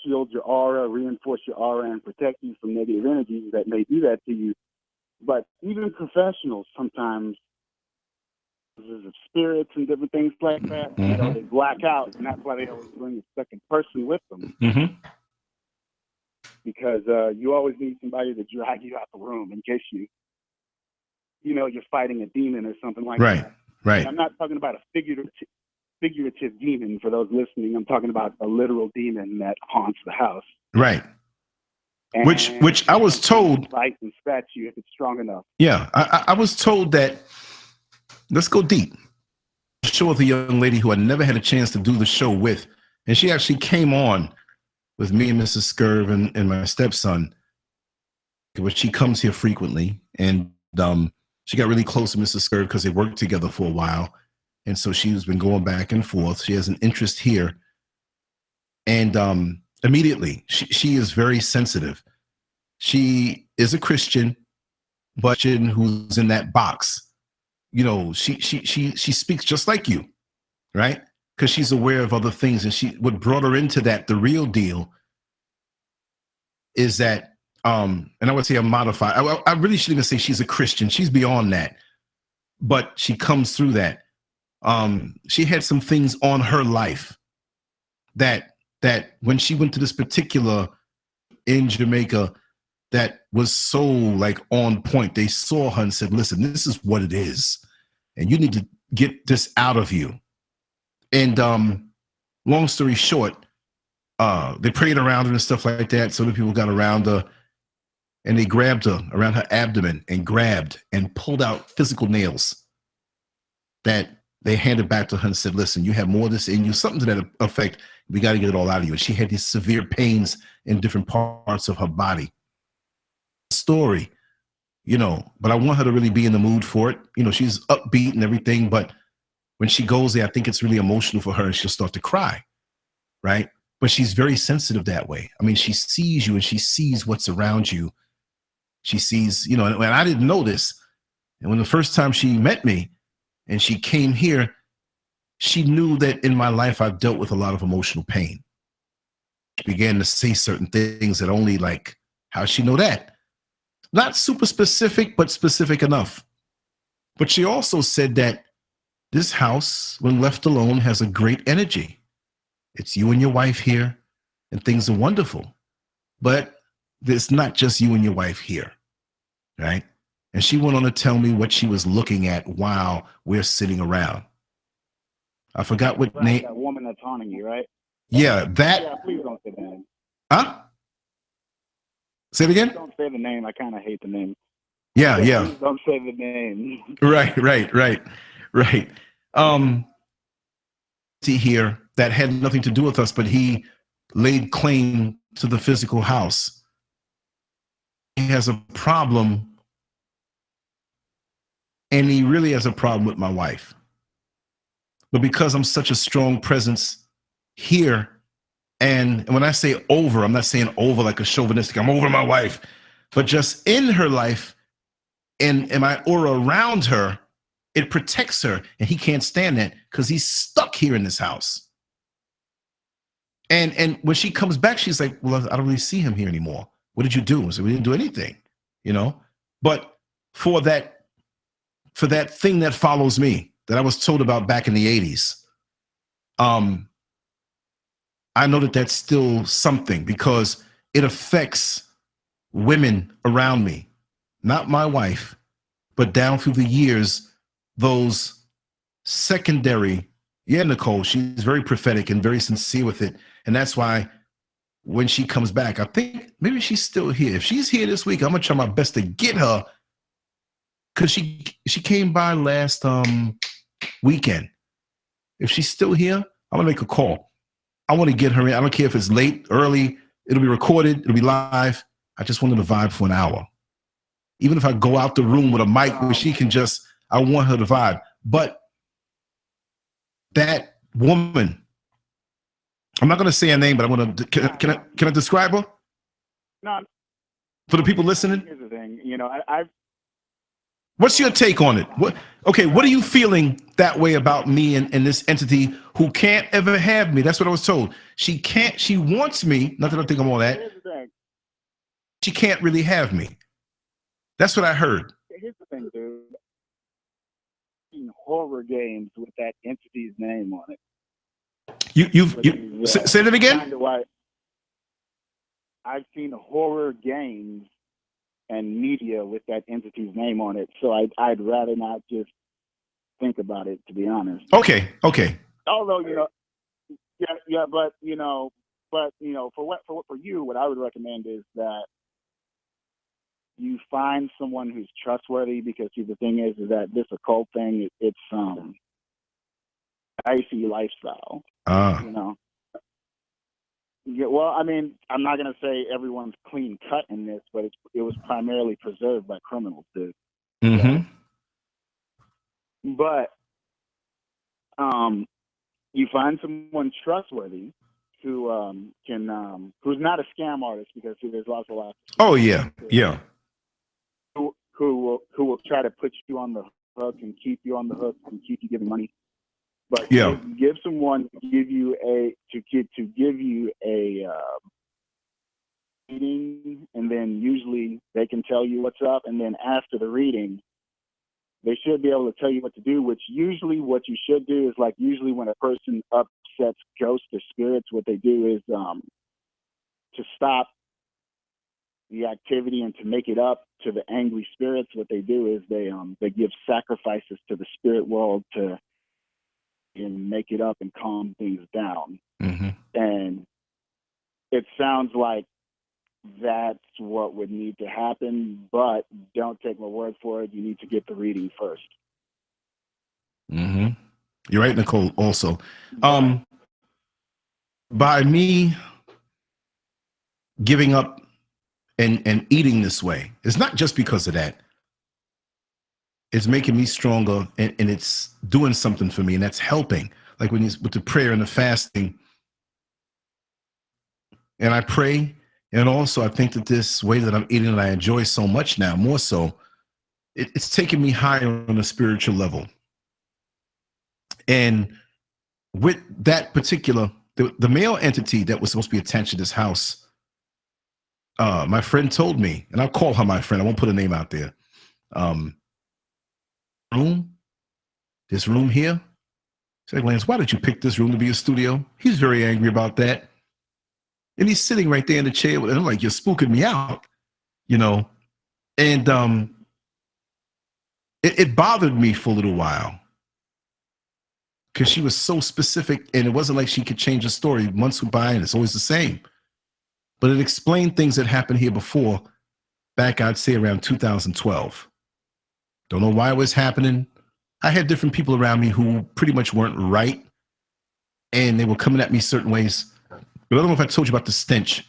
shield your aura, reinforce your aura, and protect you from negative energies that may do that to you. But even professionals sometimes, because of spirits and different things like that, you know, they black out, and that's why they always bring a second person with them. Because you always need somebody to drag you out the room in case you're fighting a demon or something like that. Right. And I'm not talking about a figurative demon for those listening. I'm talking about a literal demon that haunts the house. Right. And which I was told bite and scratch you if it's strong enough. Yeah, I was told that. Let's go deep. Show with a young lady who I never had a chance to do the show with, and she actually came on with me and Mrs. Scurv and my stepson. But she comes here frequently, and she got really close to Mrs. Scurv because they worked together for a while, and so she's been going back and forth. She has an interest here, and immediately she is very sensitive. She is a Christian, but who's in that box. You know, she speaks just like you, right? Because she's aware of other things, and what brought her into that, the real deal, is that, and I would say I'm modified. I really shouldn't even say she's a Christian. She's beyond that, but she comes through that. She had some things on her life that when she went to this particular in Jamaica, that was so like on point. They saw her and said, listen, this is what it is. And you need to get this out of you. And long story short, they prayed around her and stuff like that. So the people got around her and they grabbed her around her abdomen and grabbed and pulled out physical nails that they handed back to her and said, listen, you have more of this in you, something to that effect. We got to get it all out of you. And she had these severe pains in different parts of her body. Story, but I want her to really be in the mood for it. She's upbeat and everything, but when she goes there, I think it's really emotional for her and she'll start to cry, right? But she's very sensitive that way. I mean, she sees you and she sees what's around you. She sees, and I didn't know this. And when the first time she met me and she came here, she knew that in my life, I've dealt with a lot of emotional pain. She began to say certain things that only like, how she know that? Not super specific, but specific enough. But she also said that this house, when left alone, has a great energy. It's you and your wife here, and things are wonderful. But it's not just you and your wife here, right? And she went on to tell me what she was looking at while we're sitting around. I forgot what name. That woman that's haunting you, right? Yeah, that. Yeah, please don't say that. Huh? Say it again? Don't say the name. I kind of hate the name. Yeah. Please don't say the name. Right. Here that had nothing to do with us, but he laid claim to the physical house. has a problem, and he really has a problem with my wife. But because I'm such a strong presence here, and when I say over, I'm not saying over like a chauvinistic, I'm over my wife, but just in her life and my aura around her, it protects her, and he can't stand that because he's stuck here in this house. And when she comes back, she's like, well, I don't really see him here anymore. What did you do? I said, we didn't do anything, you know? But for that thing that follows me, that I was told about back in the 80s, I know that that's still something because it affects women around me, not my wife, but down through the years, those secondary, yeah, Nicole, she's very prophetic and very sincere with it. And that's why when she comes back, I think maybe she's still here. If she's here this week, I'm gonna try my best to get her, because she came by last weekend. If she's still here, I'm gonna make a call. I want to get her in. I don't care if it's late, early, it'll be recorded, it'll be live. I just wanted to vibe for an hour. Even if I go out the room with a mic where she can just, I want her to vibe. But that woman, I'm not going to say her name, but I'm going to, can I describe her? No. For the people listening? Here's the thing, you know, What's your take on it? What are you feeling that way about me and this entity who can't ever have me? That's what I was told. She wants me, not that I think I'm all that. Here's the thing. She can't really have me. That's what I heard. Here's the thing, dude. Horror games with that entity's name on it. Say that again? I've seen horror games and media with that entity's name on it, so I'd rather not just think about it, to be honest. Okay. Although, you know, but for you, what I would recommend is that you find someone who's trustworthy, because see, the thing is that this occult thing, it's icy lifestyle. You know. Yeah, well, I mean, I'm not gonna say everyone's clean cut in this, but it was primarily preserved by criminals, dude. Mm-hmm. So, but you find someone trustworthy who who's not a scam artist, because see, there's lots of Oh yeah. Who will try to put you on the hook and keep you on the hook and keep you giving money. But yeah, give someone to give you a reading, and then usually they can tell you what's up, and then after the reading, they should be able to tell you what to do. Which usually, what you should do is, like, usually when a person upsets ghosts or spirits, what they do is to stop the activity and to make it up to the angry spirits. What they do is they give sacrifices to the spirit world to make it up and calm things down. Mm-hmm. And it sounds like that's what would need to happen, but don't take my word for it. You need to get the reading first. Mm-hmm. You're right, Nicole, also. By me giving up and eating this way, it's not just because of that. It's making me stronger, and it's doing something for me, and that's helping. Like with the prayer and the fasting. And I pray, and also I think that this way that I'm eating and I enjoy so much now, more so, it's taking me higher on a spiritual level. And with that particular, the male entity that was supposed to be attached to this house, my friend told me, and I'll call her my friend, I won't put a name out there. This room here. He's like, Lance, why did you pick this room to be a studio? He's very angry about that. And he's sitting right there in the chair with, and I'm like, you're spooking me out, you know? And it bothered me for a little while, because she was so specific, and it wasn't like she could change the story. Months went by and it's always the same. But it explained things that happened here before, back, I'd say around 2012. Don't know why it was happening. I had different people around me who pretty much weren't right, and they were coming at me certain ways. But I don't know if I told you about the stench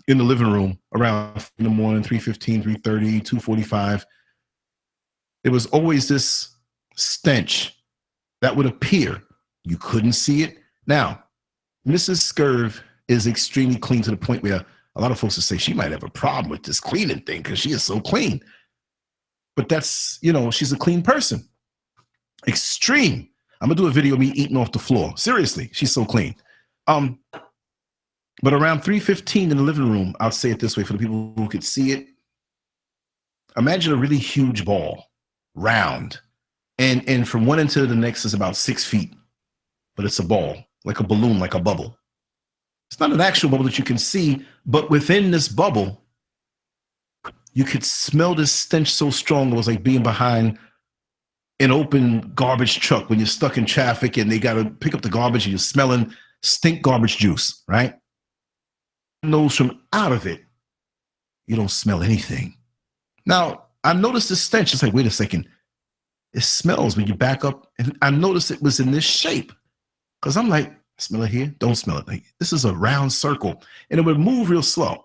in the living room around in the morning, 3:15, 3:30, 2:45. There was always this stench that would appear. You couldn't see it. Now, Mrs. Scurv is extremely clean to the point where a lot of folks would say she might have a problem with this cleaning thing because she is so clean. But that's, she's a clean person. Extreme. I'm going to do a video of me eating off the floor. Seriously, she's so clean. But around 3:15 in the living room, I'll say it this way for the people who could see it. Imagine a really huge ball, round. And from one end to the next is about 6 feet. But it's a ball, like a balloon, like a bubble. It's not an actual bubble that you can see, but within this bubble, you could smell this stench so strong. It was like being behind an open garbage truck when you're stuck in traffic and they got to pick up the garbage and you're smelling stink garbage juice, right? Nose from out of it, you don't smell anything. Now, I noticed this stench. It's like, wait a second. It smells when you back up. And I noticed it was in this shape because I'm like, smell it here? Don't smell it. Like, this is a round circle. And it would move real slow.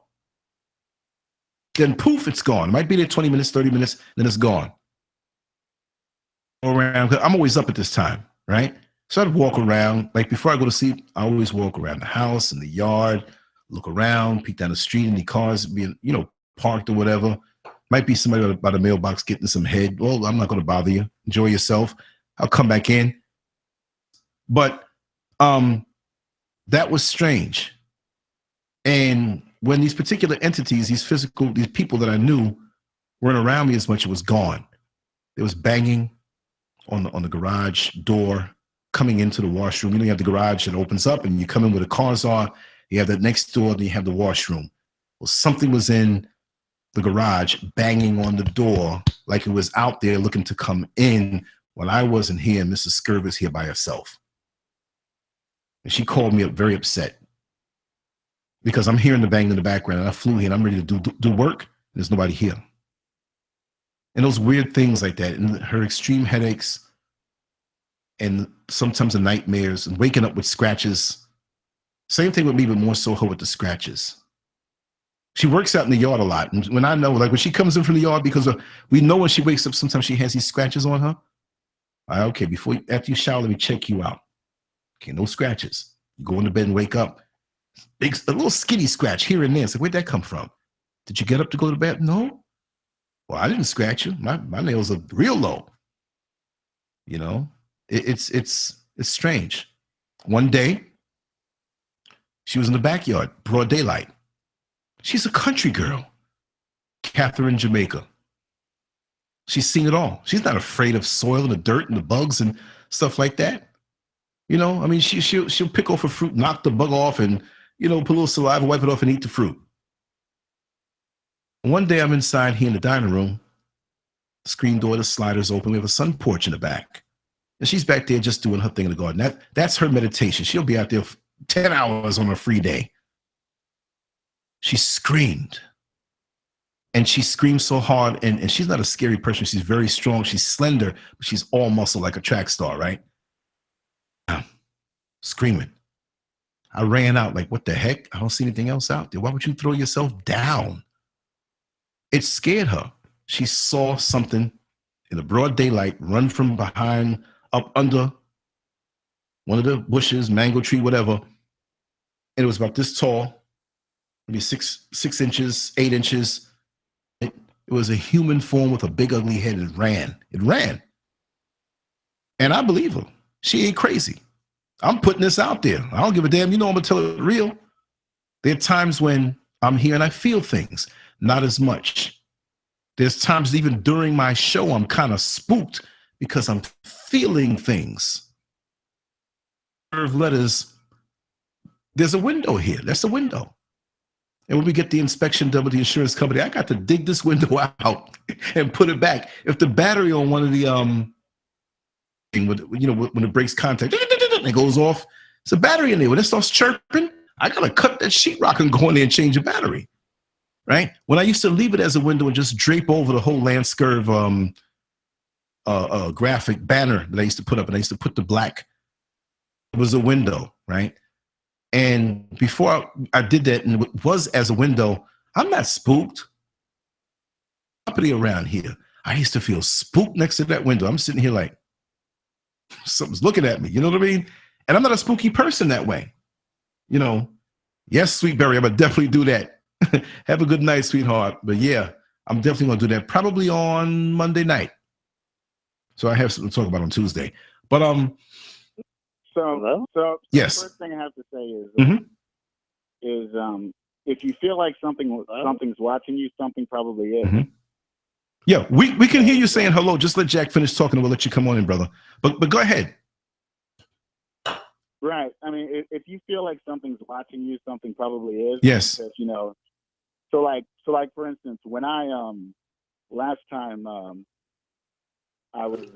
Then poof, it's gone. It might be there 20 minutes, 30 minutes, then it's gone. Around, I'm always up at this time, right? So I'd walk around. Like before I go to sleep, I always walk around the house and the yard, look around, peek down the street, any cars being, parked or whatever. Might be somebody by the mailbox getting some head. Well, I'm not going to bother you. Enjoy yourself. I'll come back in. But that was strange. And when these particular entities, these people that I knew weren't around me as much, it was gone. There was banging on the garage door coming into the washroom. You have the garage that opens up and you come in where the cars are. You have that next door, then you have the washroom. Well, something was in the garage banging on the door like it was out there looking to come in when I wasn't here and Mrs. Scurv was here by herself. And she called me up very upset because I'm hearing the bang in the background and I flew here and I'm ready to do work and there's nobody here. And those weird things like that, and her extreme headaches and sometimes the nightmares and waking up with scratches. Same thing with me, but more so her with the scratches. She works out in the yard a lot. And when I know, like when she comes in from the yard, because we know when she wakes up, sometimes she has these scratches on her. Okay, after you shower, let me check you out. Okay, no scratches. You go into bed and wake up. A little skinny scratch here and there. It's like, where'd that come from? Did you get up to go to bed? No. Well, I didn't scratch you. My nails are real low. It's strange. One day, she was in the backyard, broad daylight. She's a country girl, Catherine, Jamaica. She's seen it all. She's not afraid of soil and the dirt and the bugs and stuff like that. She'll pick off a fruit, knock the bug off, and put a little saliva, wipe it off, and eat the fruit. One day I'm inside here in the dining room. The screen door, the sliders open. We have a sun porch in the back. And she's back there just doing her thing in the garden. That's her meditation. She'll be out there for 10 hours on a free day. She screamed. And she screamed so hard. And she's not a scary person. She's very strong. She's slender, but she's all muscle like a track star, right? Screaming. I ran out like, what the heck? I don't see anything else out there. Why would you throw yourself down? It scared her. She saw something in the broad daylight run from behind up under one of the bushes, mango tree, whatever. And it was about this tall, maybe 6 inches, 8 inches. It was a human form with a big ugly head. It ran. And I believe her. She ain't crazy. I'm putting this out there. I don't give a damn. I'm going to tell it real. There are times when I'm here and I feel things. Not as much. There's times even during my show, I'm kind of spooked because I'm feeling things. Letters, there's a window here. That's a window. And when we get the inspection done with the insurance company, I got to dig this window out and put it back. If the battery on one of the, when it breaks contact, it goes off. It's a battery in there. When it starts chirping, I got to cut that sheetrock and go in there and change the battery. Right? When I used to leave it as a window and just drape over the whole LanceScurv graphic banner that I used to put up, and I used to put the black, it was a window, right? And before I did that, and it was as a window, I'm not spooked. Property around here, I used to feel spooked next to that window. I'm sitting here like something's looking at me. You know what I mean? And I'm not a spooky person that way. You know, yes, Sweet Berry, I'm gonna definitely do that. Have a good night, sweetheart. But yeah, I'm definitely gonna do that probably on Monday night. So I have something to talk about on Tuesday. But So yes. The first thing I have to say is Mhm. if you feel like something's watching you, something probably is. Mhm. Yeah, we can hear you saying hello. Just let Jack finish talking and we'll let you come on in, brother. But go ahead. Right. I mean, if you feel like something's watching you, something probably is. Yes. Because, you know, so like for instance, when I last time I was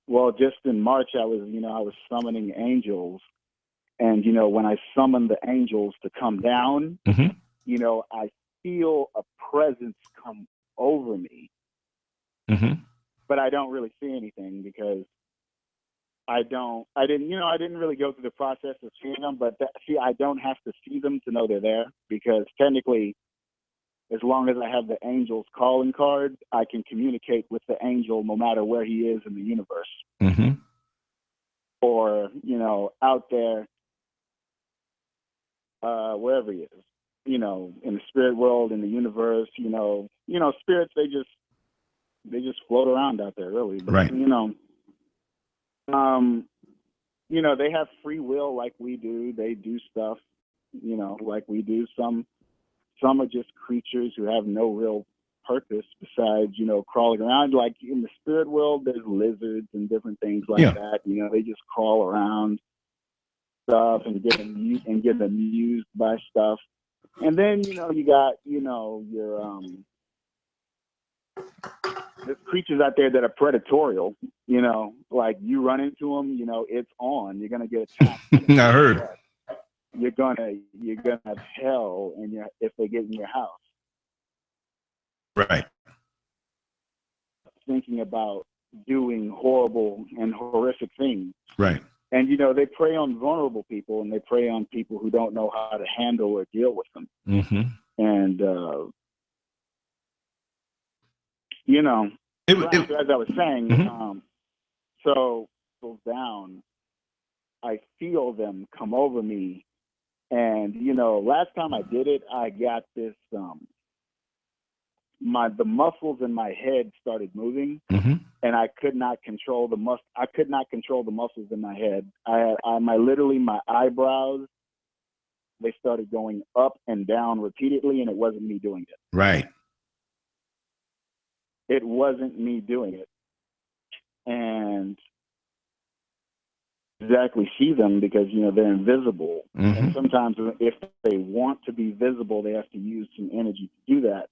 well, just in March I was summoning angels, and when I summon the angels to come down, Mhm. I feel a presence come over me. Mhm. But I don't really see anything because I didn't really go through the process of seeing them. But I don't have to see them to know they're there, because technically, as long as I have the angel's calling card, I can communicate with the angel no matter where he is in the universe. Mhm. Or, out there, wherever he is, in the spirit world, in the universe, spirits, they just float around out there, really. But, Right. they have free will like we do. They do stuff, like we do. Some are just creatures who have no real purpose besides, crawling around. Like in the spirit world, there's lizards and different things like that. They just crawl around stuff and get amused by stuff. And then, you got, your there's creatures out there that are predatorial, like you run into them, it's on. You're gonna get attacked. I heard. You're gonna have hell if they get in your house. Right. Thinking about doing horrible and horrific things. Right. And they prey on vulnerable people, and they prey on people who don't know how to handle or deal with them. Mm-hmm. And as I was saying, so goes down, I feel them come over me. And, last time I did it, I got this, the muscles in my head started moving, and I could not control the muscles in my head. My eyebrows, they started going up and down repeatedly, and it wasn't me doing it. Right. It wasn't me doing it. And exactly see them because, they're invisible. And sometimes if they want to be visible, they have to use some energy to do that.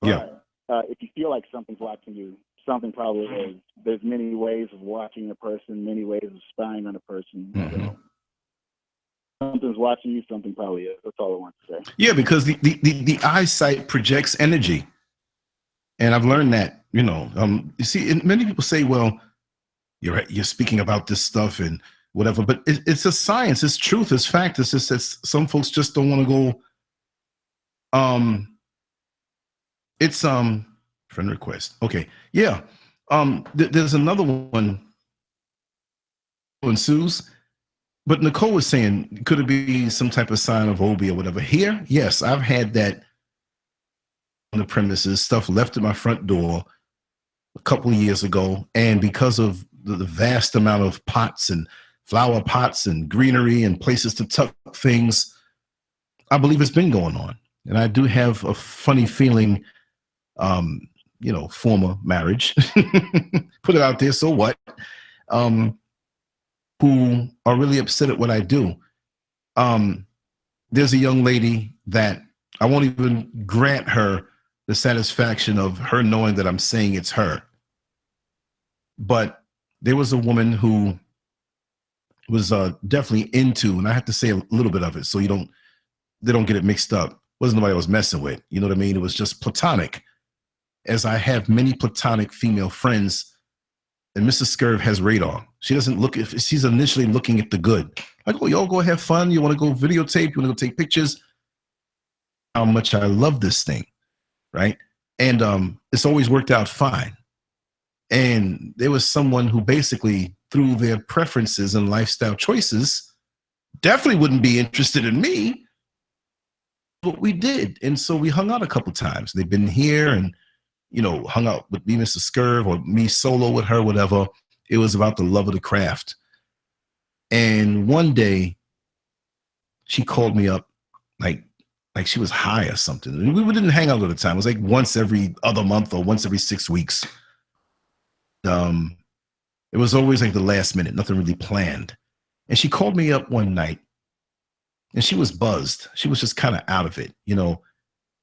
Yeah. If you feel like something's watching you, something probably is. There's many ways of watching a person, many ways of spying on a person. So something's watching you, something probably is. That's all I want to say. Yeah, because the eyesight projects energy. And I've learned that, you see, many people say, well, you're speaking about this stuff and whatever, but it's a science, it's truth, it's fact. It's just that some folks just don't want to go. It's friend request. Okay, yeah. There's another one ensues, but Nicole was saying, could it be some type of sign of Obi or whatever? Here, yes, I've had that on the premises, stuff left at my front door a couple of years ago, and because of the vast amount of pots and flower pots and greenery and places to tuck things, I believe it's been going on. And I do have a funny feeling, former marriage, put it out there, so what, who are really upset at what I do. There's a young lady that I won't even grant her the satisfaction of her knowing that I'm saying it's her. But there was a woman who was definitely into, and I have to say a little bit of it so they don't get it mixed up. Wasn't nobody I was messing with. You know what I mean? It was just platonic. As I have many platonic female friends, and Mrs. Scurv has radar. She doesn't look, if she's initially looking at the good, I go, y'all go have fun. You want to go videotape? You want to go take pictures? How much I love this thing, right? And it's always worked out fine. And there was someone who basically, through their preferences and lifestyle choices, definitely wouldn't be interested in me. But we did. And so we hung out a couple times. They've been here and, you know, hung out with me, Mr. Scurv, or me solo with her, whatever. It was about the love of the craft. And one day she called me up like she was high or something. And we didn't hang out all the time. It was like once every other month or once every 6 weeks. It was always like the last minute, nothing really planned. And she called me up one night and she was buzzed. She was just kind of out of it, you know.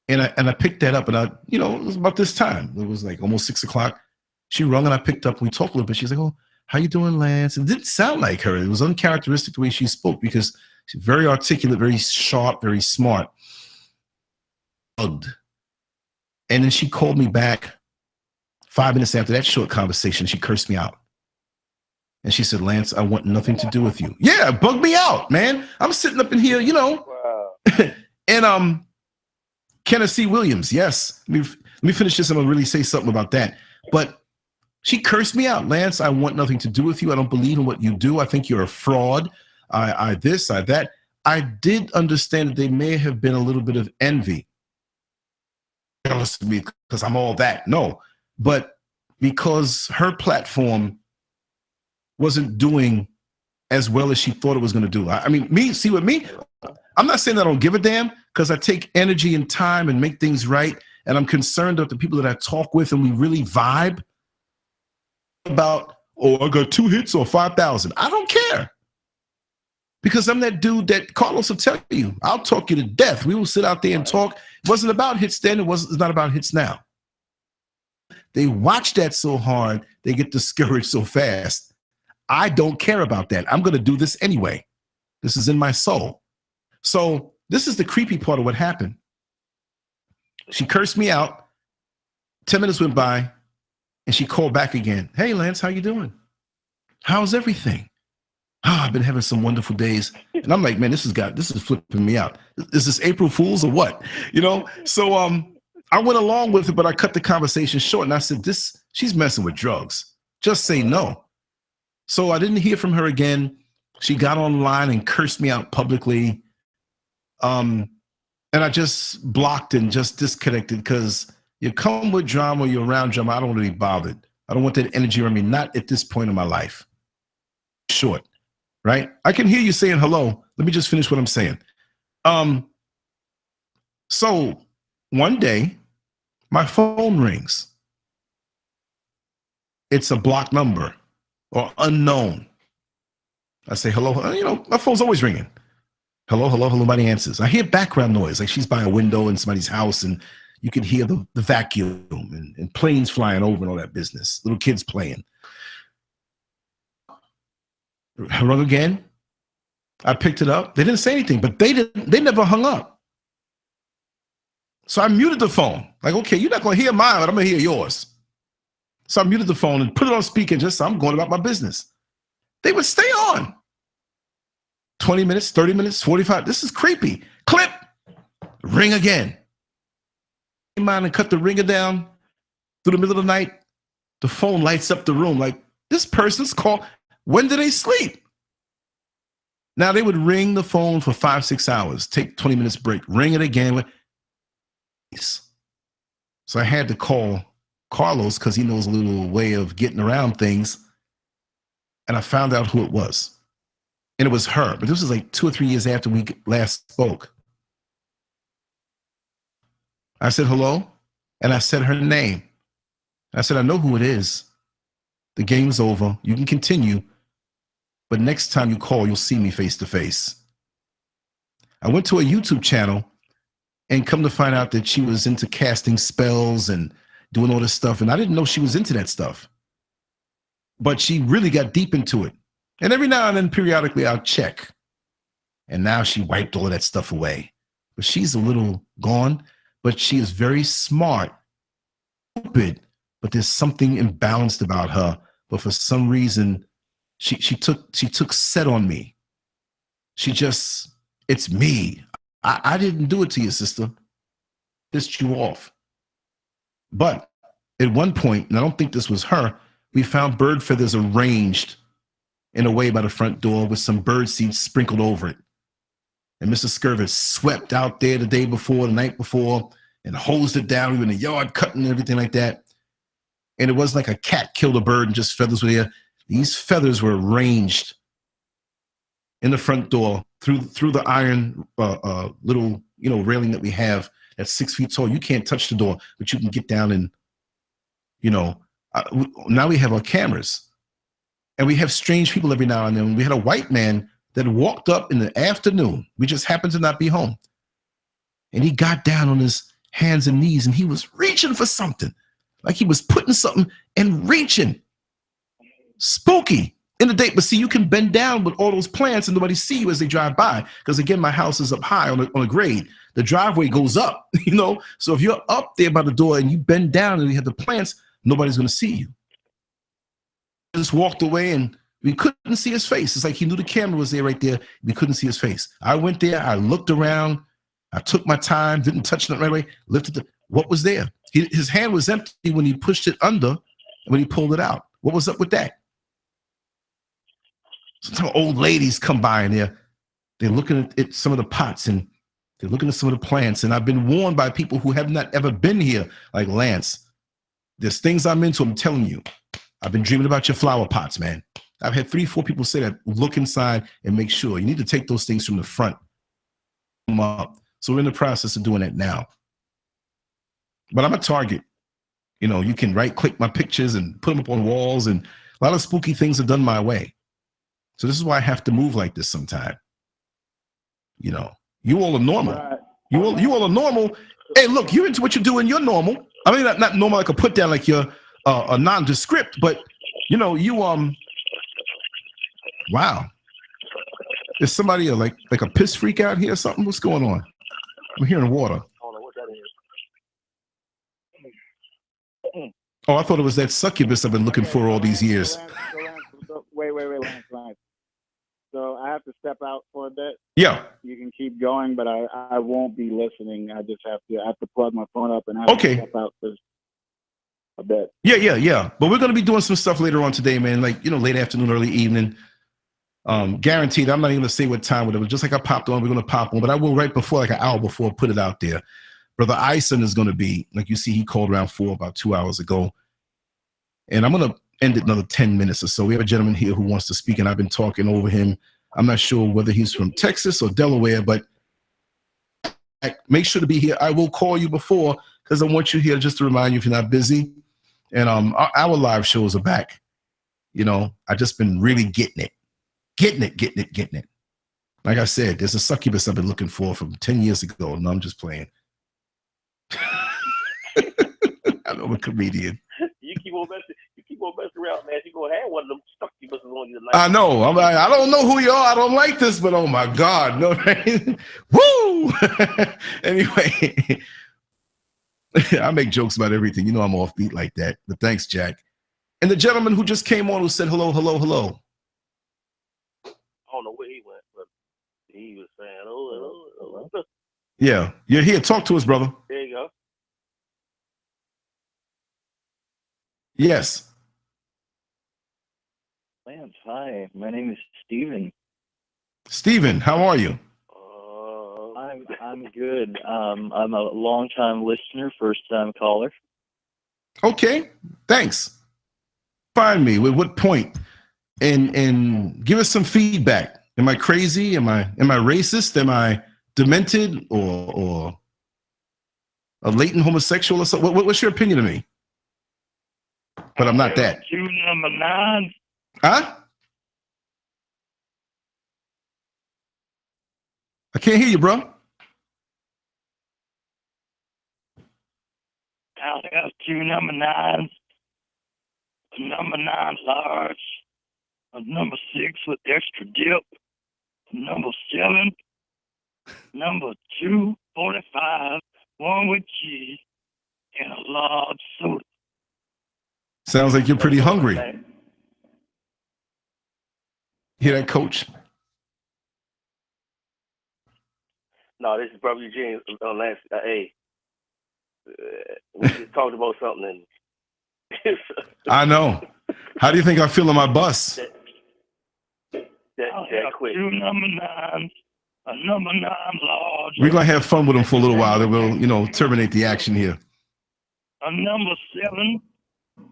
And I picked that up, and you know, it was about this time. It was like almost 6 o'clock. She rung and I picked up. We talked a little bit. She's like, "Oh, how you doing, Lance?" It didn't sound like her. It was uncharacteristic the way she spoke, because she's very articulate, very sharp, very smart. And then she called me back 5 minutes after that short conversation. She cursed me out. And she said, "Lance, I want nothing to do with you." Yeah, it bugged me out, man. I'm sitting up in here, you know. Wow. And Kenneth C. Williams, yes. Let me finish this and I'll really say something about that. But she cursed me out. "Lance, I want nothing to do with you. I don't believe in what you do. I think you're a fraud. I this, I that." I did understand that there may have been a little bit of envy. Jealous of me because I'm all that. No. But because her platform wasn't doing as well as she thought it was going to do. I mean, with me, I'm not saying I don't give a damn, because I take energy and time and make things right. And I'm concerned about the people that I talk with and we really vibe about, "Oh, I got 2 hits or 5,000. I don't care. Because I'm that dude that Carlos will tell you, I'll talk you to death. We will sit out there and talk. It wasn't about hits then. It's not about hits now. They watch that so hard, they get discouraged so fast. I don't care about that. I'm going to do this anyway. This is in my soul. So this is the creepy part of what happened. She cursed me out. 10 minutes went by and she called back again. "Hey, Lance, how you doing? How's everything?" "Oh, I've been having some wonderful days." And I'm like, man, this is flipping me out. Is this April Fool's or what? You know? So I went along with it, but I cut the conversation short and I said, she's messing with drugs. Just say no. So I didn't hear from her again. She got online and cursed me out publicly. And I just blocked and just disconnected, because you come with drama, you're around drama. I don't want to be bothered. I don't want that energy around me, not at this point in my life. Short, right? I can hear you saying hello. Let me just finish what I'm saying. So one day, my phone rings. It's a blocked number or unknown. I say, "Hello." You know, my phone's always ringing. Hello, hello, hello. Nobody answers. I hear background noise, like she's by a window in somebody's house, and you can hear the vacuum and planes flying over and all that business. Little kids playing. I rung again. I picked it up. They didn't say anything, but they never hung up. So I muted the phone. Like, okay, you're not going to hear mine, but I'm going to hear yours. So I muted the phone and put it on speaker, just so I'm going about my business. They would stay on. 20 minutes, 30 minutes, 45. This is creepy. Clip. Ring again. Mind and cut the ringer down through the middle of the night. The phone lights up the room like, this person's call. When do they sleep? Now they would ring the phone for 5-6 hours, take 20 minutes break, ring it again. So I had to call Carlos, because he knows a little way of getting around things. And I found out who it was. And it was her. But this was like 2 or 3 years after we last spoke. I said, "Hello?" And I said her name. I said, "I know who it is. The game's over. You can continue. But next time you call, you'll see me face to face." I went to a YouTube channel and come to find out that she was into casting spells and doing all this stuff. And I didn't know she was into that stuff. But she really got deep into it. And every now and then, periodically, I'll check. And now she wiped all of that stuff away. But she's a little gone. But she is very smart, stupid, but there's something imbalanced about her. But for some reason, she took set on me. it's me. I didn't do it to you, sister. Pissed you off. But at one point, and I don't think this was her, we found bird feathers arranged in a way by the front door with some bird seeds sprinkled over it. And Mr. Scurv had swept out there the day before, the night before, and hosed it down. We were in the yard cutting and everything like that. And it was like a cat killed a bird and just feathers were there. These feathers were arranged in the front door through the iron little railing that we have that's 6 feet tall. You can't touch the door, but you can get down and now we have our cameras, and we have strange people every now and then. We had a white man that walked up in the afternoon. We just happened to not be home, and he got down on his hands and knees, and he was reaching for something, like he was putting something and reaching. Spooky in the day. But see, you can bend down with all those plants and nobody see you as they drive by, because again, my house is up high on a grade. The driveway goes up, so if you're up there by the door and you bend down and you have the plants, nobody's going to see you. I just walked away and we couldn't see his face. It's like he knew the camera was there right there. We couldn't see his face. I went there, I looked around, I took my time, didn't touch it right away, lifted what was there. His hand was empty when he pushed it under, when he pulled it out. What was up with that? Some old ladies come by and they're looking at some of the pots and they're looking at some of the plants. And I've been warned by people who have not ever been here, like Lance. There's things I'm into, I'm telling you. I've been dreaming about your flower pots, man. I've had 3-4 people say that. Look inside and make sure. You need to take those things from the front. So we're in the process of doing that now. But I'm a target. You can right-click my pictures and put them up on walls, and a lot of spooky things are done my way. So this is why I have to move like this sometime. You all are normal. Right. You all are normal. Hey, look, you're into what you're doing. You're normal. I mean, not normal like a put down, like you're a nondescript, but wow. Is somebody like a piss freak out here or something? What's going on? I'm hearing water. I don't know what that is. Oh, I thought it was that succubus I've been looking for all these years. Wait, Lance. So I have to step out for a bit. Yeah. You can keep going, but I won't be listening. I just have to plug my phone up and have to step out for a bit. Yeah. But we're going to be doing some stuff later on today, man. Like, late afternoon, early evening. Guaranteed. I'm not even going to say what time, whatever. Just like I popped on, we're going to pop on. But I will right before, like an hour before, put it out there. Brother Ison is going to be, like you see, he called around 4 about 2 hours ago. And I'm going to end it another 10 minutes or so. We have a gentleman here who wants to speak, and I've been talking over him. I'm not sure whether he's from Texas or Delaware, but make sure to be here. I will call you before, because I want you here just to remind you if you're not busy. And our live shows are back. I just been really getting it. Like I said, there's a succubus I've been looking for from 10 years ago. No, I'm just playing. I'm a comedian. You keep on messing around, man. You're gonna have one of them succubuses on you tonight. I know. I don't know who you are. I don't like this, but oh my God, no. Woo! Anyway, I make jokes about everything. I'm offbeat like that. But thanks, Jack. And the gentleman who just came on who said hello. I don't know where he went, but he was saying, hello. Yeah, you're here. Talk to us, brother. There you go. Yes. Lance, hi. My name is Steven. Steven, how are you? I'm good. I'm a long-time listener, first-time caller. Okay, thanks. Find me with what point, and give us some feedback. Am I crazy? Am I racist? Am I demented or a latent homosexual or something? What's your opinion of me? But I'm not that. Two number 9. Huh? I can't hear you, bro. I have 2 number 9s. A number 9 large. A number 6 with extra dip. A number 7. Number 245. One with cheese. And a large soda. Sounds like you're pretty hungry. Hear that, Coach? No, this is Brother Eugene. Lance, hey, we just talked about something. And I know. How do you think I feel on my bus? that quick. 2 number 9s, a number 9 large. We're going to have fun with them for a little while. Then we'll, terminate the action here. A number 7,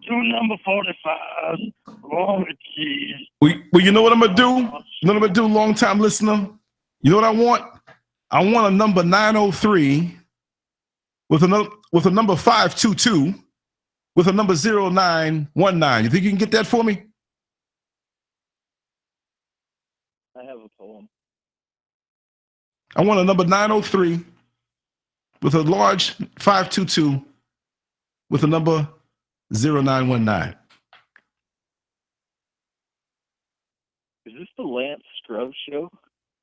2 number 45s, long with cheese. Well, you know what I'm going to do? You know what I'm going to do, long-time listener? You know what I want? I want a number 903 with a number 522 with a number 0919. You think you can get that for me? I have a poem. I want a number 903 with a large 522 with a number 0919. Is this the LanceScurv show?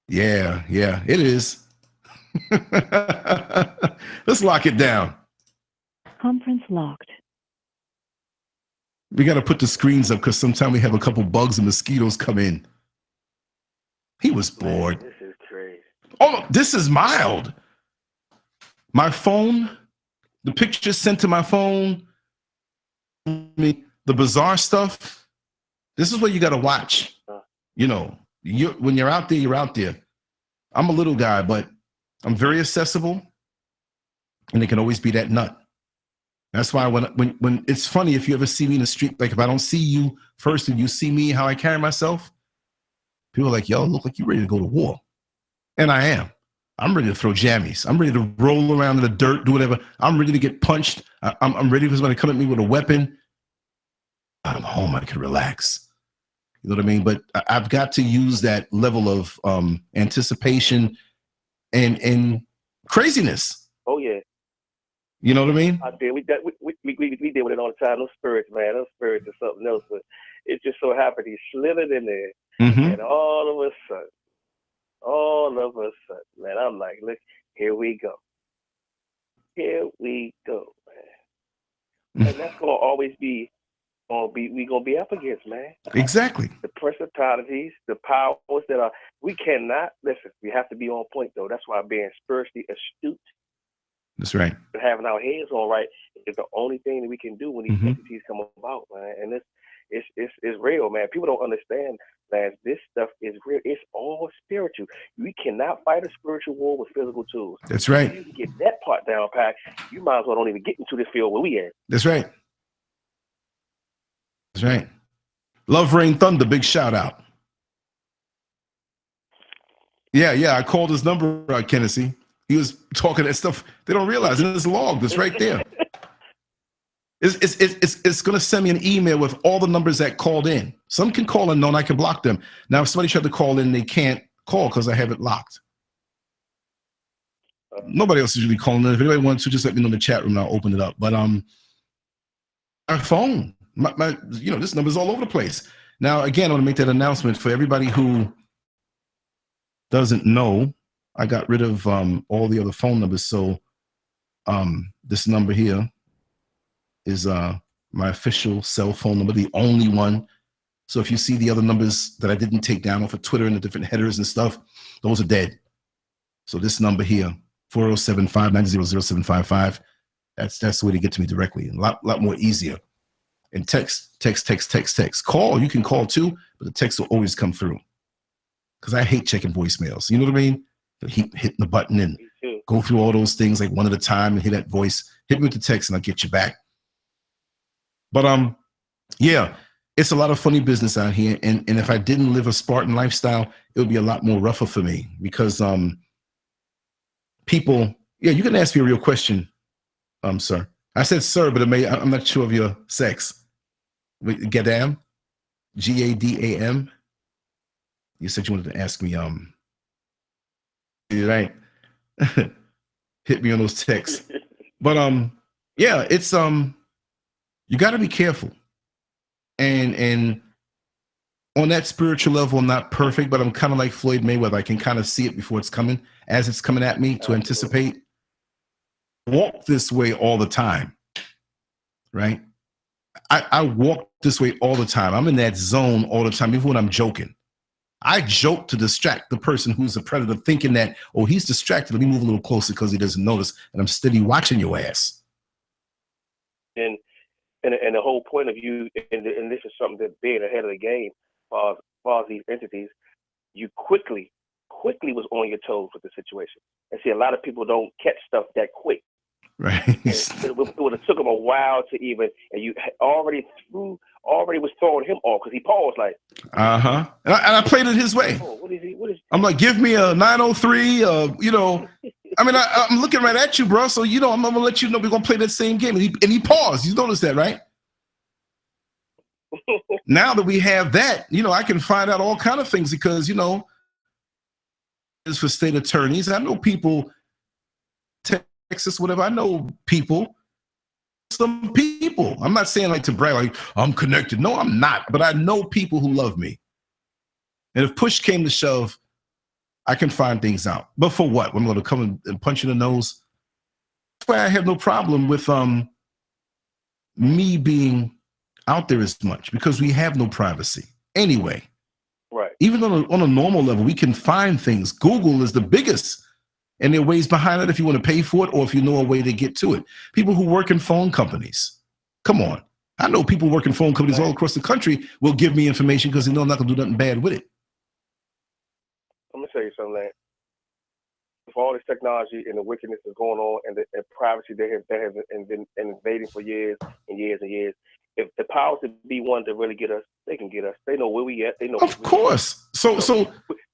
Yeah, it is. Let's lock it down. Conference locked. We got to put the screens up because sometimes we have a couple bugs and mosquitoes come in. He was bored. This is crazy. Oh, this is mild. My phone, the pictures sent to my phone, the bizarre stuff. This is what you got to watch. When you're out there, you're out there. I'm a little guy, but I'm very accessible, and it can always be that nut. That's why when it's funny, if you ever see me in the street, like if I don't see you first and you see me, how I carry myself, people are like, yo, look like you're ready to go to war. And I am. I'm ready to throw jammies. I'm ready to roll around in the dirt, do whatever. I'm ready to get punched. I'm ready for somebody to come at me with a weapon. I'm home. I can relax. You know what I mean? But I've got to use that level of anticipation and craziness. Oh, yeah. You know what I mean? I did. We deal with it all the time. Those spirits, man. Those spirits are something else. But it just so happened he slithered in there. Mm-hmm. And all of a sudden, man, I'm like, look, here we go. Here we go, man. And that's gonna always be we gonna be up against, man. Exactly. The principalities, the powers that are. We cannot listen. We have to be on point, though. That's why being spiritually astute. That's right. Having our heads on right is the only thing that we can do when these entities come about, man. And it's real, man. People don't understand, man. This stuff is real. It's all spiritual. We cannot fight a spiritual war with physical tools. That's right. If you can get that part down pat, you might as well don't even get into this field where we at. That's right. That's right. Love Rain Thunder, big shout out. Yeah. I called his number out, Kennedy. He was talking that stuff. They don't realize it's logged. It's right there. It's going to send me an email with all the numbers that called in. Some can call in, and I can block them. Now, if somebody tried to call in, they can't call because I have it locked. Nobody else is really calling in. If anybody wants to, just let me know in the chat room and I'll open it up. But my phone, my this number's all over the place. Now, again, I want to make that announcement for everybody who doesn't know. I got rid of all the other phone numbers. So this number here is my official cell phone number, the only one. So if you see the other numbers that I didn't take down off of Twitter and the different headers and stuff, those are dead. So this number here, 407-590-0755, that's the way to get to me directly. A lot more easier. And text. Call, you can call too, but the text will always come through. Because I hate checking voicemails. You know what I mean? Hitting the button and go through all those things like one at a time and hear that voice. Hit me with the text and I'll get you back. But yeah, it's a lot of funny business out here. And if I didn't live a Spartan lifestyle, it would be a lot more rougher for me because people, yeah, you can ask me a real question, sir. I said sir, but I'm not sure of your sex. Gadam? Gadam? You said you wanted to ask me, you're right. Hit me on those texts. But yeah, it's you got to be careful. And on that spiritual level, I'm not perfect, but I'm kind of like Floyd Mayweather. I can kind of see it before it's coming, as it's coming at me to anticipate. Walk this way all the time, right? I walk this way all the time. I'm in that zone all the time, even when I'm joking. I joke to distract the person who's a predator, thinking that, oh, he's distracted. Let me move a little closer because he doesn't notice, and I'm steady watching your ass. And the whole point of you, and this is something that being ahead of the game, as far as these entities, you quickly was on your toes with the situation. And see, a lot of people don't catch stuff that quick. Right. It would have took him a while to even, and you already was throwing him off because he paused like. And I played it his way. Oh, what is he? I'm like, give me a 903. You know, I mean, I'm looking right at you, bro. So you know, I'm gonna let you know we're gonna play that same game. And he paused. You notice that, right? Now that we have that, you know, I can find out all kind of things because you know, it's for state attorneys. I know people. Texas, whatever. I know people, some people. I'm not saying like to brag, like I'm connected. No, I'm not. But I know people who love me. And if push came to shove, I can find things out. But for what? I'm going to come and punch you in the nose. That's why I have no problem with me being out there as much because we have no privacy anyway. Right. Even on a normal level, we can find things. Google is the biggest. And there are ways behind it if you want to pay for it or if you know a way to get to it. People who work in phone companies. Come on. I know people working phone companies all across the country will give me information because they know I'm not going to do nothing bad with it. I'm going to tell you something, Lance. With all this technology and the wickedness that's going on and the privacy they have been invading for years and years and years, if the powers that be want to really get us, they can get us. They know where we at. They know. Of course.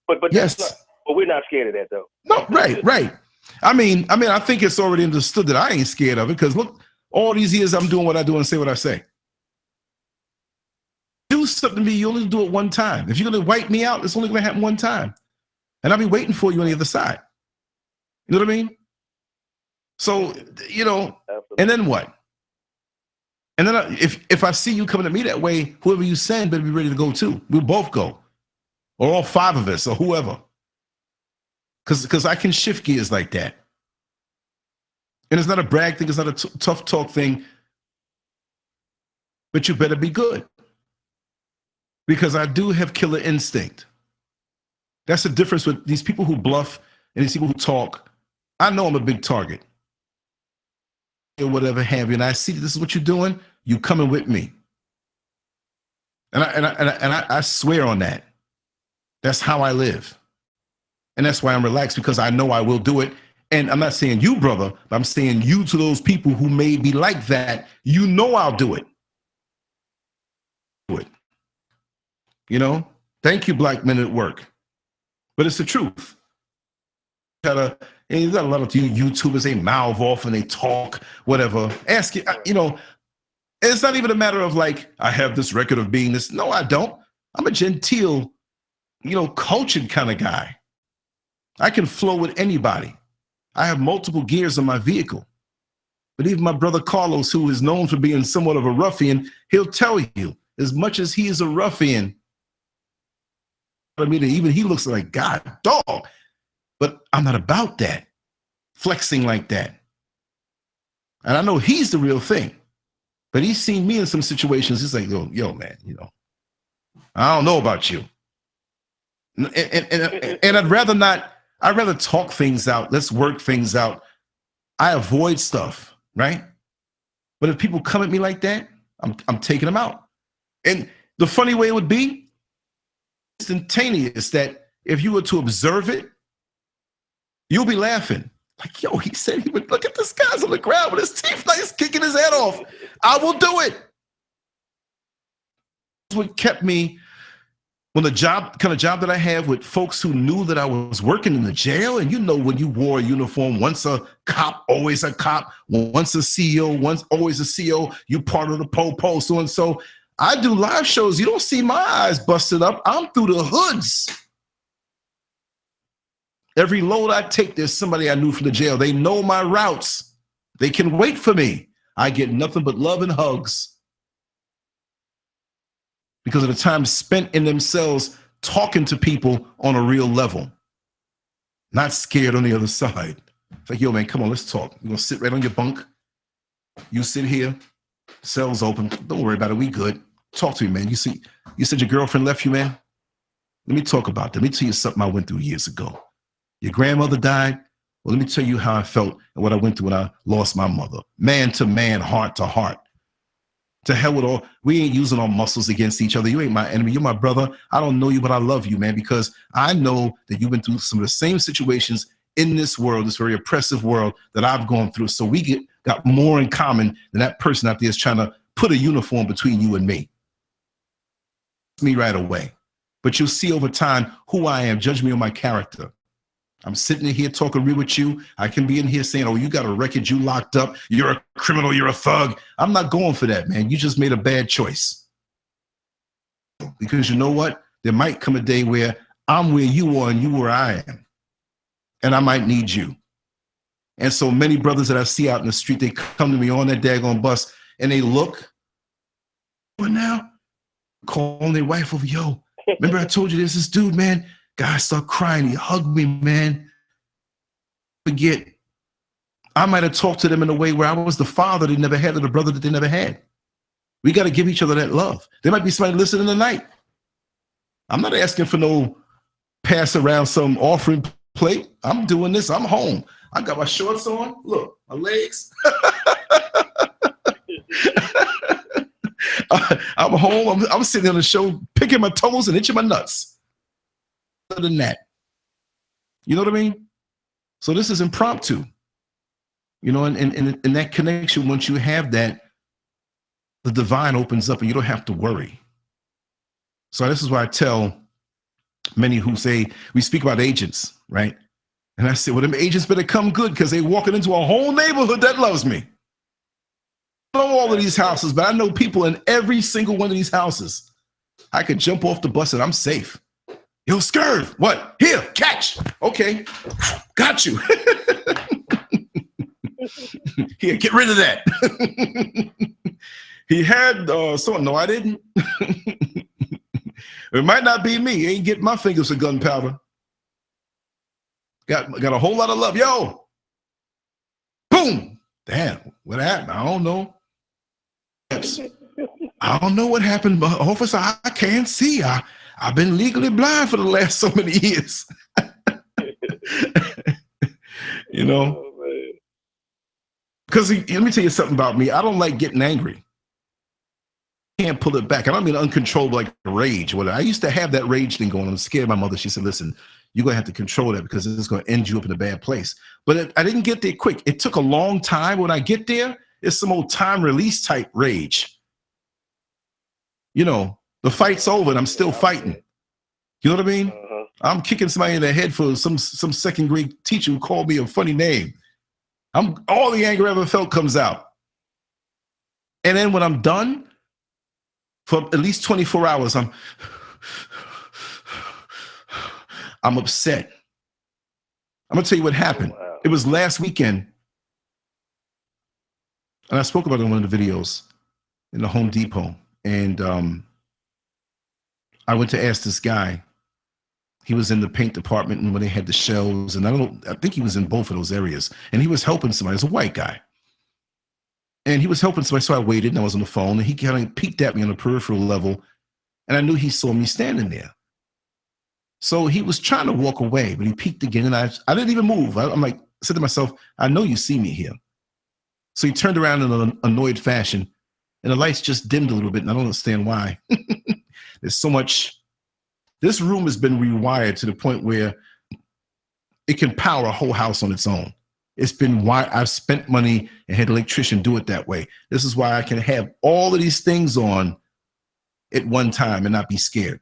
But yes. But we're not scared of that, though. No, right. I mean, I think it's already understood that I ain't scared of it because look, all these years I'm doing what I do and say what I say. Do something to me, you only do it one time. If you're going to wipe me out, it's only going to happen one time. And I'll be waiting for you on the other side. You know what I mean? So, you know, absolutely. And then what? And then if I see you coming at me that way, whoever you send better be ready to go too. We'll both go. Or all five of us or whoever. Because I can shift gears like that. And it's not a brag thing. It's not a tough talk thing. But you better be good. Because I do have killer instinct. That's the difference with these people who bluff and these people who talk. I know I'm a big target. Or whatever have you. And I see this is what you're doing. You coming with me. And I swear on that. That's how I live. And that's why I'm relaxed because I know I will do it. And I'm not saying you, brother, but I'm saying you to those people who may be like that. You know I'll do it. Do it. You know? Thank you, black men at work. But it's the truth. And there's got a lot of YouTubers, they mouth off and they talk, whatever. Ask it, you know, it's not even a matter of like, I have this record of being this. No, I don't. I'm a genteel, you know, cultured kind of guy. I can flow with anybody. I have multiple gears on my vehicle. But even my brother Carlos, who is known for being somewhat of a ruffian, he'll tell you, as much as he is a ruffian, I mean, even he looks like God, dog. But I'm not about that, flexing like that. And I know he's the real thing. But he's seen me in some situations. He's like, yo, man, you know, I don't know about you. And I'd rather talk things out. Let's work things out. I avoid stuff, right? But if people come at me like that, I'm taking them out. And the funny way it would be, instantaneous, that if you were to observe it, you'll be laughing. Like, yo, he said he would look at this guy's on the ground with his teeth like he's kicking his head off. I will do it. That's what kept me when the kind of job that I have with folks who knew that I was working in the jail. And you know, when you wore a uniform, once a cop, always a cop, once a CEO, once always a CEO, you part of the po-po, so and so. I do live shows. You don't see my eyes busted up. I'm through the hoods. Every load I take, there's somebody I knew from the jail. They know my routes. They can wait for me. I get nothing but love and hugs because of the time spent in themselves talking to people on a real level. Not scared on the other side. It's like, yo, man, come on, let's talk. You're going to sit right on your bunk. You sit here. Cell's open. Don't worry about it. We good. Talk to me, man. You said your girlfriend left you, man? Let me talk about that. Let me tell you something I went through years ago. Your grandmother died. Well, let me tell you how I felt and what I went through when I lost my mother. Man to man, heart to heart. To hell with all. We ain't using our muscles against each other. You ain't my enemy. You're my brother. I don't know you, but I love you, man, because I know that you've been through some of the same situations in this world, this very oppressive world that I've gone through. So we got more in common than that person out there is trying to put a uniform between you and me. Me right away. But you'll see over time who I am. Judge me on my character. I'm sitting here talking real with you. I can be in here saying, oh, you got a record, you locked up, you're a criminal, you're a thug. I'm not going for that, man. You just made a bad choice. Because you know what? There might come a day where I'm where you are and you where I am. And I might need you. And so many brothers that I see out in the street, they come to me on that daggone bus and they look. What now? Calling their wife over, yo, remember I told you there's this dude, man. Guy start crying. He hugged me, man. Forget. I might have talked to them in a way where I was the father they never had or the brother that they never had. We got to give each other that love. There might be somebody listening tonight. I'm not asking for no pass around some offering plate. I'm doing this. I'm home. I got my shorts on. Look, my legs. I'm home. I'm sitting on the show, picking my toes and itching my nuts. Other than that, you know what I mean? So this is impromptu, you know, and that connection, once you have that, the divine opens up and you don't have to worry. So this is why I tell many who say, we speak about agents, right? And I say, well, them agents better come good because they walking into a whole neighborhood that loves me. I know all of these houses, but I know people in every single one of these houses. I could jump off the bus and I'm safe. Yo, Scurv, what? Here, catch. Okay, got you. Here, get rid of that. He had someone. No, I didn't. It might not be me. Ain't getting my fingers for gunpowder. Got a whole lot of love. Yo, boom. Damn, what happened? I don't know. I don't know what happened, but officer, I can't see. I've been legally blind for the last so many years. You know? Because let me tell you something about me. I don't like getting angry. I can't pull it back. I don't mean uncontrollable like rage. I used to have that rage thing going on. I'm scared of my mother. She said, listen, you're going to have to control that because it's going to end you up in a bad place. But I didn't get there quick. It took a long time. When I get there, it's some old time release type rage. You know, the fight's over and I'm still fighting. You know what I mean? I'm kicking somebody in the head for some second grade teacher who called me a funny name. All the anger I ever felt comes out. And then when I'm done, for at least 24 hours, I'm upset. I'm gonna tell you what happened. Wow. It was last weekend, and I spoke about it in one of the videos in the Home Depot. And I went to ask this guy. He was in the paint department and when they had the shelves, and I think he was in both of those areas. And he was helping somebody. He was a white guy. And he was helping somebody, so I waited and I was on the phone, and he kind of peeked at me on the peripheral level, and I knew he saw me standing there. So he was trying to walk away, but he peeked again, and I didn't even move. I'm like, I said to myself, I know you see me here. So he turned around in an annoyed fashion, and the lights just dimmed a little bit, and I don't understand why. There's so much. This room has been rewired to the point where it can power a whole house on its own. It's been why I've spent money and had an electrician do it that way. This is why I can have all of these things on at one time and not be scared.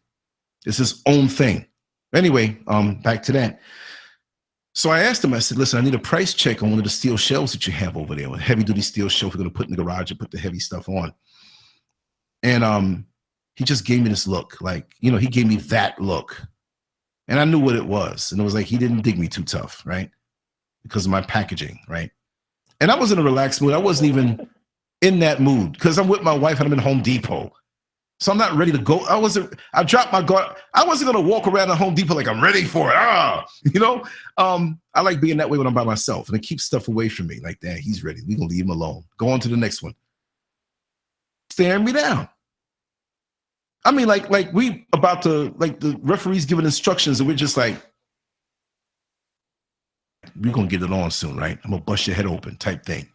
It's his own thing. Anyway, back to that. So I asked him, I said, listen, I need a price check on one of the steel shelves that you have over there, a heavy duty steel shelf we're going to put in the garage and put the heavy stuff on. And he just gave me this look, like, you know, he gave me that look. And I knew what it was. And it was like, he didn't dig me too tough, right? Because of my packaging, right? And I was in a relaxed mood. I wasn't even in that mood because I'm with my wife and I'm in Home Depot. So I'm not ready to go. I dropped my guard. I wasn't going to walk around the Home Depot like I'm ready for it. You know, I like being that way when I'm by myself, and it keeps stuff away from me. Like, damn, he's ready. We're going to leave him alone. Go on to the next one. Staring me down. I mean, like we about to, like the referee's giving instructions and we're just like, we're going to get it on soon, right? I'm going to bust your head open type thing.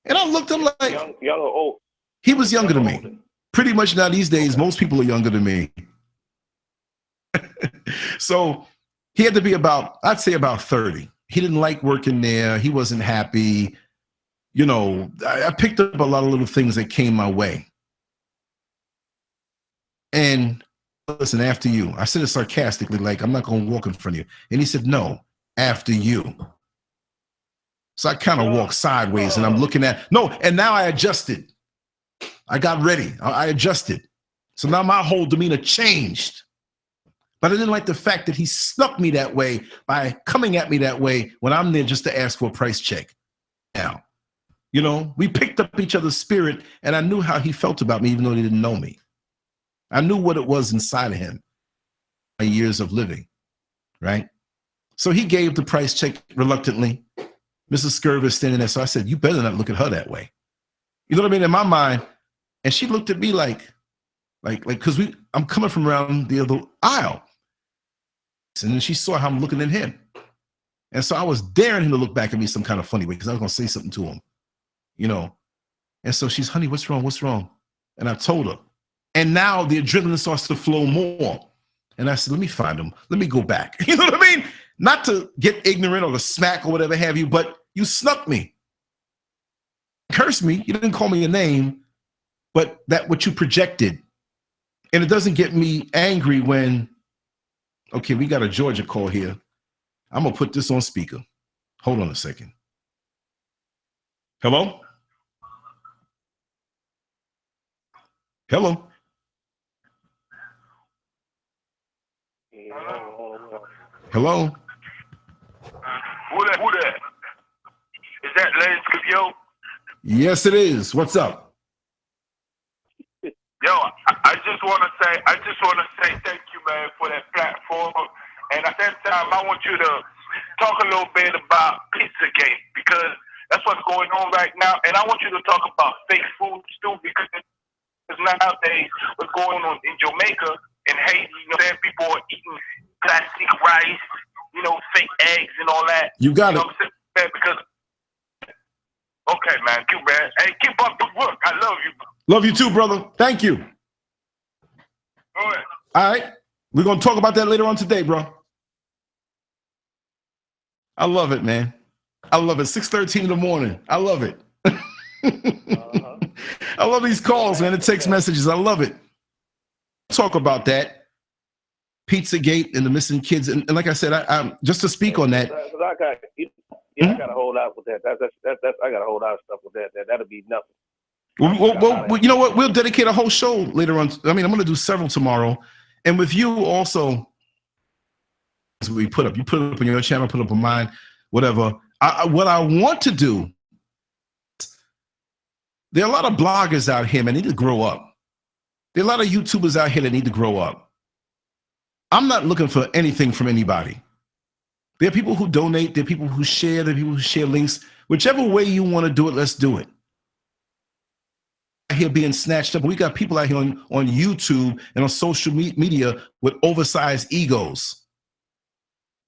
And I looked at him like, young or old? He was younger than me. Pretty much now these days, most people are younger than me. So he had to be about, I'd say about 30. He didn't like working there. He wasn't happy. You know, I picked up a lot of little things that came my way. And listen, after you. I said it sarcastically, like, I'm not going to walk in front of you. And he said, no, after you. So I kind of walked sideways and I'm looking at, no, and now I adjusted. I got ready. I adjusted. So now my whole demeanor changed. But I didn't like the fact that he snuck me that way by coming at me that way when I'm there just to ask for a price check. Now, you know, we picked up each other's spirit and I knew how he felt about me, even though he didn't know me. I knew what it was inside of him, my years of living, right? So he gave the price check reluctantly. Mrs. Scurv is standing there. So I said, you better not look at her that way. You know what I mean? In my mind. And she looked at me like, because I'm coming from around the other aisle. And then she saw how I'm looking at him. And so I was daring him to look back at me some kind of funny way because I was going to say something to him, you know. And so she's, honey, what's wrong? What's wrong? And I told her. And now the adrenaline starts to flow more. And I said, let me find him. Let me go back. You know what I mean? Not to get ignorant or to smack or whatever have you, but you snuck me. Curse me. You didn't call me a name, but that what you projected. And it doesn't get me angry when, okay, we got a Georgia call here. I'm going to put this on speaker. Hold on a second. Hello? Hello? Hello? Who that? Is that LanceScurv? Yes, it is. What's up? Yo, I just want to say thank you, man, for that platform. And at that time, I want you to talk a little bit about Pizzagate because that's what's going on right now. And I want you to talk about fake foods too because nowadays what's going on in Jamaica and Haiti, you know, there people are eating plastic rice, you know, fake eggs and all that. You got it. Because okay, man, keep man. Hey, keep up the work. I love you. Love you too, brother. Thank you. All right. All right. We're going to talk about that later on today, bro. I love it, man. I love it. 6:13 in the morning. I love it. I love these calls, man. The text messages. I love it. Talk about that. Pizzagate and the missing kids. And like I said, I just to speak on that. I got a whole lot with that. I got a whole lot of stuff with that. That'll be nothing. Well, you know what? We'll dedicate a whole show later on. I mean, I'm going to do several tomorrow. And with you also, as we put up, you put it up on your channel, put it up on mine, whatever. What I want to do, there are a lot of bloggers out here, man, they need to grow up. There are a lot of YouTubers out here that need to grow up. I'm not looking for anything from anybody. There are people who donate, there are people who share, there are people who share links. Whichever way you want to do it, let's do it. Here being snatched up. We got people out here on YouTube and on social media with oversized egos.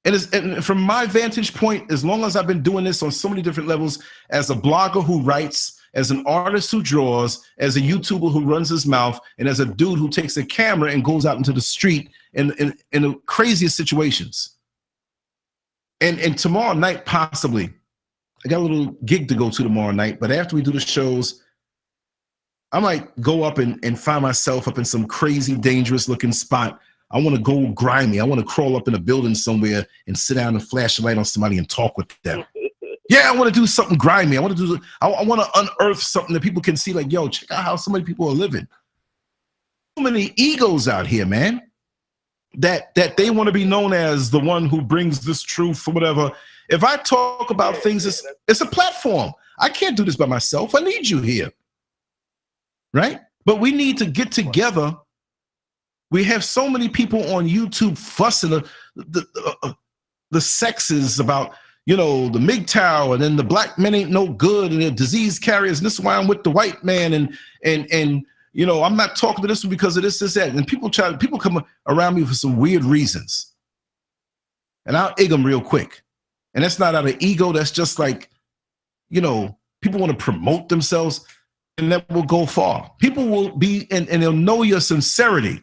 And from my vantage point, as long as I've been doing this on so many different levels, as a blogger who writes, as an artist who draws, as a YouTuber who runs his mouth, and as a dude who takes a camera and goes out into the street in the craziest situations. And tomorrow night, possibly, I got a little gig to go to tomorrow night, but after we do the shows, I might go up and find myself up in some crazy, dangerous looking spot. I want to go grimy. I want to crawl up in a building somewhere and sit down and flash a light on somebody and talk with them. Yeah, I want to do something grimy. I want to unearth something that people can see, like, yo, check out how so many people are living. So many egos out here, man, that they want to be known as the one who brings this truth or whatever. If I talk about things, it's a platform. I can't do this by myself. I need you here. Right? But we need to get together. We have so many people on YouTube fussing the sexes about, you know, the MGTOW, and then the black men ain't no good and they're disease carriers. And this is why I'm with the white man. And you know, I'm not talking to this one because of this, that. And people come around me for some weird reasons. And I'll egg them real quick. And that's not out of ego. That's just like, you know, people want to promote themselves, and that will go far. People will be, and they'll know your sincerity.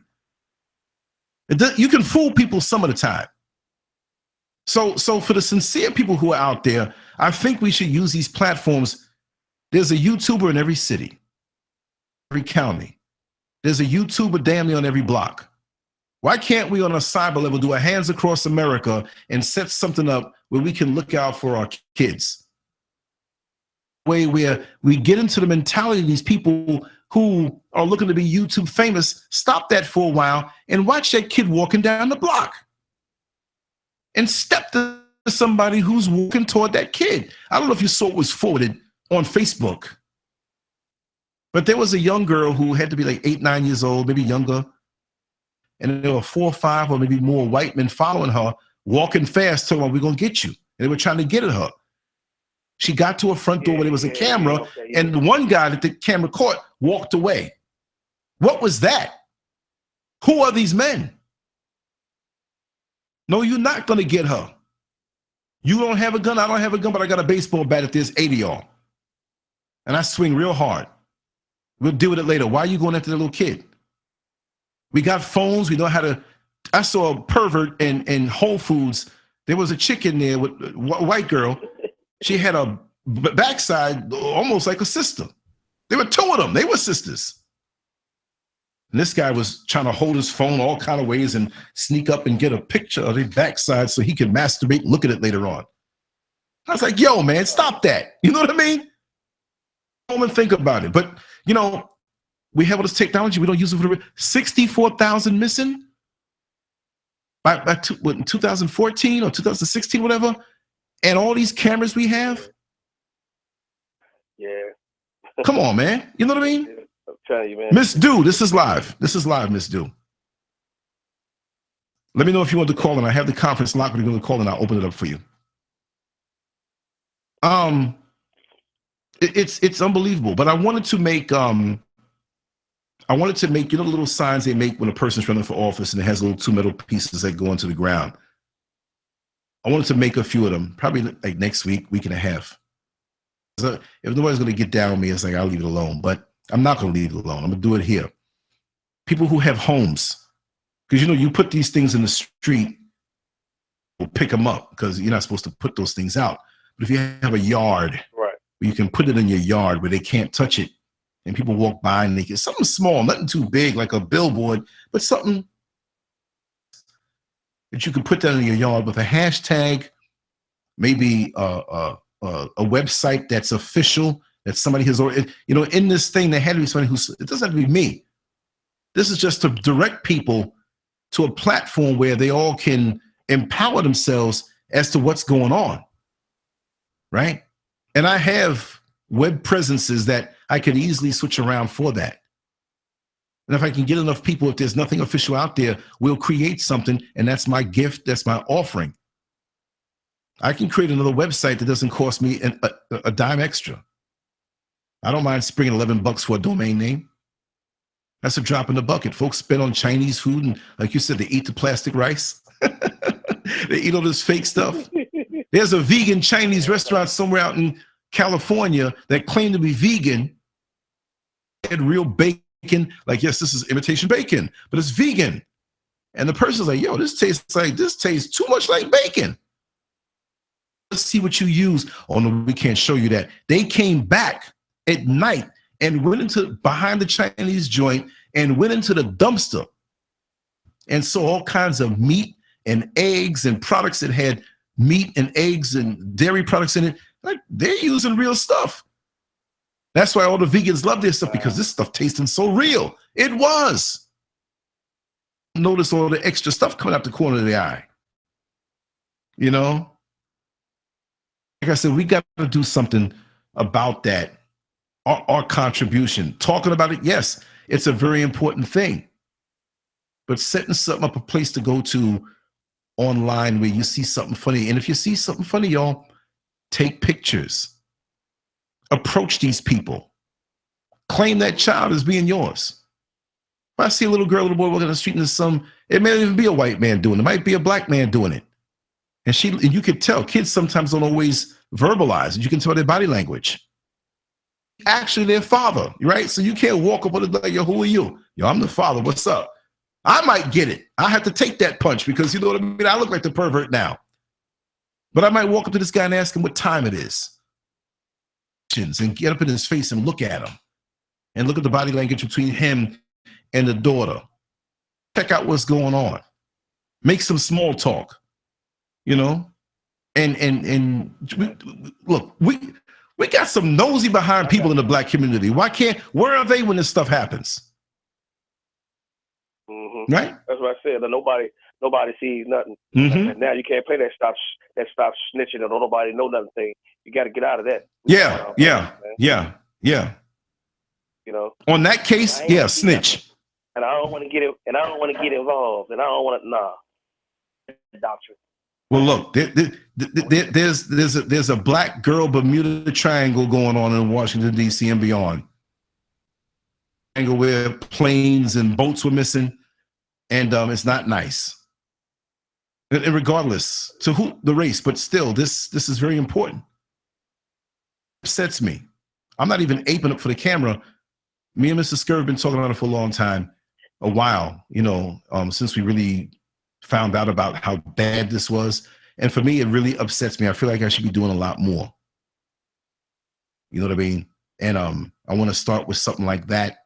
You can fool people some of the time. So for the sincere people who are out there, I think we should use these platforms. There's a YouTuber in every city, every county. There's a YouTuber damn near on every block. Why can't we on a cyber level do a Hands Across America and set something up where we can look out for our kids? Way where we get into the mentality of these people who are looking to be YouTube famous, stop that for a while and watch that kid walking down the block and step to somebody who's walking toward that kid. I don't know if you saw it was forwarded on Facebook, but there was a young girl who had to be like 8, 9 years old, maybe younger. And there were 4 or 5 or maybe more white men following her, walking fast, telling her, we're going to get you. And they were trying to get at her. She got to a front door where there was a camera, and the one guy that the camera caught walked away. What was that? Who are these men? No, you're not going to get her. You don't have a gun, I don't have a gun, but I got a baseball bat if there's 80 of y'all. And I swing real hard. We'll deal with it later. Why are you going after the little kid? We got phones. We know how to. I saw a pervert in Whole Foods. There was a chick in there with a white girl. She had a backside almost like a sister. There were 2 of them. They were sisters. And this guy was trying to hold his phone all kind of ways and sneak up and get a picture of their backside so he could masturbate and look at it later on. I was like, yo, man, stop that. You know what I mean? Home and think about it. But, you know, we have all this technology. We don't use it for the 64,000 missing by 2014 or 2016, whatever. And all these cameras we have. Yeah. Come on, man. You know what I mean? I'm telling you, man. Miss Do, this is live. This is live, Miss Do. Let me know if you want to call, and I have the conference locked. We're going to call, and I'll open it up for you. It's unbelievable. But I wanted to make you know, the little signs they make when a person's running for office, and it has little 2 metal pieces that go into the ground. I wanted to make a few of them, probably like next week, week and a half. So if nobody's going to get down on me, it's like I'll leave it alone. But I'm not going to leave it alone. I'm going to do it here. People who have homes, because, you know, you put these things in the street, we'll pick them up because you're not supposed to put those things out. But if you have a yard, right, where you can put it in your yard where they can't touch it, and people walk by and they get something small, nothing too big like a billboard, but something that you can put that in your yard with a hashtag, maybe a website that's official, that somebody has already, you know, in this thing, there had to be somebody it doesn't have to be me. This is just to direct people to a platform where they all can empower themselves as to what's going on, right? And I have web presences that I could easily switch around for that. And if I can get enough people, if there's nothing official out there, we'll create something, and that's my gift, that's my offering. I can create another website that doesn't cost me a dime extra. I don't mind springing $11 for a domain name. That's a drop in the bucket. Folks spend on Chinese food, and like you said, they eat the plastic rice. They eat all this fake stuff. There's a vegan Chinese restaurant somewhere out in California that claimed to be vegan. They had real bacon. Like, yes, this is imitation bacon, but it's vegan. And the person's like, yo, this tastes too much like bacon. Let's see what you use. Oh, no, we can't show you that. They came back at night and went into behind the Chinese joint and went into the dumpster and saw all kinds of meat and eggs and products that had meat and eggs and dairy products in it. Like, they're using real stuff. That's why all the vegans love this stuff, because this stuff tasting so real. It was. Notice all the extra stuff coming out the corner of the eye. You know? Like I said, we got to do something about that. Our contribution. Talking about it, yes, it's a very important thing. But setting something up, a place to go to online where you see something funny. And if you see something funny, y'all, take pictures. Approach these people. Claim that child as being yours. If I see a little girl, little boy walking down the street, and it may not even be a white man doing it. It might be a black man doing it. And you could tell kids sometimes don't always verbalize it. You can tell their body language. Actually, their father, right? So you can't walk up on it like, yo, who are you? Yo, I'm the father. What's up? I might get it. I have to take that punch because you know what I mean? I look like the pervert now. But I might walk up to this guy and ask him what time it is. And get up in his face and look at him. And look at the body language between him and the daughter. Check out what's going on. Make some small talk, you know? And look, we got some nosy behind people in the black community. Where are they when this stuff happens? Mm-hmm. Right? That's what I said. Nobody sees nothing. Mm-hmm. And now you can't play that stop snitching or nobody know nothing thing. You got to get out of that. Yeah. You know. On that case, yeah, snitch. And I don't want to get it. And I don't want to get involved. And I don't want to. Nah. Doctrine. Well, look, there's a black girl Bermuda Triangle going on in Washington D.C. and beyond. Triangle where planes and boats were missing, and it's not nice. And regardless to who the race, but still, this is very important. It upsets me. I'm not even aping up for the camera. Me and Mr. Scurv have been talking about it for a long time, a while, you know, since we really found out about how bad this was. And for me, it really upsets me. I feel like I should be doing a lot more. You know what I mean? And I want to start with something like that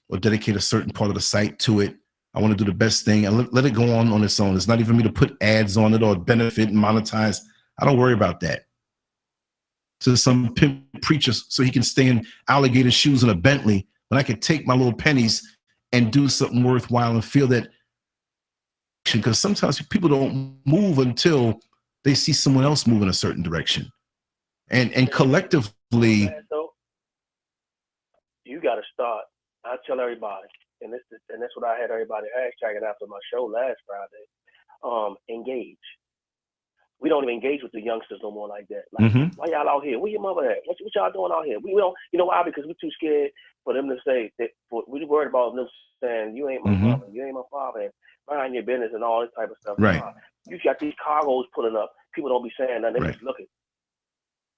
or dedicate a certain part of the site to it. I want to do the best thing and let it go on its own. It's not even me to put ads on it or benefit and monetize. I don't worry about that. To some pimp preacher so he can stay in alligator shoes in a Bentley, when I could take my little pennies and do something worthwhile and feel that. Because sometimes people don't move until they see someone else move in a certain direction. And collectively, you got to start. I tell everybody, and that's what I had everybody hashtagging after my show last Friday. Engage. We don't even engage with the youngsters no more like that. Like, why y'all out here? Where your mother at? What y'all doing out here? We don't. You know why? Because we're too scared for them to say that. We're worried about them saying you ain't my mother, you ain't my father, and mind your business and all this type of stuff. Right. You got these cargos pulling up. People don't be saying nothing. They just looking.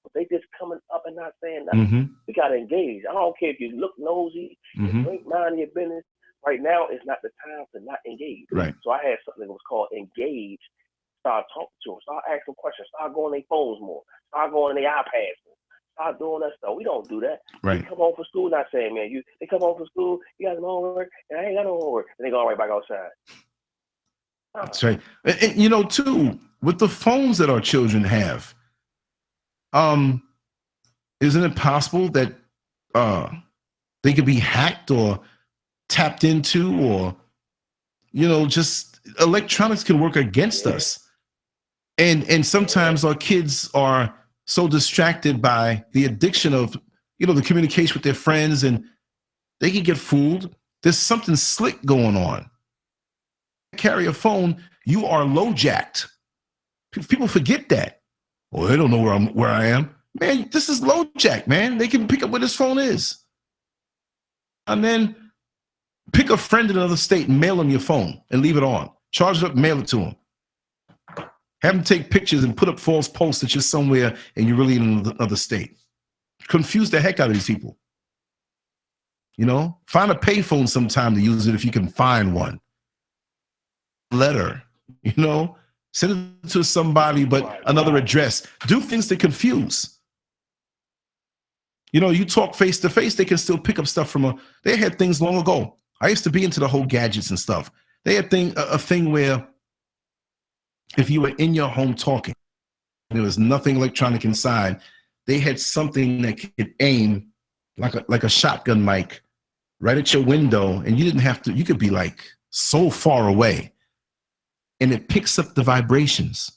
But they just coming up and not saying nothing. We got to engage. I don't care if you look nosy, you mind your business. Right now is not the time to not engage. Right. So I had something that was called engage. Start talking to them. Start asking questions. Start going on their phones more. Start going on their iPads more. Start doing that stuff. We don't do that. Right. They come home from school not saying, man, they come home from school, you got some homework, and I ain't got no homework. And they go right back outside. That's right. And you know, too, with the phones that our children have, isn't it possible that they could be hacked or tapped into, or, you know, just electronics can work against us. And sometimes our kids are so distracted by the addiction of, you know, the communication with their friends, and they can get fooled. There's something slick going on. Carry a phone, you are low jacked. People forget that. Well, they don't know where I am. Man, this is low jack, man. They can pick up where this phone is. And then pick a friend in another state and mail them your phone and leave it on. Charge it up, mail it to them. Have them take pictures and put up false posts that you're somewhere and you're really in another state. Confuse the heck out of these people. You know, find a payphone sometime to use it if you can find one. Letter, you know, send it to somebody, but another address. Do things to confuse. You know, you talk face to face, they can still pick up stuff from they had things long ago. I used to be into the whole gadgets and stuff. They had a thing where if you were in your home talking, there was nothing electronic inside, they had something that could aim like a shotgun mic right at your window, and you didn't have to, you could be like so far away, and it picks up the vibrations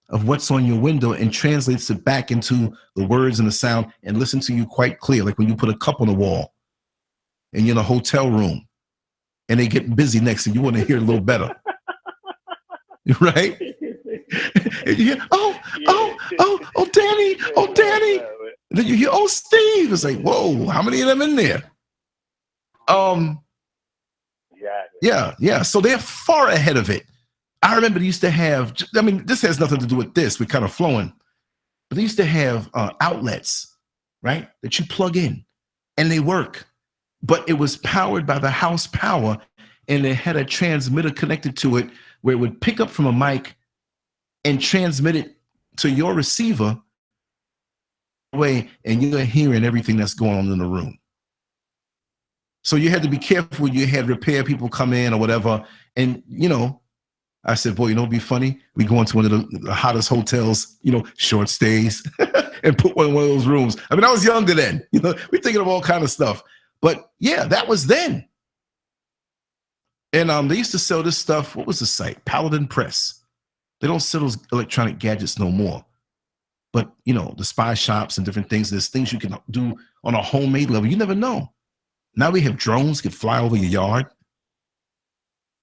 of what's on your window and translates it back into the words and the sound and listen to you quite clear. Like when you put a cup on the wall and you're in a hotel room and they get busy next and you want to hear a little better. Right? And you hear, Danny. And then you hear, oh, Steve. It's like, whoa, how many of them in there? Yeah, Yeah. So they're far ahead of it. I remember they used to have, I mean, this has nothing to do with this. We're kind of flowing. But they used to have outlets, right, that you plug in and they work. But it was powered by the house power, and it had a transmitter connected to it where it would pick up from a mic and transmit it to your receiver way, and you're hearing everything that's going on in the room. So you had to be careful when you had repair people come in or whatever. And, you know, I said, boy, you know, it'd be funny. We go into one of the hottest hotels, you know, short stays, and put one in one of those rooms. I mean, I was younger then, you know, we're thinking of all kind of stuff. But yeah, that was then. And they used to sell this stuff. What was the site? Paladin Press. They don't sell those electronic gadgets no more. But, you know, the spy shops and different things, there's things you can do on a homemade level. You never know. Now we have drones that fly over your yard.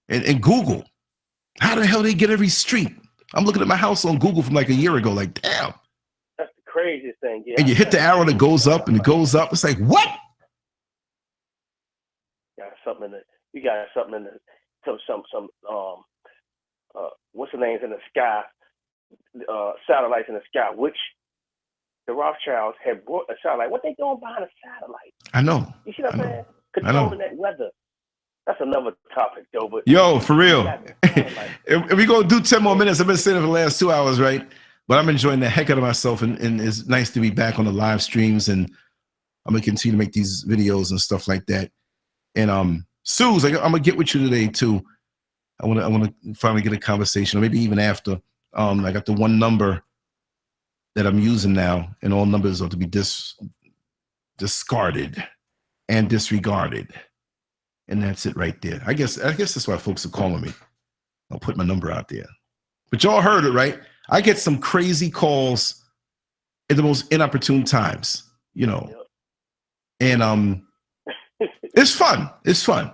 And Google. How the hell they get every street? I'm looking at my house on Google from like a year ago, like, damn. That's the craziest thing. Yeah. And you hit the arrow that goes up and it goes up. It's like, what? You got something in the what's the names in the sky? Satellites in the sky, which the Rothschilds had brought a satellite. What they doing behind a satellite? I know. You see what I'm saying? Controlling that weather. That's another topic, though. But yo, for real. If we go do 10 more minutes, I've been saying it for the last 2 hours, right? But I'm enjoying the heck out of myself, and it's nice to be back on the live streams, and I'm gonna continue to make these videos and stuff like that. And Suze, I'm gonna get with you today too. I wanna finally get a conversation, or maybe even after. I got the one number that I'm using now, and all numbers are to be discarded and disregarded. And that's it right there. I guess that's why folks are calling me. I'll put my number out there. But y'all heard it, right? I get some crazy calls at the most inopportune times, you know. And it's fun. It's fun.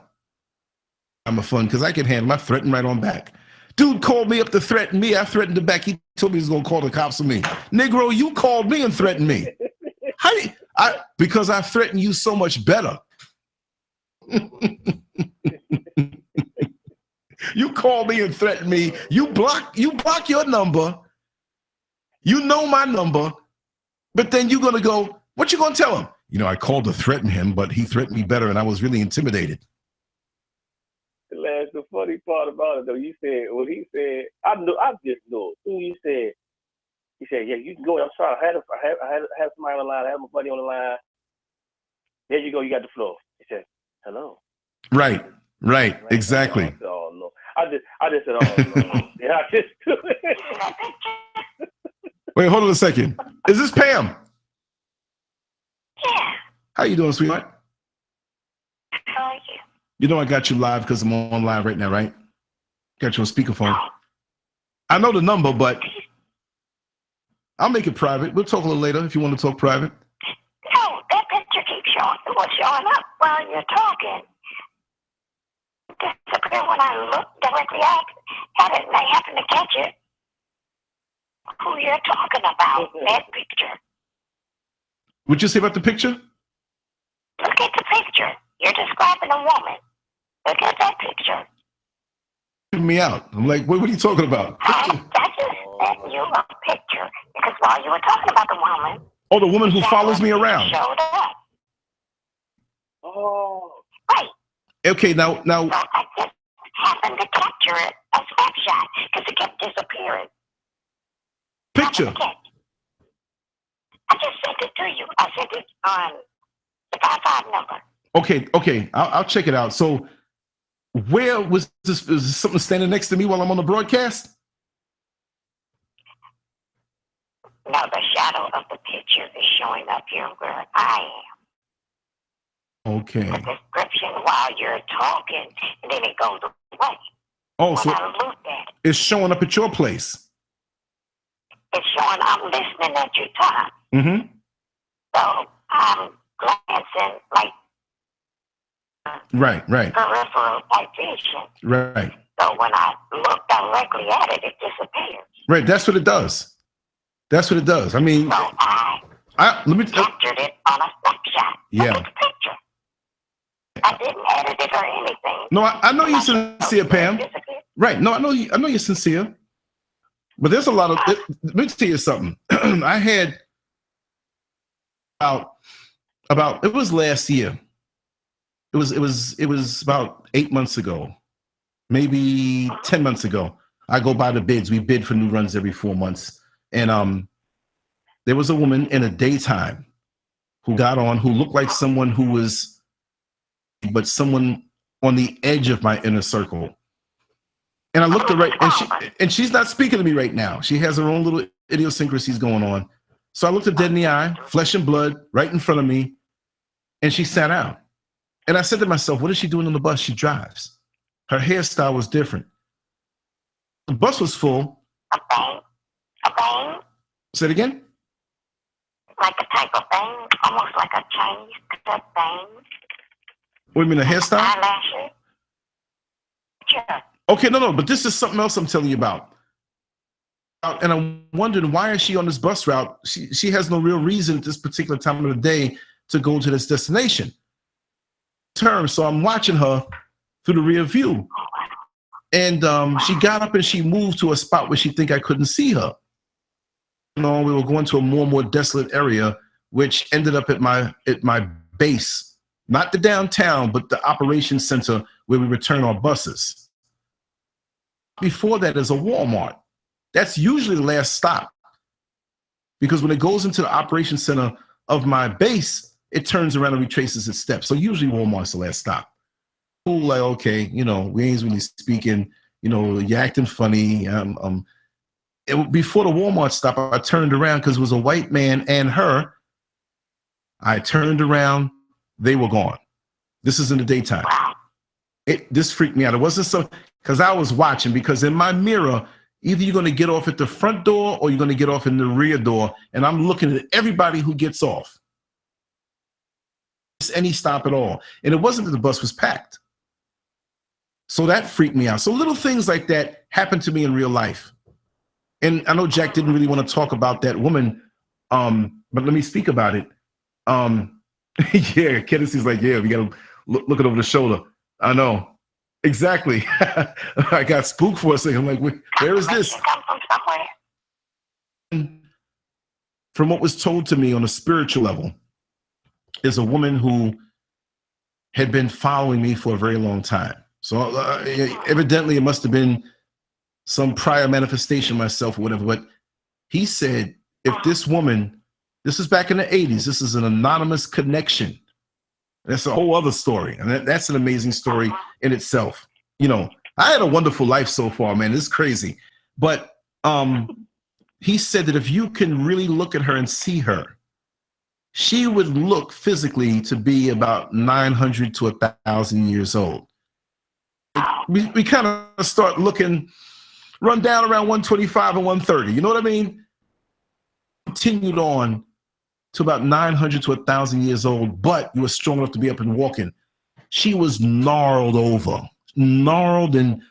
I'm a fun because I can handle. I threaten right on back. Dude called me up to threaten me. I threatened him back. He told me he was gonna call the cops on me. Negro, you called me and threatened me. Because I threaten you so much better. You call me and threaten me. You block your number. You know my number, but then you're gonna go, what you gonna tell him? You know, I called to threaten him, but he threatened me better, and I was really intimidated. The funny part about it, though, you said when he said, I just knew it. He said, yeah, you can go. I'm sorry, I had somebody on the line. I had my buddy on the line. There you go. You got the floor. He said, hello. Right. Exactly. Oh no. I just said, oh no. Yeah, I just Wait, hold on a second. Is this Pam? Yeah. How you doing, sweetheart? How are you? You know I got you live because I'm on live right now, right? Got you on speakerphone. I know the number, but I'll make it private. We'll talk a little later if you want to talk private. No, that picture keeps showing up while you're talking. Disappear when I look directly at it and I happen to catch it. Who you're talking about, that picture. What'd you say about the picture? Look at the picture. You're describing a woman. Look at that picture. Give me out. I'm like, what are you talking about? I just sent you a picture because while you were talking about the woman. Oh, the woman who follows me around. Showed up. Oh. Right. Okay, now. So I just happened to capture it, a snapshot, because it kept disappearing. Picture. I just sent it to you. I sent it on the 55 number. Okay. I'll check it out. So where was this? Is something standing next to me while I'm on the broadcast? No, the shadow of the picture is showing up here where I am. Okay. The description while you're talking, and then it goes away. Oh, so I looked at it. It's showing up at your place. It's showing I'm listening at you talk. Mm-hmm. So I'm glancing like Right. peripheral type vision. Right. So when I look directly at it, it disappears. Right. That's what it does. I mean, So I let me captured it on a snapshot. Yeah. Look at the picture. I didn't edit it or anything. No, I know you're sincere, Pam. Right. No, I know you're sincere. But there's a lot of, let me tell you something. I had about it was last year. It was about 8 months ago, maybe 10 months ago. I go by the bids. We bid for new runs every 4 months. And there was a woman in a daytime who got on, who looked like someone who was, but someone on the edge of my inner circle. And I looked at right, and she's not speaking to me right now. She has her own little idiosyncrasies going on. So I looked her dead in the eye, flesh and blood, right in front of me, and she sat down. And I said to myself, what is she doing on the bus? She drives. Her hairstyle was different. The bus was full. A bang? Say it again? Like a type of bang, almost like a Chinese cut bang. What do you mean, a hairstyle? Eyelashes. Yeah. Okay, no, but this is something else I'm telling you about. And I'm wondering, why is she on this bus route? She has no real reason at this particular time of the day to go to this destination. So I'm watching her through the rear view. And she got up and she moved to a spot where she think I couldn't see her. You know, we were going to a more and more desolate area, which ended up at my base, not the downtown, but the operations center where we return our buses. Before that is a Walmart. That's usually the last stop, because when it goes into the operations center of my base, it turns around and retraces its steps. So usually Walmart's the last stop. Like, okay, you know, we ain't really speaking, you know, you're acting funny. Before the Walmart stop, I turned around because it was a white man and her. I turned around, they were gone. This is in the daytime. This freaked me out. It wasn't so, because I was watching, because in my mirror, either you're going to get off at the front door or you're going to get off in the rear door. And I'm looking at everybody who gets off. Just any stop at all. And it wasn't that the bus was packed. So that freaked me out. So little things like that happened to me in real life. And I know Jack didn't really want to talk about that woman, but let me speak about it. Yeah, Kennedy's like, yeah, we got to look it over the shoulder. I know. Exactly. I got spooked for a second. I'm like, where is this? From what was told to me on a spiritual level, is a woman who had been following me for a very long time. So evidently it must have been some prior manifestation of myself or whatever. But he said, if this woman, this is back in the 80s, this is an anonymous connection. That's a whole other story. And that's an amazing story in itself. You know, I had a wonderful life so far, man. It's crazy. But he said that if you can really look at her and see her, she would look physically to be about 900 to 1,000 years old. We kind of start looking, run down around 125 and 130. You know what I mean? Continued on to about 900 to 1,000 years old, but you were strong enough to be up and walking. She was gnarled over, gnarled and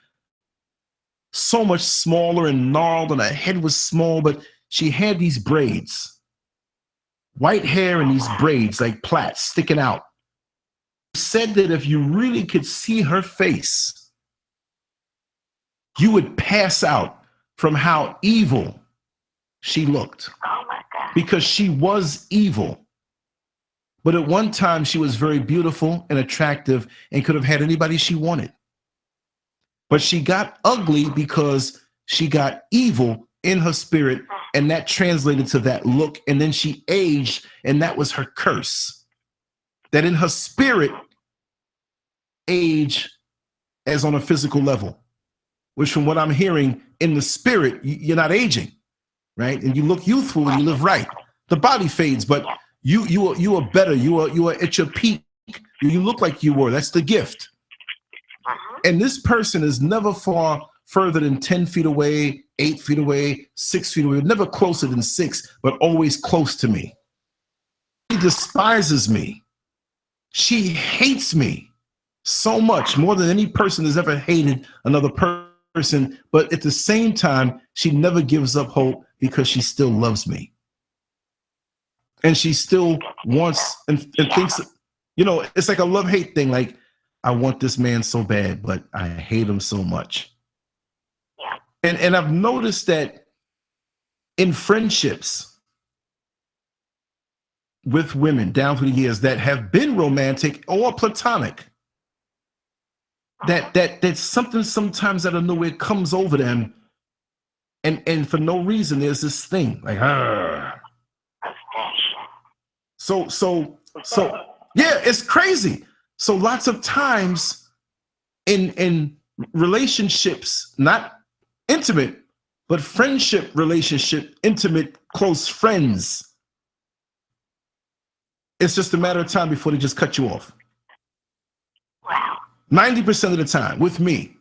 so much smaller and gnarled, and her head was small, but she had these braids. White hair and these braids like plaits sticking out. Said that if you really could see her face, you would pass out from how evil she looked. Oh my God. Because she was evil. But at one time she was very beautiful and attractive and could have had anybody she wanted. But she got ugly because she got evil in her spirit, and that translated to that look. And then she aged, and that was her curse. That in her spirit, age as on a physical level, which from what I'm hearing, in the spirit, you're not aging, right? And you look youthful and you live right. The body fades, but you are better. You are at your peak. You look like you were. That's the gift. And this person is never far further than 10 feet away, 8 feet away, 6 feet away, never closer than 6, but always close to me. She despises me. She hates me so much, more than any person has ever hated another person. But at the same time, she never gives up hope because she still loves me. And she still wants and thinks, You know, it's like a love-hate thing. Like, I want this man so bad, but I hate him so much. Yeah. And I've noticed that in friendships with women down through the years that have been romantic or platonic, that's something sometimes out of nowhere comes over them, and for no reason there's this thing like, so yeah, it's crazy. So lots of times in relationships, not intimate, but friendship relationship, intimate, close friends, it's just a matter of time before they just cut you off. Wow. 90% of the time with me.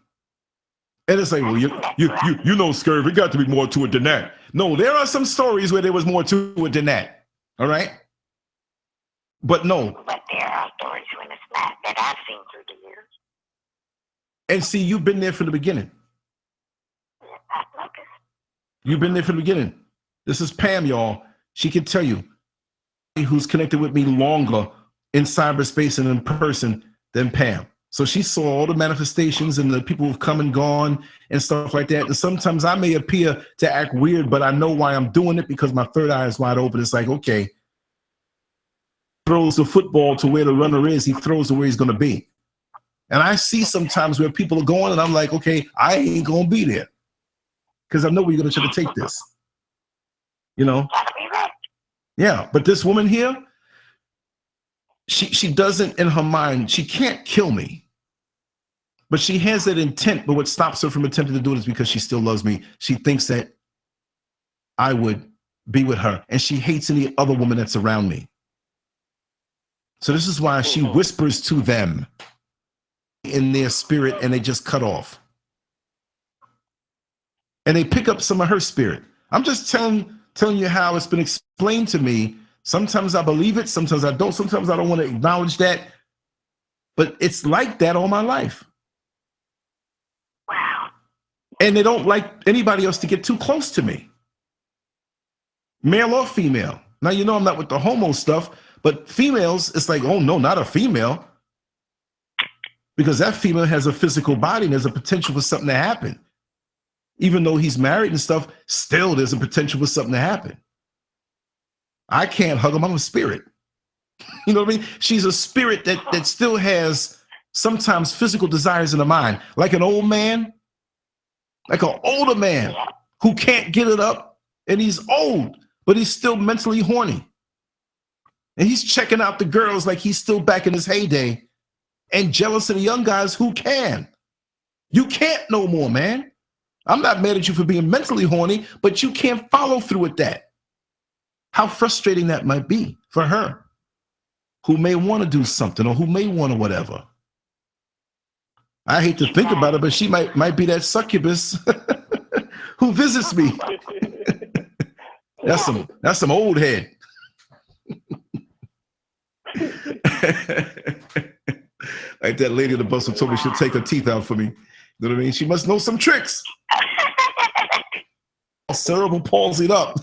And it's like, well, you know, Scurv, it got to be more to it than that. No, there are some stories where there was more to it than that. All right? But no. But there are stories when it's not that I've seen through the years. And see, you've been there from the beginning. I've noticed. You've been there from the beginning. This is Pam, y'all. She can tell you who's connected with me longer in cyberspace and in person than Pam. So she saw all the manifestations and the people who've come and gone and stuff like that. And sometimes I may appear to act weird, but I know why I'm doing it, because my third eye is wide open. It's like, okay, throws the football to where the runner is, he throws to where he's going to be. And I see sometimes where people are going, and I'm like, okay, I ain't going to be there, because I know where you're going to try to take this. You know? Yeah, but this woman here, she doesn't, in her mind, she can't kill me. But she has that intent, but what stops her from attempting to do it is because she still loves me. She thinks that I would be with her, and she hates any other woman that's around me. So this is why she whispers to them in their spirit, and they just cut off. And they pick up some of her spirit. I'm just telling you how it's been explained to me. Sometimes I believe it, sometimes I don't. Sometimes I don't want to acknowledge that. But it's like that all my life. Wow. And they don't like anybody else to get too close to me, male or female. Now, you know I'm not with the homo stuff, but females, it's like, oh no, not a female. Because that female has a physical body and there's a potential for something to happen. Even though he's married and stuff, still there's a potential for something to happen. I can't hug him, I'm a spirit. You know what I mean? She's a spirit that still has sometimes physical desires in the mind, like an old man, like an older man who can't get it up, and he's old, but he's still mentally horny. And he's checking out the girls like he's still back in his heyday, and jealous of the young guys who can. You can't no more, man. I'm not mad at you for being mentally horny, but you can't follow through with that. How frustrating that might be for her, who may want to do something or who may want to whatever. I hate to think about it, but she might be that succubus who visits me. That's some old head. Like that lady at the bus who told me she'll take her teeth out for me. You know what I mean? She must know some tricks. Cerebral palsied up.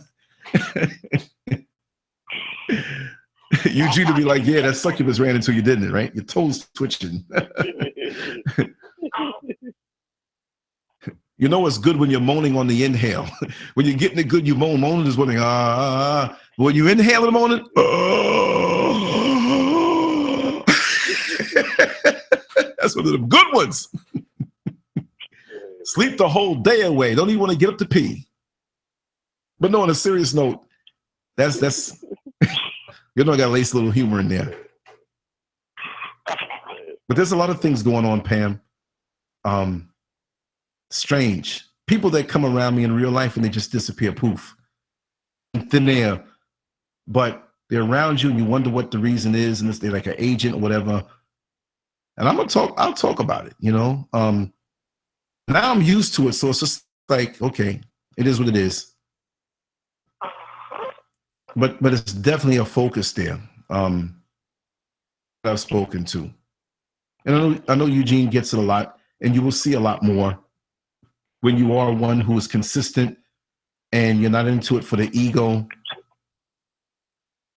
Eugene would be like, yeah, that succubus ran into you, didn't it, right? Your toes twitching. You know it's good when you're moaning on the inhale. When you're getting it good, you moaning is moaning. When you inhale in the morning, that's one of the good ones. Sleep the whole day away. Don't even want to get up to pee. But no, on a serious note, that's you know, I got to lace a little humor in there. But there's a lot of things going on, Pam. Strange. People that come around me in real life and they just disappear, poof. Thin air. But they're around you and you wonder what the reason is, and they're like an agent or whatever. And I'll talk about it, you know. Now I'm used to it, so it's just like, okay, it is what it is. But it's definitely a focus there. I've spoken to. And I know Eugene gets it a lot, and you will see a lot more when you are one who is consistent and you're not into it for the ego.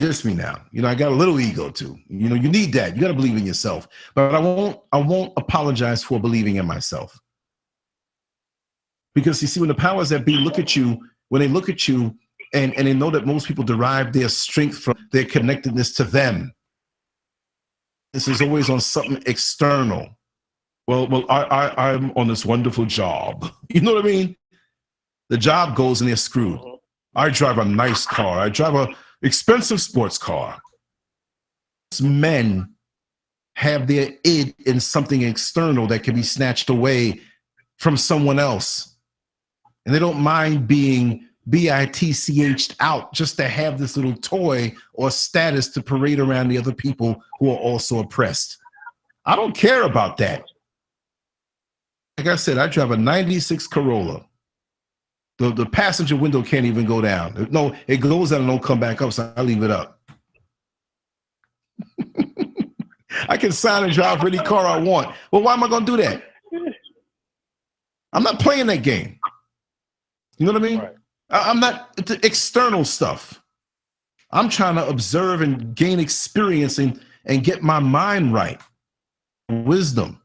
Just me now. You know, I got a little ego too. You know, you need that. You got to believe in yourself. But I won't apologize for believing in myself. Because you see, when the powers that be look at you, when they look at you and they know that most people derive their strength from their connectedness to them. This is always on something external. Well, I'm on this wonderful job. You know what I mean? The job goes and they're screwed. I drive a nice car. I drive a expensive sports car. Men have their id in something external that can be snatched away from someone else. And they don't mind being bitched out just to have this little toy or status to parade around the other people who are also oppressed. I don't care about that. Like I said, I drive a 96 Corolla. The passenger window can't even go down. No, it goes down and don't come back up, so I leave it up. I can sign and drive for any car I want. Well, why am I going to do that? I'm not playing that game. You know what I mean? Right. I'm not the external stuff. I'm trying to observe and gain experience and get my mind right. Wisdom.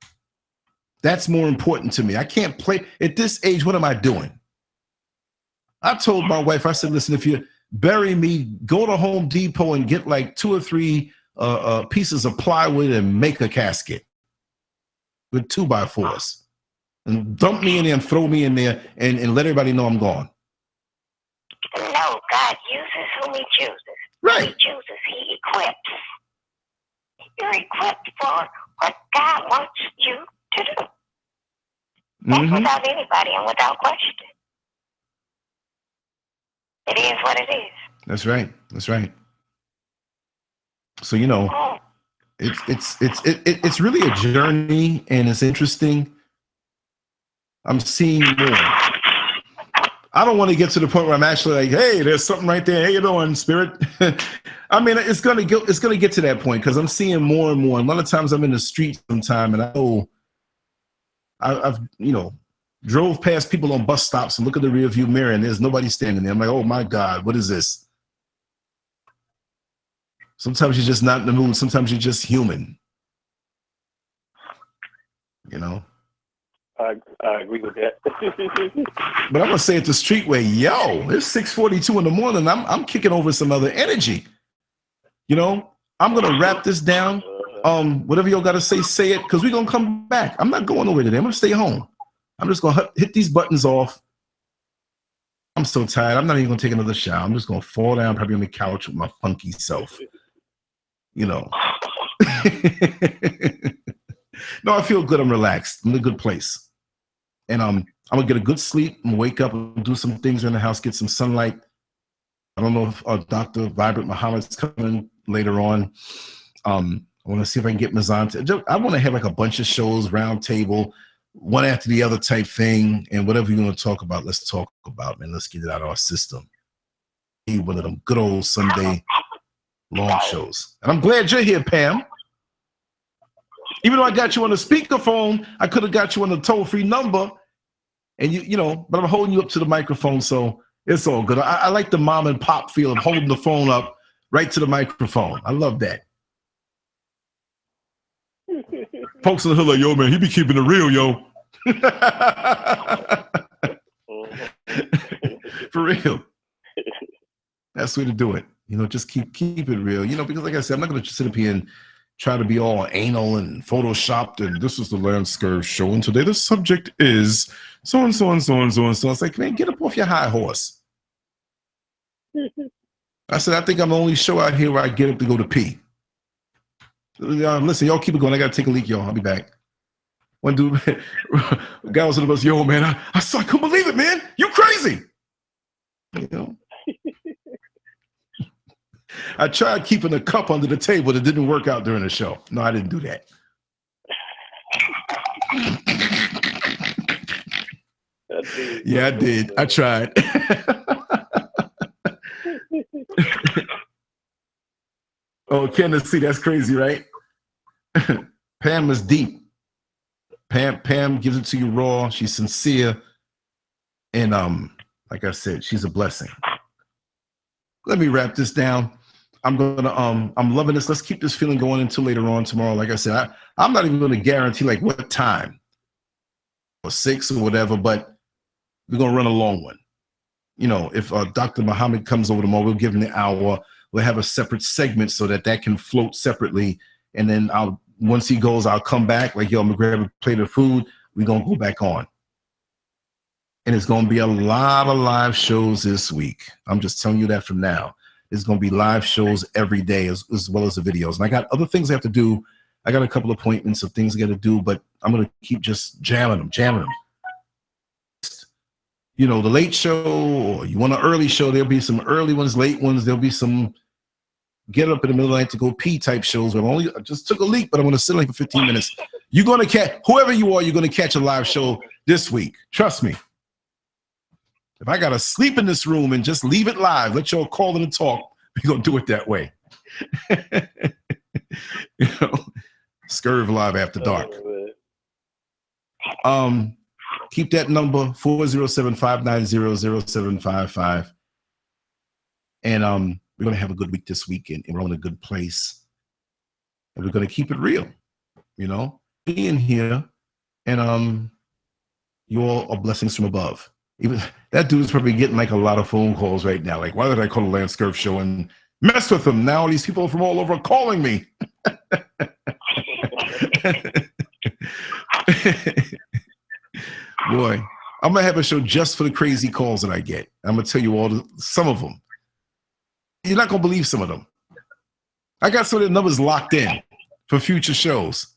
That's more important to me. I can't play at this age. What am I doing? I told my wife, I said, listen, if you bury me, go to Home Depot and get like 2 or 3 pieces of plywood and make a casket with 2x4s and dump me in there and throw me in there and let everybody know I'm gone. No, God uses whom he chooses. Right. He chooses, he equips. You're equipped for what God wants you to do. That's without anybody and without question. It is what it is. That's right. That's right. So, you know, it's really a journey and it's interesting. I'm seeing more. I don't want to get to the point where I'm actually like, hey, there's something right there. Hey, you doing, spirit? I mean, it's gonna get to that point because I'm seeing more and more. And a lot of times I'm in the street sometime and I know I've drove past people on bus stops and look at the rear view mirror and there's nobody standing there. I'm like, oh my God, what is this? Sometimes you're just not in the mood. Sometimes you're just human. You know? I agree with that. But I'm gonna say it the street way, yo, it's 6:42 in the morning. I'm kicking over some other energy. You know, I'm gonna wrap this down. Whatever y'all gotta say it, because we're gonna come back. I'm not going over today. I'm gonna stay home. I'm just gonna hit these buttons off. I'm so tired. I'm not even gonna take another shower. I'm just gonna fall down probably on the couch with my funky self. You know. No, I feel good. I'm relaxed. I'm in a good place. And I'm gonna get a good sleep and wake up and do some things around the house, get some sunlight. I don't know if Dr. Vibrant Muhammad's coming later on. I want to see if I can get Mazan. I want to have like a bunch of shows, round table, one after the other type thing, and whatever you want to talk about, let's talk about, man. Let's get it out of our system. One of them good old Sunday long shows. And I'm glad you're here, Pam. Even though I got you on the speakerphone, I could have got you on the toll-free number. And you know, but I'm holding you up to the microphone, so it's all good. I like the mom and pop feel of holding the phone up right to the microphone. I love that. Folks in the hood like, yo, man, he be keeping it real, yo. For real. That's the way to do it. You know, just keep it real. You know, because like I said, I'm not going to sit up here and try to be all anal and photoshopped. And this is the LanceScurv show. And today the subject is so and so and so and so and so. It's like, man, get up off your high horse. I said, I think I'm the only show out here where I get up to go to pee. Listen, y'all keep it going. I got to take a leak, y'all. I'll be back. One dude, guy was on the bus, yo, man, I couldn't believe it, man. You crazy. You know? I tried keeping a cup under the table that didn't work out during the show. No, I didn't do that. Yeah, I did. I tried. Oh, Tennessee, that's crazy, right? Pam is deep. Pam gives it to you raw. She's sincere. And like I said, she's a blessing. Let me wrap this down. I'm loving this. Let's keep this feeling going until later on tomorrow. Like I said, I'm not even going to guarantee like what time or 6 or whatever, but we're going to run a long one. You know, if Dr. Muhammad comes over tomorrow, we'll give him the hour. We'll have a separate segment so that can float separately. And then once he goes, I'll come back like, yo, I'm going to grab a plate of food. We're going to go back on. And it's going to be a lot of live shows this week. I'm just telling you that from now. There's going to be live shows every day as well as the videos. And I got other things I have to do. I got a couple appointments of things I got to do, but I'm going to keep just jamming them. You know, the late show, or you want an early show, there'll be some early ones, late ones. There'll be some get up in the middle of the night to go pee type shows where I just took a leak, but I'm going to sit like for 15 minutes. You're going to catch, whoever you are, you're going to catch a live show this week. Trust me. If I got to sleep in this room and just leave it live, let y'all call in and talk, we're going to do it that way. You know, Scurv Live After Dark. Keep that number 407-590-0755. And we're going to have a good week this weekend, and we're in a good place. And we're going to keep it real, you know, being here. And you all are blessings from above. Even that dude's probably getting like a lot of phone calls right now. Like, why did I call the LanceScurv show and mess with them? Now these people from all over are calling me. Boy, I'm gonna have a show just for the crazy calls that I get. I'm gonna tell you some of them. You're not gonna believe some of them. I got some of the numbers locked in for future shows.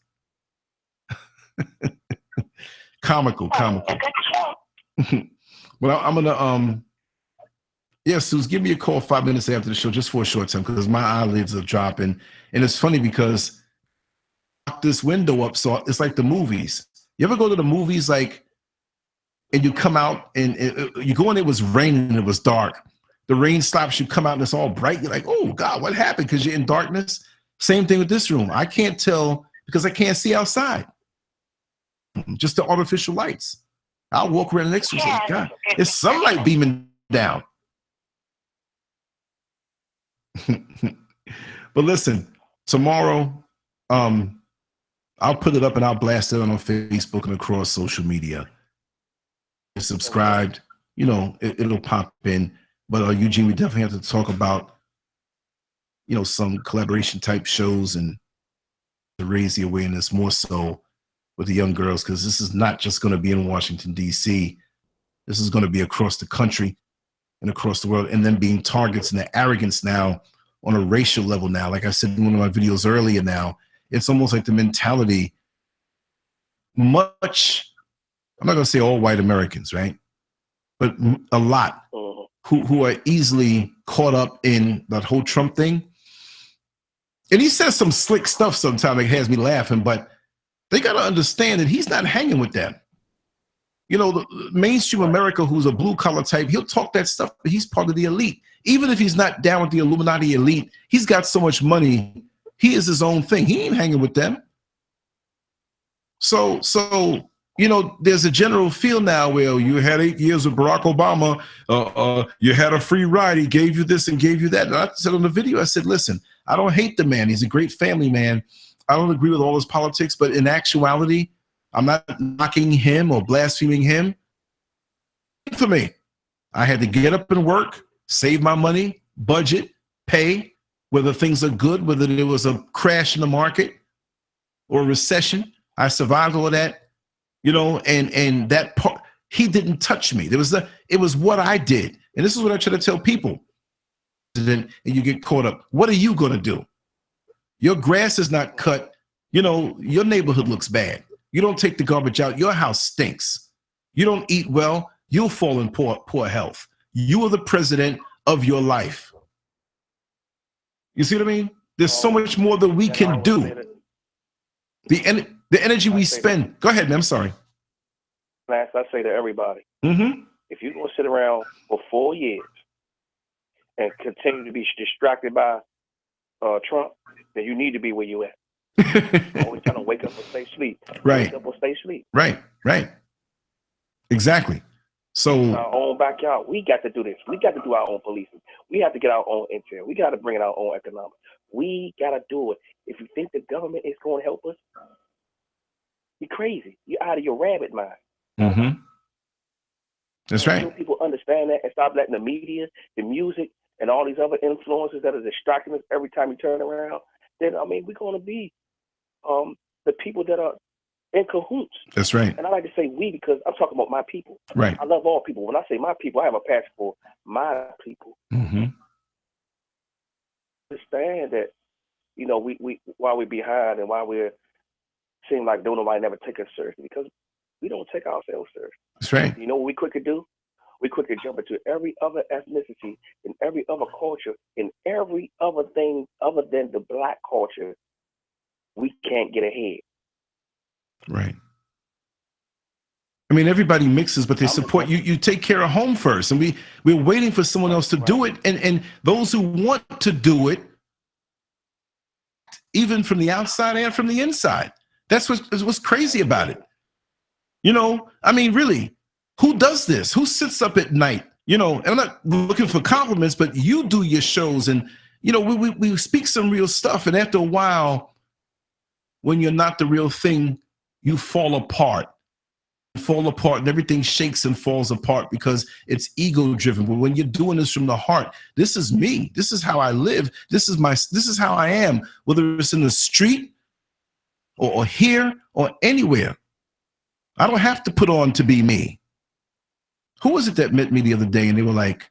Comical. Well, I'm gonna Suze, give me a call 5 minutes after the show just for a short time because my eyelids are dropping. And it's funny because I locked this window up, so it's like the movies. You ever go to the movies like and you come out and you go in, it was raining and it was dark. The rain stops, you come out and it's all bright. You're like, oh God, what happened? Because you're in darkness. Same thing with this room. I can't tell because I can't see outside. Just the artificial lights. I'll walk around the next room and say, God, it's sunlight beaming down. But listen, tomorrow, I'll put it up and I'll blast it on Facebook and across social media. Subscribed, you know, it'll pop in. But Eugene, we definitely have to talk about, you know, some collaboration type shows and to raise the awareness more so with the young girls, because this is not just going to be in Washington, D.C. This is going to be across the country and across the world, and then being targets and the arrogance now on a racial level now. Like I said in one of my videos earlier now, it's almost like the mentality much, I'm not going to say all white Americans, right? But a lot who are easily caught up in that whole Trump thing. And he says some slick stuff sometimes that has me laughing, but they got to understand that he's not hanging with them. You know, the mainstream America, who's a blue collar type, he'll talk that stuff, but he's part of the elite. Even if he's not down with the Illuminati elite, he's got so much money. He is his own thing. He ain't hanging with them. So, you know, there's a general feel now where you had 8 years with Barack Obama. You had a free ride. He gave you this and gave you that. And I said on the video, I said, listen, I don't hate the man. He's a great family man. I don't agree with all his politics, but in actuality, I'm not knocking him or blaspheming him. For me, I had to get up and work, save my money, budget, pay, whether things are good, whether there was a crash in the market or a recession. I survived all of that, you know, and that part, he didn't touch me. It was what I did. And this is what I try to tell people. And you get caught up. What are you going to do? Your grass is not cut. You know, your neighborhood looks bad. You don't take the garbage out. Your house stinks. You don't eat well. You'll fall in poor health. You are the president of your life. You see what I mean? There's so much more that we can do. The energy we spend. Go ahead, man. I'm sorry. Lance, I say to everybody, if you're going to sit around for 4 years and continue to be distracted by Trump, then you need to be where you at. Always trying to wake up and stay asleep. Right. Wake up or stay asleep. Right. Exactly. So in our own backyard, we got to do this. We got to do our own policing. We have to get our own intel. We got to bring in our own economics. We got to do it. If you think the government is going to help us, you're crazy. You're out of your rabbit mind. mm-hmm. That's right. Until people understand that and stop letting the media, the music, and all these other influences that are distracting us every time you turn around, then I mean we're going to be the people that are in cahoots. That's right. And I like to say we because I'm talking about my people. Right. I love all people. When I say my people, I have a passion for my people. Mm-hmm. Understand that, you know, we why we're behind and why we're seem like don't nobody never take us seriously because we don't take ourselves seriously. That's right. You know what we quick to do? We quick to jump into every other ethnicity, in every other culture, in every other thing other than the black culture. We can't get ahead. Right. I mean, everybody mixes, but they support you. You take care of home first, and we're waiting for someone else to do it. And those who want to do it, even from the outside and from the inside, that's what's crazy about it. You know, I mean, really, who does this? Who sits up at night? You know, and I'm not looking for compliments, but you do your shows, and you know, we speak some real stuff, and after a while, when you're not the real thing, you fall apart. And everything shakes and falls apart because it's ego driven. But when you're doing this from the heart, this is me. This is how I live. This is how I am, whether it's in the street or here or anywhere. I don't have to put on to be me. Who was it that met me the other day and they were like,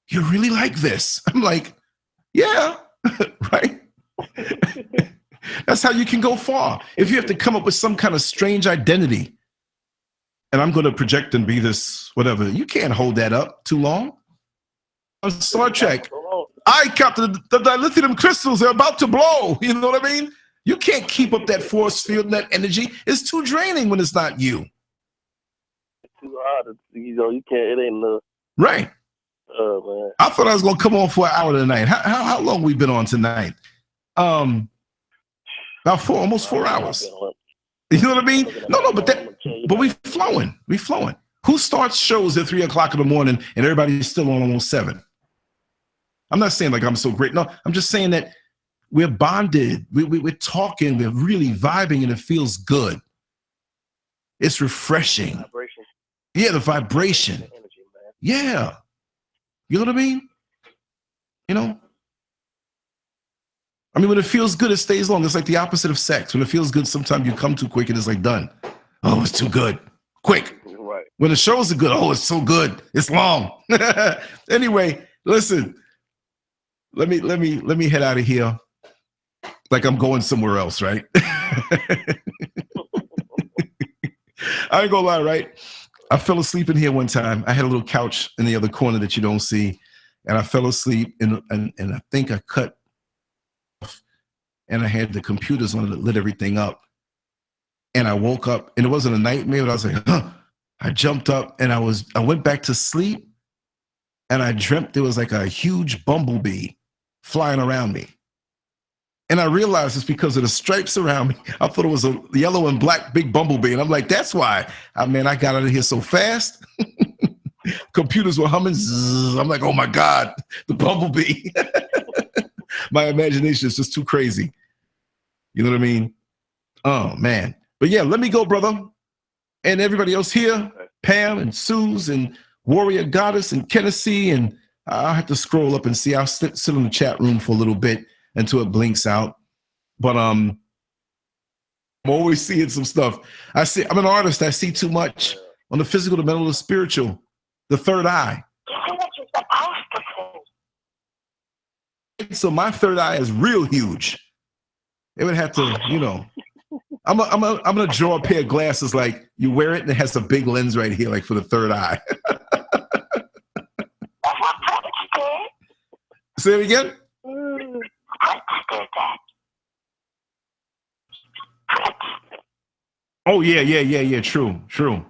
"You really like this?" I'm like, yeah, right. That's how you can go far. If you have to come up with some kind of strange identity, and I'm going to project and be this, whatever, you can't hold that up too long. On Star Trek, Captain, the dilithium crystals are about to blow. You know what I mean? You can't keep up that force field and that energy. It's too draining when it's not you. It's too hard. You know, you can't. It ain't no. Right. Man. I thought I was going to come on for an hour tonight. How long we been on tonight? About almost 4 hours. You know what I mean? No, but we flowing. We flowing. Who starts shows at 3 o'clock in the morning and everybody's still on almost 7? I'm not saying like I'm so great. No, I'm just saying that we're bonded. We're talking. We're really vibing, and it feels good. It's refreshing. Vibration. Yeah, the vibration. The energy, man. Yeah. You know what I mean? You know? I mean, when it feels good, it stays long. It's like the opposite of sex. When it feels good, sometimes you come too quick and it's like done. Oh, it's too good. Quick. Right. When the shows are good, oh, it's so good. It's long. Anyway, listen. Let me head out of here like I'm going somewhere else, right? I ain't gonna lie, right? I fell asleep in here one time. I had a little couch in the other corner that you don't see, and I fell asleep, and I think I cut off, and I had the computers on that lit everything up, and I woke up, and it wasn't a nightmare, but I was like, huh. I jumped up, and I went back to sleep, and I dreamt there was like a huge bumblebee flying around me. And I realized it's because of the stripes around me. I thought it was a yellow and black big bumblebee. And I'm like, that's why. I got out of here so fast. Computers were humming. Zzz. I'm like, oh my God, the bumblebee. My imagination is just too crazy. You know what I mean? Oh, man. But yeah, let me go, brother. And everybody else here, Pam and Suze and Warrior Goddess and Tennessee. And I'll have to scroll up and see. I'll sit in the chat room for a little bit until it blinks out. But I'm always seeing some stuff. I'm an artist. I see too much on the physical, the mental, the spiritual, the third eye. So my third eye is real huge. It would have to, you know. I'm gonna draw a pair of glasses like you wear it and it has a big lens right here, like for the third eye. Say it again. Oh yeah. True.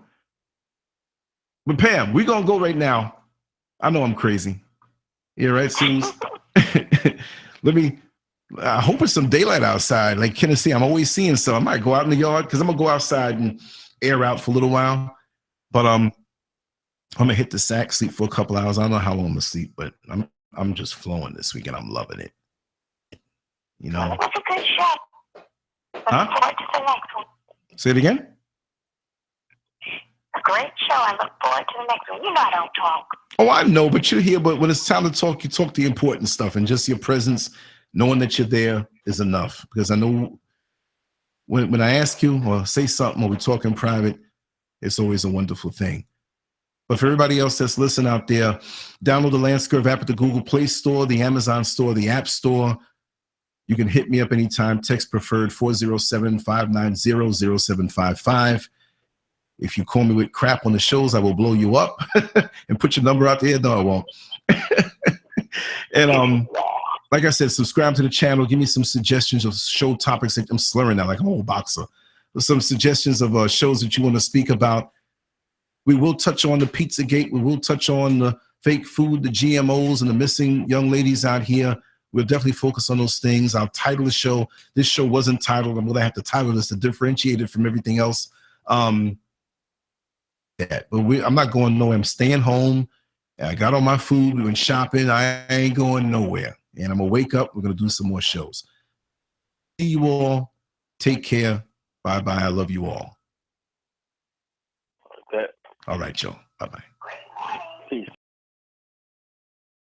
But Pam, we're gonna go right now. I know I'm crazy. Yeah, right, Suze. I hope it's some daylight outside. Like Tennessee, I'm always seeing some. I might go out in the yard because I'm gonna go outside and air out for a little while. But I'm gonna hit the sack, sleep for a couple hours. I don't know how long I'm gonna sleep, but I'm just flowing this week and I'm loving it. You know. It was a good show. Huh? Look forward to the next one. Say it again. A great show. I look forward to the next one. You know I don't talk. Oh, I know, but you're here. But when it's time to talk, you talk the important stuff, and just your presence, knowing that you're there, is enough. Because I know when I ask you or say something or we talk in private, it's always a wonderful thing. But for everybody else that's listening out there, download the LanceScurv app at the Google Play Store, the Amazon Store, the App Store. You can hit me up anytime. Text preferred 407-590-0755. If you call me with crap on the shows, I will blow you up and put your number out there. No, I won't. And like I said, subscribe to the channel. Give me some suggestions of show topics. I'm slurring now like an old boxer. Some suggestions of shows that you want to speak about. We will touch on the Pizzagate. We will touch on the fake food, the GMOs, and the missing young ladies out here. We'll definitely focus on those things. I'll title the show. This show wasn't titled. I'm going to have to title this to differentiate it from everything else. But I'm not going nowhere. I'm staying home. I got all my food. We went shopping. I ain't going nowhere. And I'm going to wake up. We're going to do some more shows. See you all. Take care. Bye-bye. I love you all. Okay. All right, Joe. Bye-bye. Peace.